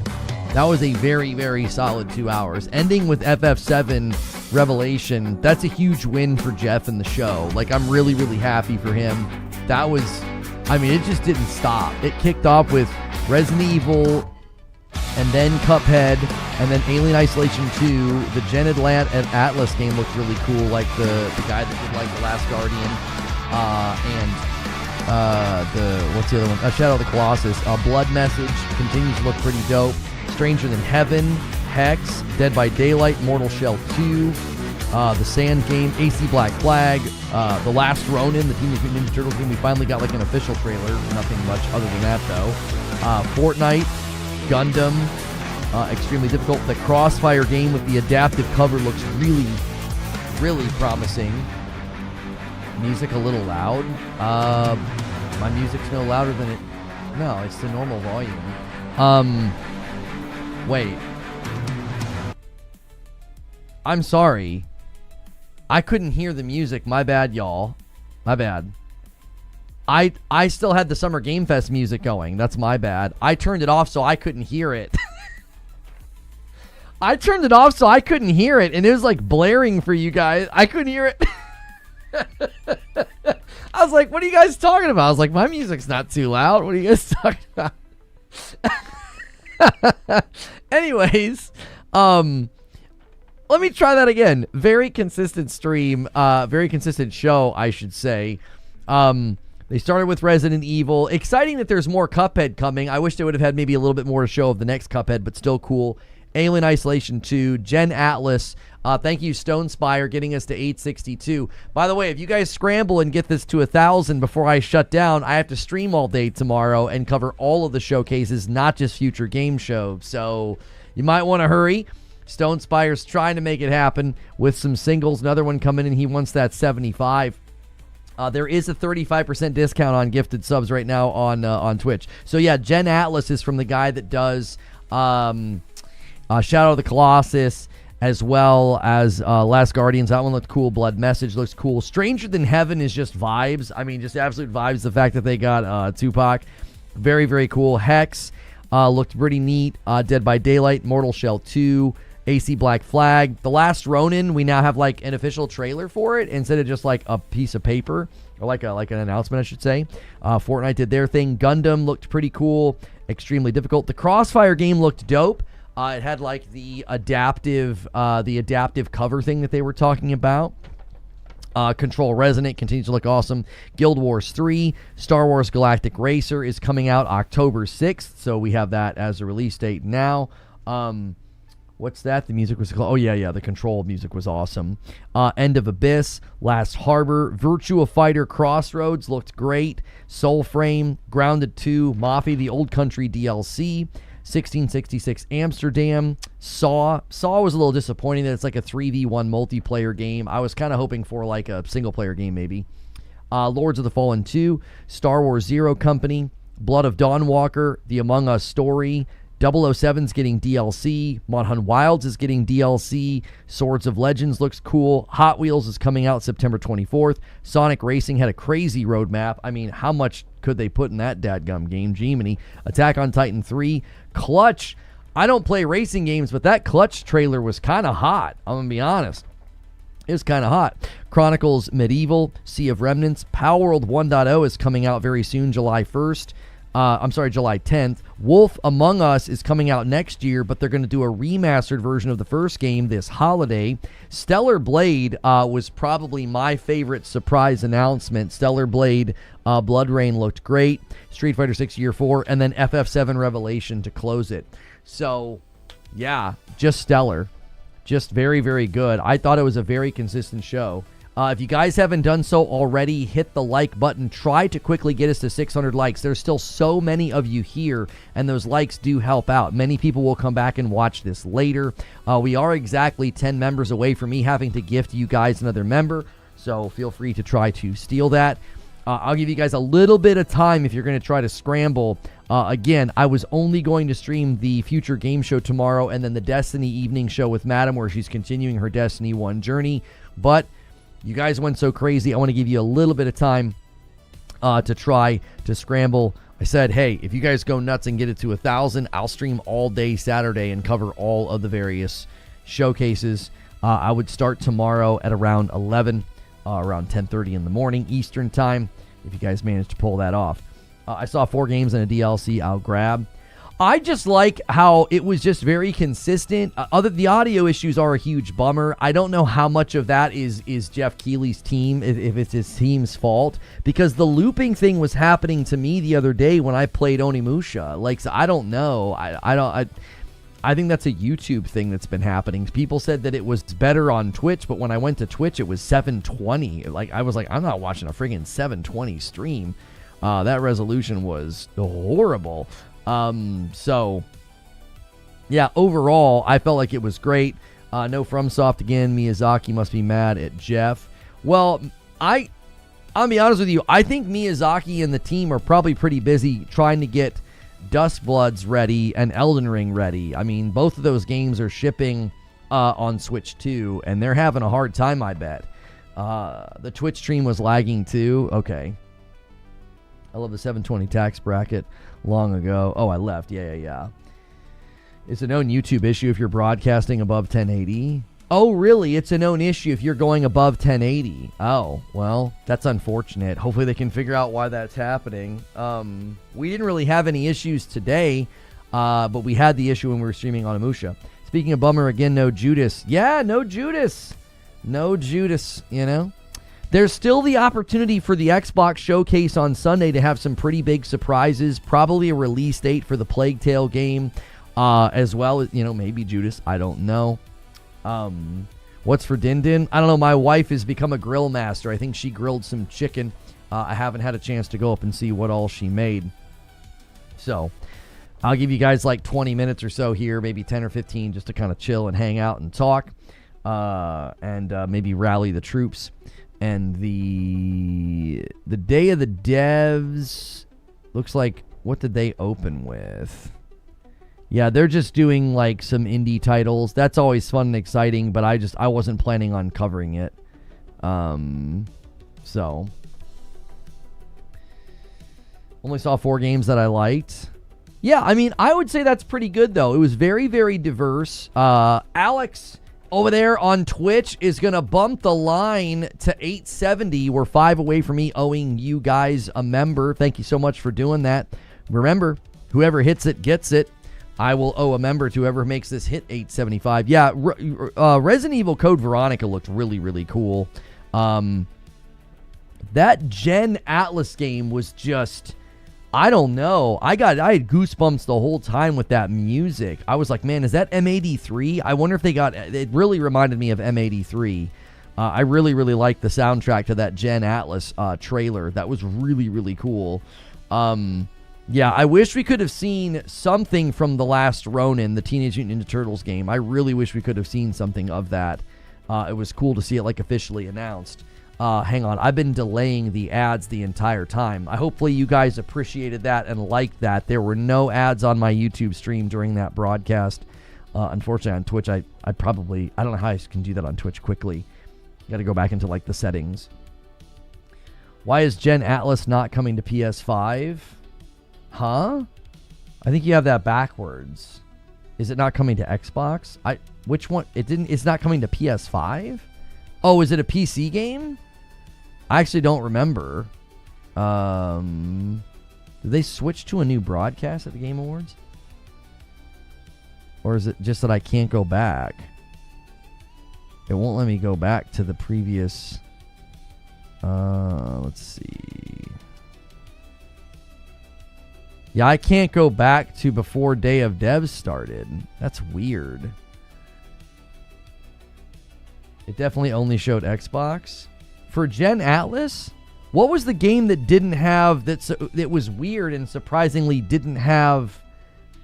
That was a very, very solid 2 hours. Ending with FF7 Revelation, that's a huge win for Geoff and the show. I'm really, really happy for him. That was, it just didn't stop. It kicked off with Resident Evil, and then Cuphead, and then Alien Isolation 2. The Gen Atlas game looked really cool, like the guy that did The Last Guardian, and what's the other one? Shadow of the Colossus. Blood Message continues to look pretty dope. Stranger Than Heaven, Hex, Dead by Daylight, Mortal Shell 2, The Sand Game, AC Black Flag, The Last Ronin, the Teenage Mutant Ninja Turtles game. We finally got an official trailer. Nothing much other than that, though. Fortnite, Gundam, extremely difficult. The Crossfire game with the adaptive cover looks really, really promising. Music a little loud. My music's no louder than it. No, it's the normal volume. Wait. I'm sorry. I couldn't hear the music. My bad, y'all. My bad. I still had the Summer Game Fest music going. That's my bad. I turned it off so I couldn't hear it. I turned it off so I couldn't hear it, and it was blaring for you guys. I couldn't hear it. I was like, what are you guys talking about? I was like, my music's not too loud. What are you guys talking about? Anyways, let me try that again. Very consistent stream, very consistent show, I should say. They started with Resident Evil. Exciting that there's more Cuphead coming. I wish they would have had maybe a little bit more to show of the next Cuphead, but still cool. Alien Isolation 2, Gen Atlas. Thank you, Stone Spire, getting us to 862. By the way, if you guys scramble and get this to 1,000 before I shut down, I have to stream all day tomorrow and cover all of the showcases, not just future game shows. So you might want to hurry. Stone Spire's trying to make it happen with some singles. Another one coming in. He wants that 75. There is a 35% discount on gifted subs right now on Twitch. So yeah, Gen Atlas is from the guy that does Shadow of the Colossus as well as Last Guardians. That one looked cool. Blood Message looks cool. Stranger Than Heaven is just vibes. I mean, just absolute vibes. The fact that they got Tupac, very, very cool. Hex looked pretty neat. Dead by Daylight, Mortal Shell 2, AC Black Flag. The Last Ronin, we now have like an official trailer for it instead of just like a piece of paper, or like an announcement, I should say. Fortnite did their thing. Gundam looked pretty cool. Extremely difficult. The Crossfire game looked dope. It had like the adaptive cover thing that they were talking about. Control Resonant continues to look awesome. Guild Wars 3, Star Wars Galactic Racer is coming out October 6th, so we have that as a release date now. What's that? The music was called. Oh yeah, the Control music was awesome. End of Abyss, Last Harbor, Virtua Fighter Crossroads looked great. Soulframe, Grounded 2, Mafia: The Old Country DLC. 1666 Amsterdam. Saw was a little disappointing that it's like a 3v1 multiplayer game. I was kind of hoping for like a single player game maybe. Lords of the Fallen 2, Star Wars Zero Company, Blood of Dawnwalker, The Among Us story, 007's getting DLC, Monhunt Wilds is getting DLC, Swords of Legends looks cool, Hot Wheels is coming out September 24th, Sonic Racing had a crazy roadmap. I mean, how much could they put in that dadgum game? Gemini. Attack on Titan 3, Clutch. I don't play racing games, but that Clutch trailer was kind of hot. I'm going to be honest. It was kind of hot. Chronicles Medieval, Sea of Remnants, Palworld 1.0 is coming out very soon, July 1st. July 10th. Wolf Among Us is coming out next year, but they're going to do a remastered version of the first game this holiday. Stellar Blade was probably my favorite surprise announcement. Stellar Blade Blood Rain looked great. Street Fighter 6 Year 4, and then FF7 Revelation to close it. So, yeah, just stellar. Just very, very good. I thought it was a very consistent show. If you guys haven't done so already, hit the like button. Try to quickly get us to 600 likes. There's still so many of you here, and those likes do help out. Many people will come back and watch this later. We are exactly 10 members away from me having to gift you guys another member, so feel free to try to steal that. I'll give you guys a little bit of time if you're going to try to scramble. Again, I was only going to stream the Future Game Show tomorrow and then the Destiny Evening Show with Madam, where she's continuing her Destiny 1 journey, but you guys went so crazy, I want to give you a little bit of time to try to scramble. I said, hey, if you guys go nuts and get it to 1,000, I'll stream all day Saturday and cover all of the various showcases. I would start tomorrow at around 11, around 10:30 in the morning Eastern time, if you guys manage to pull that off. I saw 4 games and a DLC I'll grab. I just like how it was just very consistent. The audio issues are a huge bummer. I don't know how much of that is Geoff Keighley's team, if it's his team's fault, because the looping thing was happening to me the other day when I played Onimusha. Like, so I don't know. I think that's a YouTube thing that's been happening. People said that it was better on Twitch, but when I went to Twitch, it was 720. Like, I was like, I'm not watching a friggin' 720 stream. That resolution was horrible. So yeah, overall, I felt like it was great. No FromSoft again. Miyazaki must be mad at Geoff. Well, I'll be honest with you. I think Miyazaki and the team are probably pretty busy trying to get Dustbloods ready and Elden Ring ready. I mean, both of those games are shipping on Switch 2, and they're having a hard time, I bet. The Twitch stream was lagging too. Okay. I love the 720 tax bracket long ago. Oh, I left. Yeah. It's a known YouTube issue if you're broadcasting above 1080. Oh, really? It's a known issue if you're going above 1080. Oh, well, that's unfortunate. Hopefully they can figure out why that's happening. We didn't really have any issues today, but we had the issue when we were streaming on Onimusha. Speaking of bummer, again, no Judas. Yeah, no Judas. No Judas, you know? There's still the opportunity for the Xbox Showcase on Sunday to have some pretty big surprises. Probably a release date for the Plague Tale game, as well as, maybe Judas. I don't know. What's for Din Din? I don't know. My wife has become a grill master. I think she grilled some chicken. I haven't had a chance to go up and see what all she made. So I'll give you guys like 20 minutes or so here, maybe 10 or 15, just to kind of chill and hang out and talk, and maybe rally the troops. And the Day of the Devs looks like, what did they open with? Yeah, they're just doing like some indie titles. That's always fun and exciting, but I wasn't planning on covering it. So only saw 4 games that I liked. Yeah, I mean, I would say that's pretty good though. It was very, very diverse. Alex over there on Twitch is going to bump the line to 870. We're 5 away from me owing you guys a member. Thank you so much for doing that. Remember, whoever hits it gets it. I will owe a member to whoever makes this hit 875. Yeah, Resident Evil Code Veronica looked really, really cool. That Gen Atlas game was just, I don't know. I had goosebumps the whole time with that music. I was like, man, is that M83? I wonder if they got, it really reminded me of M83. I really, really liked the soundtrack to that Gen Atlas trailer. That was really, really cool. Yeah, I wish we could have seen something from The Last Ronin, the Teenage Mutant Ninja Turtles game. I really wish we could have seen something of that. It was cool to see it like officially announced. Hang on, I've been delaying the ads the entire time. Hopefully you guys appreciated that and liked that. There were no ads on my YouTube stream during that broadcast. Unfortunately on Twitch, I don't know how I can do that on Twitch quickly. You got to go back into like the settings. Why is Gen Atlas not coming to PS5? Huh? I think you have that backwards. Is it not coming to Xbox? Which one? It's not coming to PS5? Oh, is it a PC game? I actually don't remember. Did they switch to a new broadcast at the Game Awards? Or is it just that I can't go back? It won't let me go back to the previous. Let's see. Yeah, I can't go back to before Day of Dev started. That's weird. It definitely only showed Xbox. For Gen Atlas, what was the game that didn't have, that was weird and surprisingly didn't have,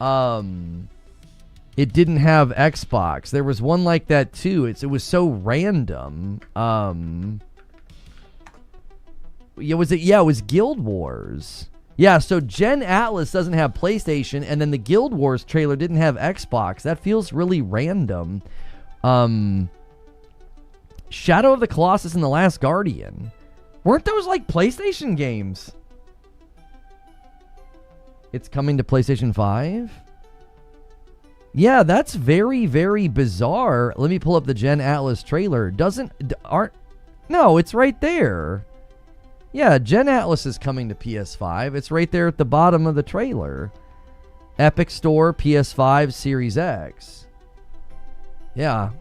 it didn't have Xbox? There was one like that too. It was so random. It was Guild Wars. Yeah, so Gen Atlas doesn't have PlayStation, and then the Guild Wars trailer didn't have Xbox. That feels really random. Shadow of the Colossus and The Last Guardian. Weren't those like PlayStation games? It's coming to PlayStation 5? Yeah, that's very, very bizarre. Let me pull up the Gen Atlas trailer. No, it's right there. Yeah, Gen Atlas is coming to PS5. It's right there at the bottom of the trailer. Epic Store, PS5, Series X. Yeah.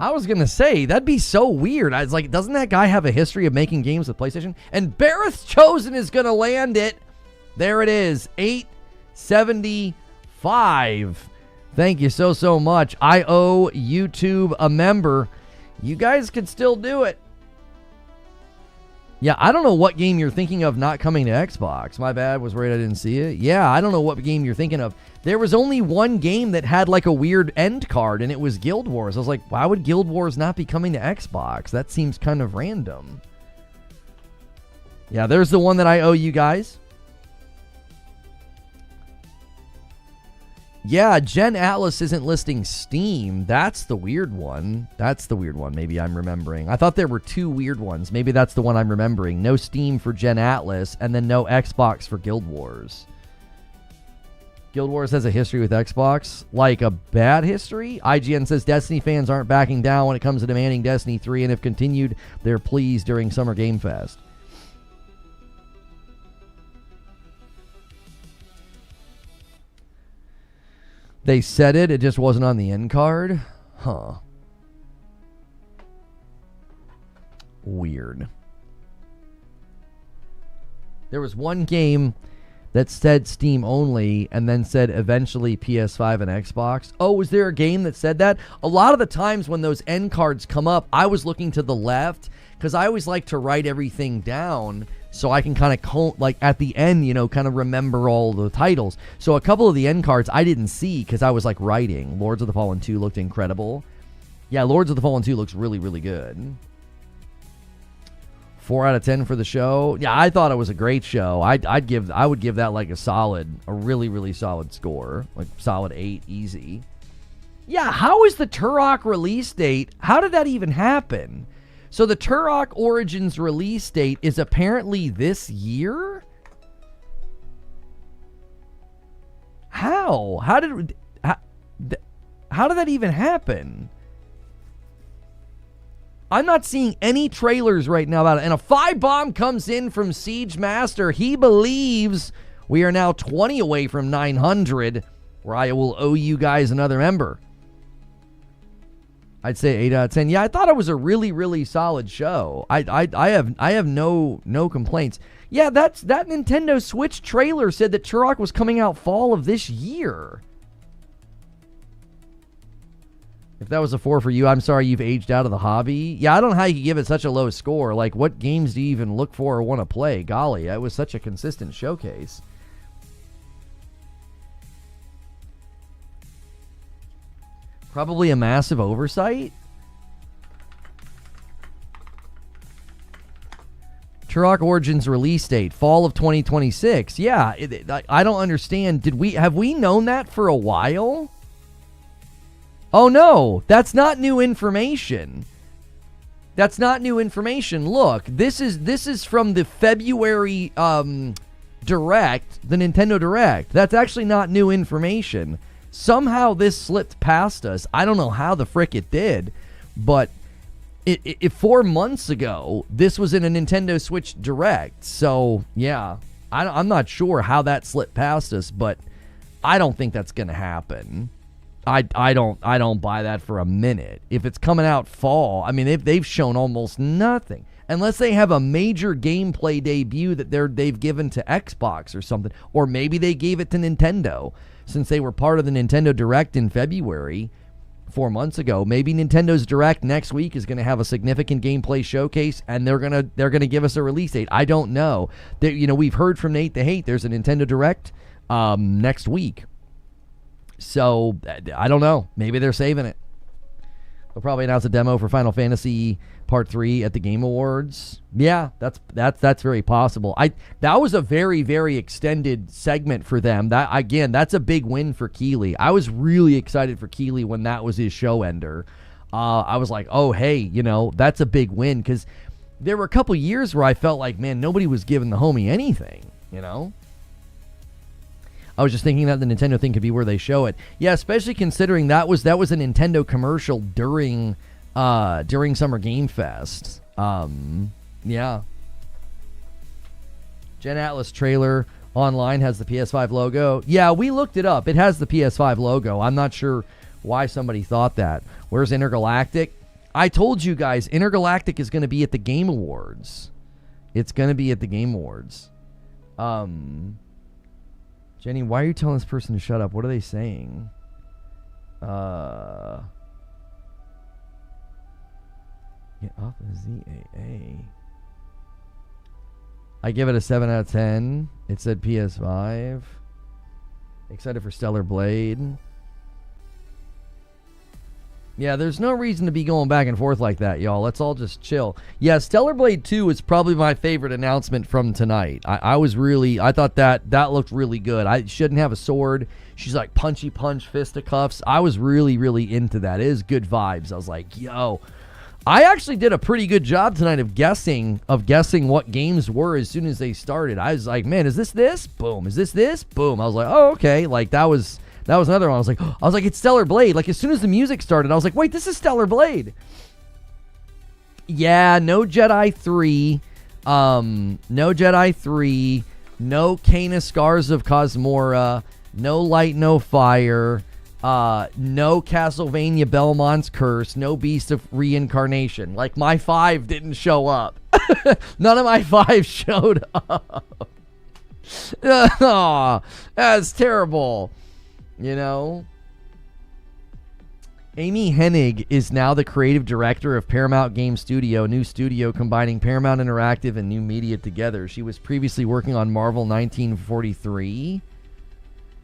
I was going to say, that'd be so weird. I was like, doesn't that guy have a history of making games with PlayStation? And Barrett's Chosen is going to land it. There it is. 875. Thank you so much. I owe YouTube a member. You guys can still do it. Yeah, I don't know what game you're thinking of not coming to Xbox. My bad, was worried I didn't see it. Yeah, I don't know what game you're thinking of. There was only one game that had like a weird end card, and it was Guild Wars. I was like, why would Guild Wars not be coming to Xbox? That seems kind of random. Yeah, there's the one that I owe you guys. Yeah, Gen Atlas isn't listing Steam. That's the weird one. Maybe I'm remembering. I thought there were two weird ones. Maybe that's the one I'm remembering. No Steam for Gen Atlas, and then no Xbox for Guild Wars. Guild Wars has a history with Xbox. Like a bad history? IGN says Destiny fans aren't backing down when it comes to demanding Destiny 3 and have continued their pleas during Summer Game Fest. They said it just wasn't on the end card? Huh. Weird. There was one game that said Steam only and then said eventually PS5 and Xbox. Oh, was there a game that said that? A lot of the times when those end cards come up, I was looking to the left because I always like to write everything down so I can kind of, like at the end, kind of remember all the titles. So a couple of the end cards I didn't see because I was like writing. Lords of the Fallen 2 looked incredible. Yeah, Lords of the Fallen 2 looks really, really good. 4 out of 10 for the show. Yeah, I thought it was a great show. I would give that like a really, really solid score. Like solid 8, easy. Yeah, how is the Turok release date? How did that even happen? So the Turok Origins release date is apparently this year? How? How did that even happen? I'm not seeing any trailers right now about it. And a 5-bomb comes in from Siege Master. He believes we are now 20 away from 900, where I will owe you guys another member. I'd say 8 out of 10. Yeah, I thought it was a really, really solid show. I have no complaints. Yeah, that Nintendo Switch trailer said that Turok was coming out fall of this year. If that was a 4 for you, I'm sorry you've aged out of the hobby. Yeah, I don't know how you could give it such a low score. Like, what games do you even look for or want to play? Golly, it was such a consistent showcase. Probably a massive oversight. Turok Origins release date, fall of 2026. Yeah, I don't understand. Have we known that for a while? Oh no, that's not new information. That's not new information. Look, this is from the February Direct, the Nintendo Direct. That's actually not new information. Somehow this slipped past us. I don't know how the frick it did, but it 4 months ago, this was in a Nintendo Switch Direct. So, yeah, I'm not sure how that slipped past us, but I don't think that's going to happen. I don't buy that for a minute. If it's coming out fall, I mean, they've shown almost nothing. Unless they have a major gameplay debut that they've given to Xbox or something. Or maybe they gave it to Nintendo, since they were part of the Nintendo Direct in February 4 months ago. Maybe Nintendo's Direct next week is going to have a significant gameplay showcase, and they're gonna give us a release date. I don't know. We've heard from Nate the Hate. There's a Nintendo Direct next week. So, I don't know. Maybe they're saving it. They'll probably announce a demo for Final Fantasy Part 3 at the Game Awards. Yeah, that's very possible. That was a very, very extended segment for them. That's a big win for Keighley. I was really excited for Keighley when that was his show ender. I was like, oh, hey, that's a big win, because there were a couple years where I felt like, man, nobody was giving the homie anything, I was just thinking that the Nintendo thing could be where they show it. Yeah, especially considering that was a Nintendo commercial during Summer Game Fest. Yeah. Gen Atlas trailer online has the PS5 logo. Yeah, we looked it up. It has the PS5 logo. I'm not sure why somebody thought that. Where's Intergalactic? I told you guys, Intergalactic is going to be at the Game Awards. It's going to be at the Game Awards. Jenny, why are you telling this person to shut up? What are they saying? Get off the ZAA. I give it a 7 out of 10. It said PS5. Excited for Stellar Blade. Yeah, there's no reason to be going back and forth like that, y'all. Let's all just chill. Yeah, Stellar Blade 2 is probably my favorite announcement from tonight. I thought that looked really good. I shouldn't have a sword. She's like punchy punch, fisticuffs. I was really, really into that. It is good vibes. I was like, yo. I actually did a pretty good job tonight of guessing what games were as soon as they started. I was like, man, is this? Boom. Is this? Boom. I was like, oh, okay. Like, that was another one. I was like, it's Stellar Blade. Like, as soon as the music started, I was like, wait, this is Stellar Blade. Yeah, no Jedi 3. No Jedi 3. No Canis Scars of Cosmora. No Light, no Fire. No Castlevania Belmont's Curse. No Beast of Reincarnation. Like, my 5 didn't show up. None of my 5 showed up. Oh, that's terrible. Amy Hennig is now the creative director of Paramount Game Studio, a new studio combining Paramount Interactive and new media together. She was previously working on Marvel 1943.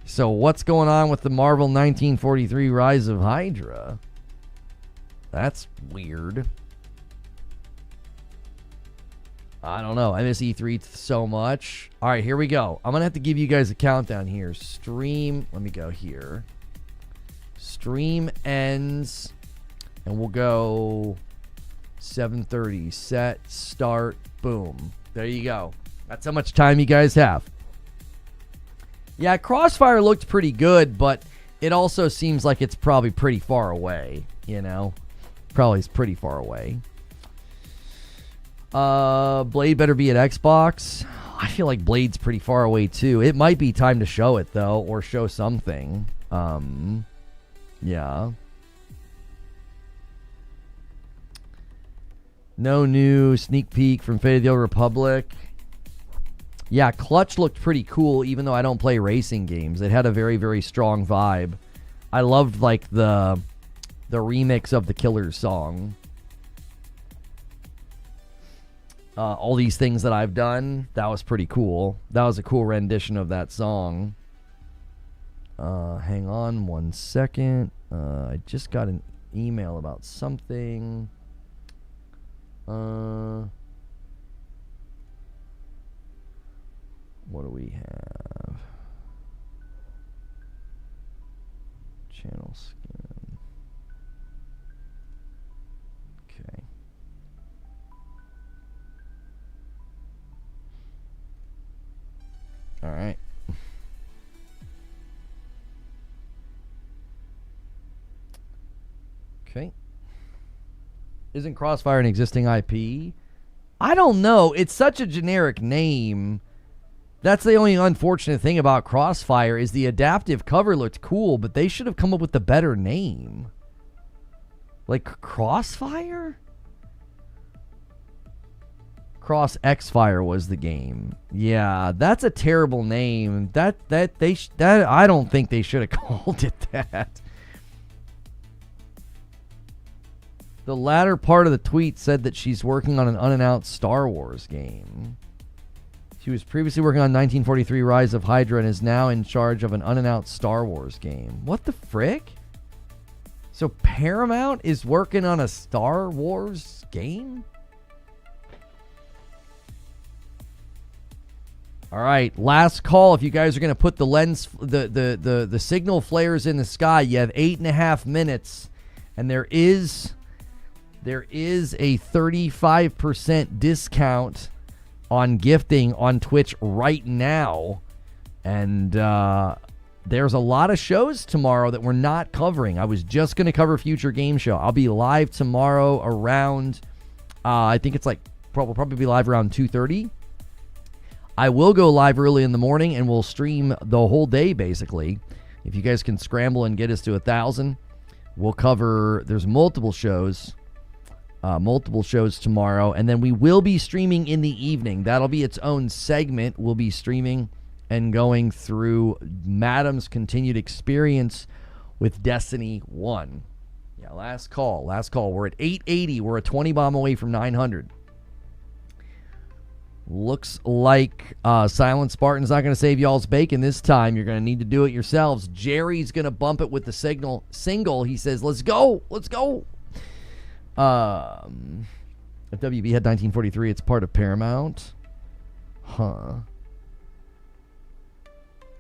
So what's going on with the Marvel 1943 Rise of Hydra? That's weird. I don't know. I miss E3 so much. All right, here we go. I'm going to have to give you guys a countdown here. Stream. Let me go here. Stream ends. And we'll go 7:30. Set, start, boom. There you go. That's how much time you guys have. Yeah, Crossfire looked pretty good, but it also seems like it's probably pretty far away, you know? Probably is pretty far away. Blade better be at Xbox. I feel like Blade's pretty far away too. It might be time to show it though, or show something. Yeah. No new sneak peek from Fate of the Old Republic. Yeah, Clutch looked pretty cool, even though I don't play racing games. It had a very, very strong vibe. I loved like the remix of the Killers song. All these things that I've done, that was pretty cool. That was a cool rendition of that song. Hang on one second. I just got an email about something. What do we have? Channel skin. Okay. All right. Okay. Isn't Crossfire an existing IP? I don't know. It's such a generic name. That's the only unfortunate thing about Crossfire is the adaptive cover looked cool, but they should have come up with a better name. Like Crossfire? Cross X-Fire was the game. Yeah, that's a terrible name. That I don't think they should have called it that. The latter part of the tweet said that she's working on an unannounced Star Wars game. She was previously working on 1943 Rise of Hydra and is now in charge of an unannounced Star Wars game. What the frick? So Paramount is working on a Star Wars game? All right, last call. If you guys are going to put the lens, the signal flares in the sky, you have 8.5 minutes, and there is a 35% discount on gifting on Twitch right now, and there's a lot of shows tomorrow that we're not covering. I was just going to cover Future Game Show. I'll be live tomorrow around, I think it's like, we'll probably be live around 2:30. I will go live early in the morning, and we'll stream the whole day, basically. If you guys can scramble and get us to 1,000, we'll cover, there's multiple shows tomorrow, and then we will be streaming in the evening. That'll be its own segment. We'll be streaming and going through Madam's continued experience with Destiny 1. Yeah, last call. We're at 880. We're a 20 bomb away from 900. Looks like Silent Spartan's not going to save y'all's bacon this time. You're going to need to do it yourselves. Jerry's going to bump it with the single. He says, let's go. If WB had 1943, it's part of Paramount. Huh.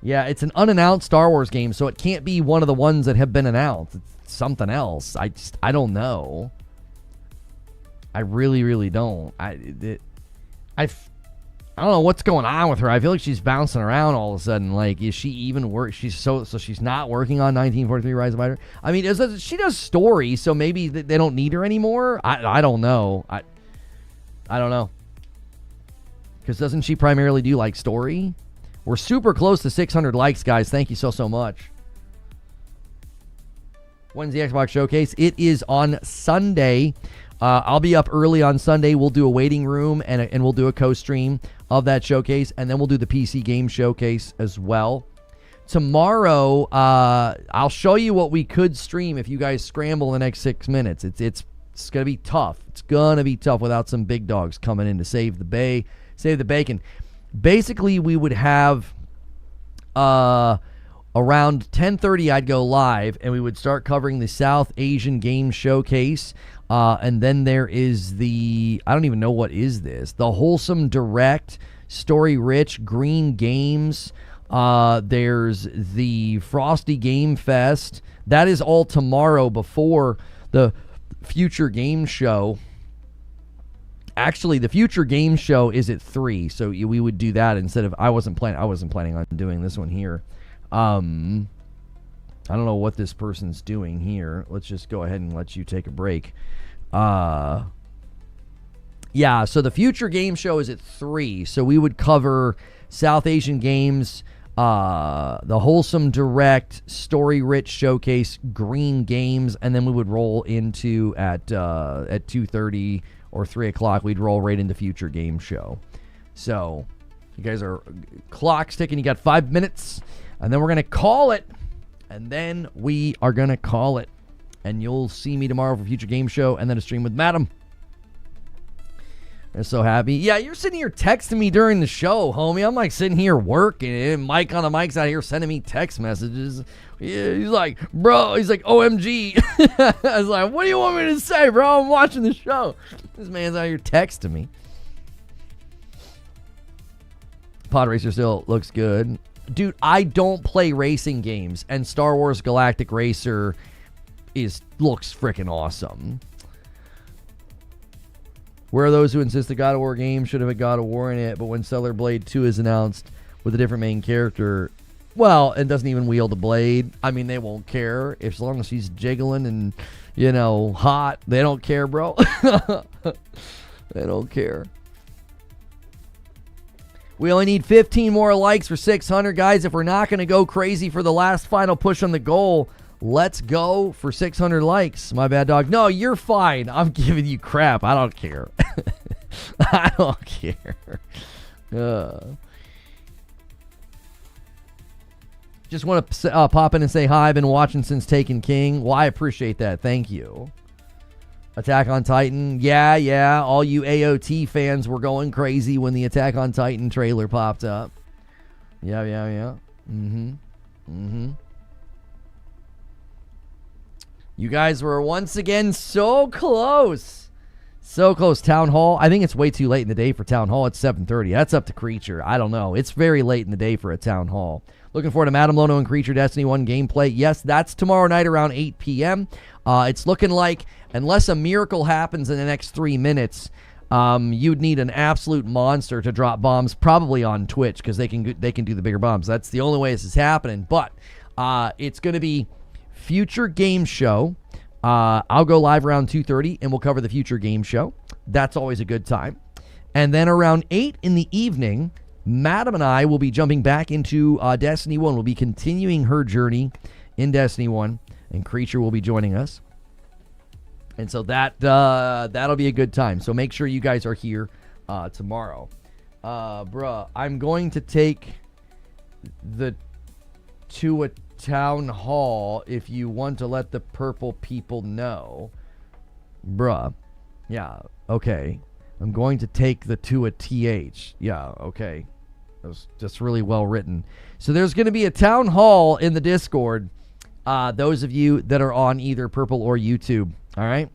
Yeah, it's an unannounced Star Wars game, so it can't be one of the ones that have been announced. It's something else. I don't know. I really, really don't. I don't know what's going on with her. I feel like she's bouncing around all of a sudden. Like, is she even work? So she's not working on 1943 Rise of Hydra. I mean, she does story, so maybe they don't need her anymore. I don't know. I don't know. Because doesn't she primarily do like story? We're super close to 600 likes, guys. Thank you so much. When's the Xbox Showcase? It is on Sunday. I'll be up early on Sunday. We'll do a waiting room and we'll do a co-stream of that showcase, and then we'll do the PC game showcase as well. Tomorrow, I'll show you what we could stream if you guys scramble in the next 6 minutes. It's going to be tough. It's going to be tough without some big dogs coming in to save the bacon. Basically, we would have around 10:30 I'd go live, and we would start covering the South Asian Game Showcase. And then there is I don't even know what is this. The Wholesome Direct, Story Rich, Green Games. There's the Frosty Game Fest. That is all tomorrow before the Future Game Show. Actually, the Future Game Show is at 3, so we would do that instead of. I wasn't planning on doing this one here. I don't know what this person's doing here. Let's just go ahead and let you take a break. Yeah, so the Future Game Show is at 3, so we would cover South Asian Games, the Wholesome Direct, Story Rich Showcase, Green Games, and then we would roll into at 2:30 or 3 o'clock. We'd roll right into Future Game Show. So you guys are clock's ticking. You got 5 minutes, and then we're gonna call it. And you'll see me tomorrow for Future Game Show, and then a stream with Madam. I'm so happy. Yeah, you're sitting here texting me during the show, homie. I'm like sitting here working, and Mike on the mic's out here sending me text messages. Yeah, he's like, bro, OMG. I was like, what do you want me to say, bro? I'm watching the show. This man's out here texting me. Pod Racer still looks good. Dude, I don't play racing games, and Star Wars Galactic Racer looks freaking awesome. Where are those who insist the God of War game should have a God of War in it, but when Stellar Blade 2 is announced with a different main character, well, it doesn't even wield a blade. I mean, they won't care. As long as she's jiggling and, hot, they don't care, bro. They don't care. We only need 15 more likes for 600, guys. If we're not going to go crazy for the last final push on the goal, let's go for 600 likes. My bad, dog. No, you're fine. I'm giving you crap. I don't care. I don't care. Just want to pop in and say hi. I've been watching since Taken King. Well, I appreciate that. Thank you. Attack on Titan. Yeah. All you AOT fans were going crazy when the Attack on Titan trailer popped up. Yeah. Mm-hmm. You guys were once again so close. So close. Town Hall. I think it's way too late in the day for Town Hall. It's 7:30. That's up to Creature. I don't know. It's very late in the day for a Town Hall. Looking forward to Madam Lono and Creature Destiny 1 gameplay. Yes, that's tomorrow night around 8 p.m. It's looking like, unless a miracle happens in the next 3 minutes, you'd need an absolute monster to drop bombs, probably on Twitch, because they can do the bigger bombs. That's the only way this is happening. But it's going to be Future Game Show. I'll go live around 2:30, and we'll cover the Future Game Show. That's always a good time. And then around 8 in the evening, Madam and I will be jumping back into Destiny 1. We'll be continuing her journey in Destiny 1, and Creature will be joining us. And so that'll be a good time. So make sure you guys are here tomorrow. I'm going to take to a town hall if you want to let the purple people know. Yeah, okay. I'm going to take to a TH. Yeah, okay. That was just really well written. So there's going to be a town hall in the Discord. Those of you that are on either Purple or YouTube. All right?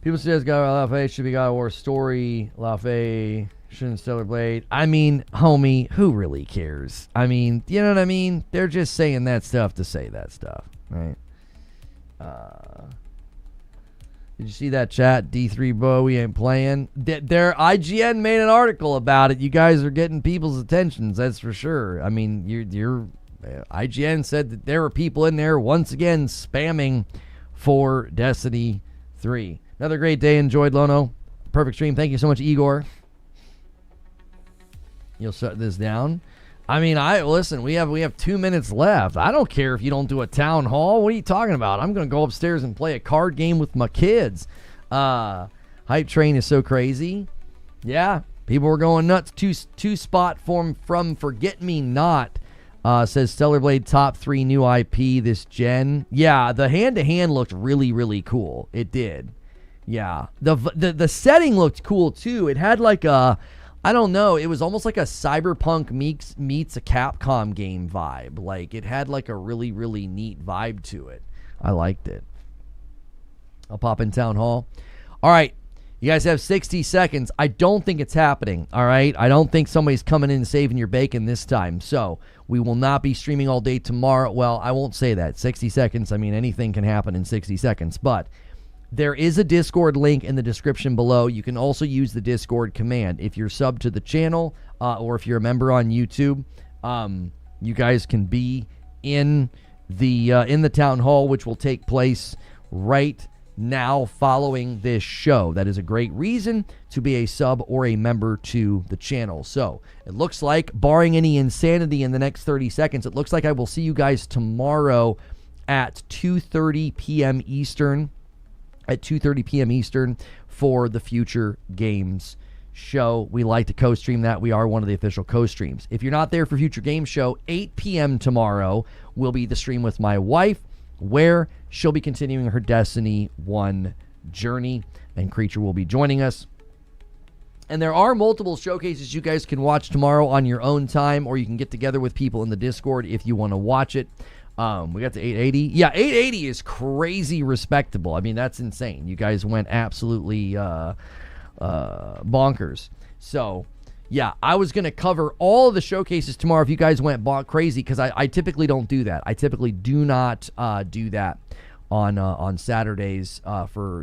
People say God of War should be God of War story. Lafay shouldn't Stellar Blade. I mean, homie, who really cares? I mean, you know what I mean? They're just saying that stuff to say that stuff, right? Did you see that chat? D3 Bo, we ain't playing. Their IGN made an article about it. You guys are getting people's attentions, that's for sure. I mean, IGN said that there were people in there once again spamming for Destiny 3. Another great day. Enjoyed, Lono. Perfect stream. Thank you so much, Igor. You'll shut this down. I mean, listen, we have 2 minutes left. I don't care if you don't do a town hall. What are you talking about? I'm going to go upstairs and play a card game with my kids. Hype train is so crazy. Yeah, people were going nuts. Two spot form from Forget Me Not. Says Stellar Blade top 3 new IP this gen. Yeah, the hand-to-hand looked really, really cool. It did. Yeah. The setting looked cool, too. It had like a... I don't know. It was almost like a Cyberpunk meets a Capcom game vibe. Like, it had like a really, really neat vibe to it. I liked it. I'll pop in Town Hall. All right. You guys have 60 seconds. I don't think it's happening, all right? I don't think somebody's coming in and saving your bacon this time. So we will not be streaming all day tomorrow. Well, I won't say that. 60 seconds, I mean, anything can happen in 60 seconds. But there is a Discord link in the description below. You can also use the Discord command. If you're subbed to the channel or if you're a member on YouTube, you guys can be in the Town Hall, which will take place right now following this show. That is a great reason to be a sub or a member to the channel. So it looks like, barring any insanity in the next 30 seconds, it looks like I will see you guys tomorrow at 2:30 p.m. Eastern. At 2:30 p.m. Eastern for the Future Games show. We like to co-stream that. We are one of the official co-streams. If you're not there for Future Games show, 8 p.m. tomorrow will be the stream with my wife, where she'll be continuing her Destiny 1 journey, and Creature will be joining us. And there are multiple showcases you guys can watch tomorrow on your own time, or you can get together with people in the Discord if you want to watch it. We got to 880. Yeah, 880 is crazy respectable. I mean, that's insane. You guys went absolutely bonkers. So, yeah, I was going to cover all of the showcases tomorrow if you guys went crazy, because I typically don't do that. I typically do not do that on Saturdays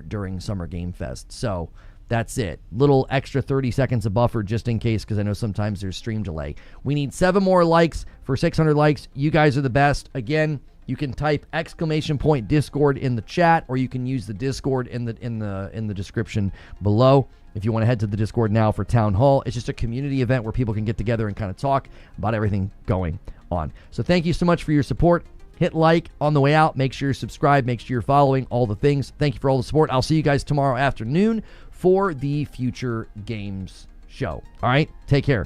during Summer Game Fest. So that's it. Little extra 30 seconds of buffer just in case, because I know sometimes there's stream delay. We need 7 more likes for 600 likes. You guys are the best. Again, you can type !Discord in the chat, or you can use the Discord in the description below. If you want to head to the Discord now for Town Hall, it's just a community event where people can get together and kind of talk about everything going on. So thank you so much for your support. Hit like on the way out. Make sure you're subscribed. Make sure you're following all the things. Thank you for all the support. I'll see you guys tomorrow afternoon for the Future Games show. All right? Take care.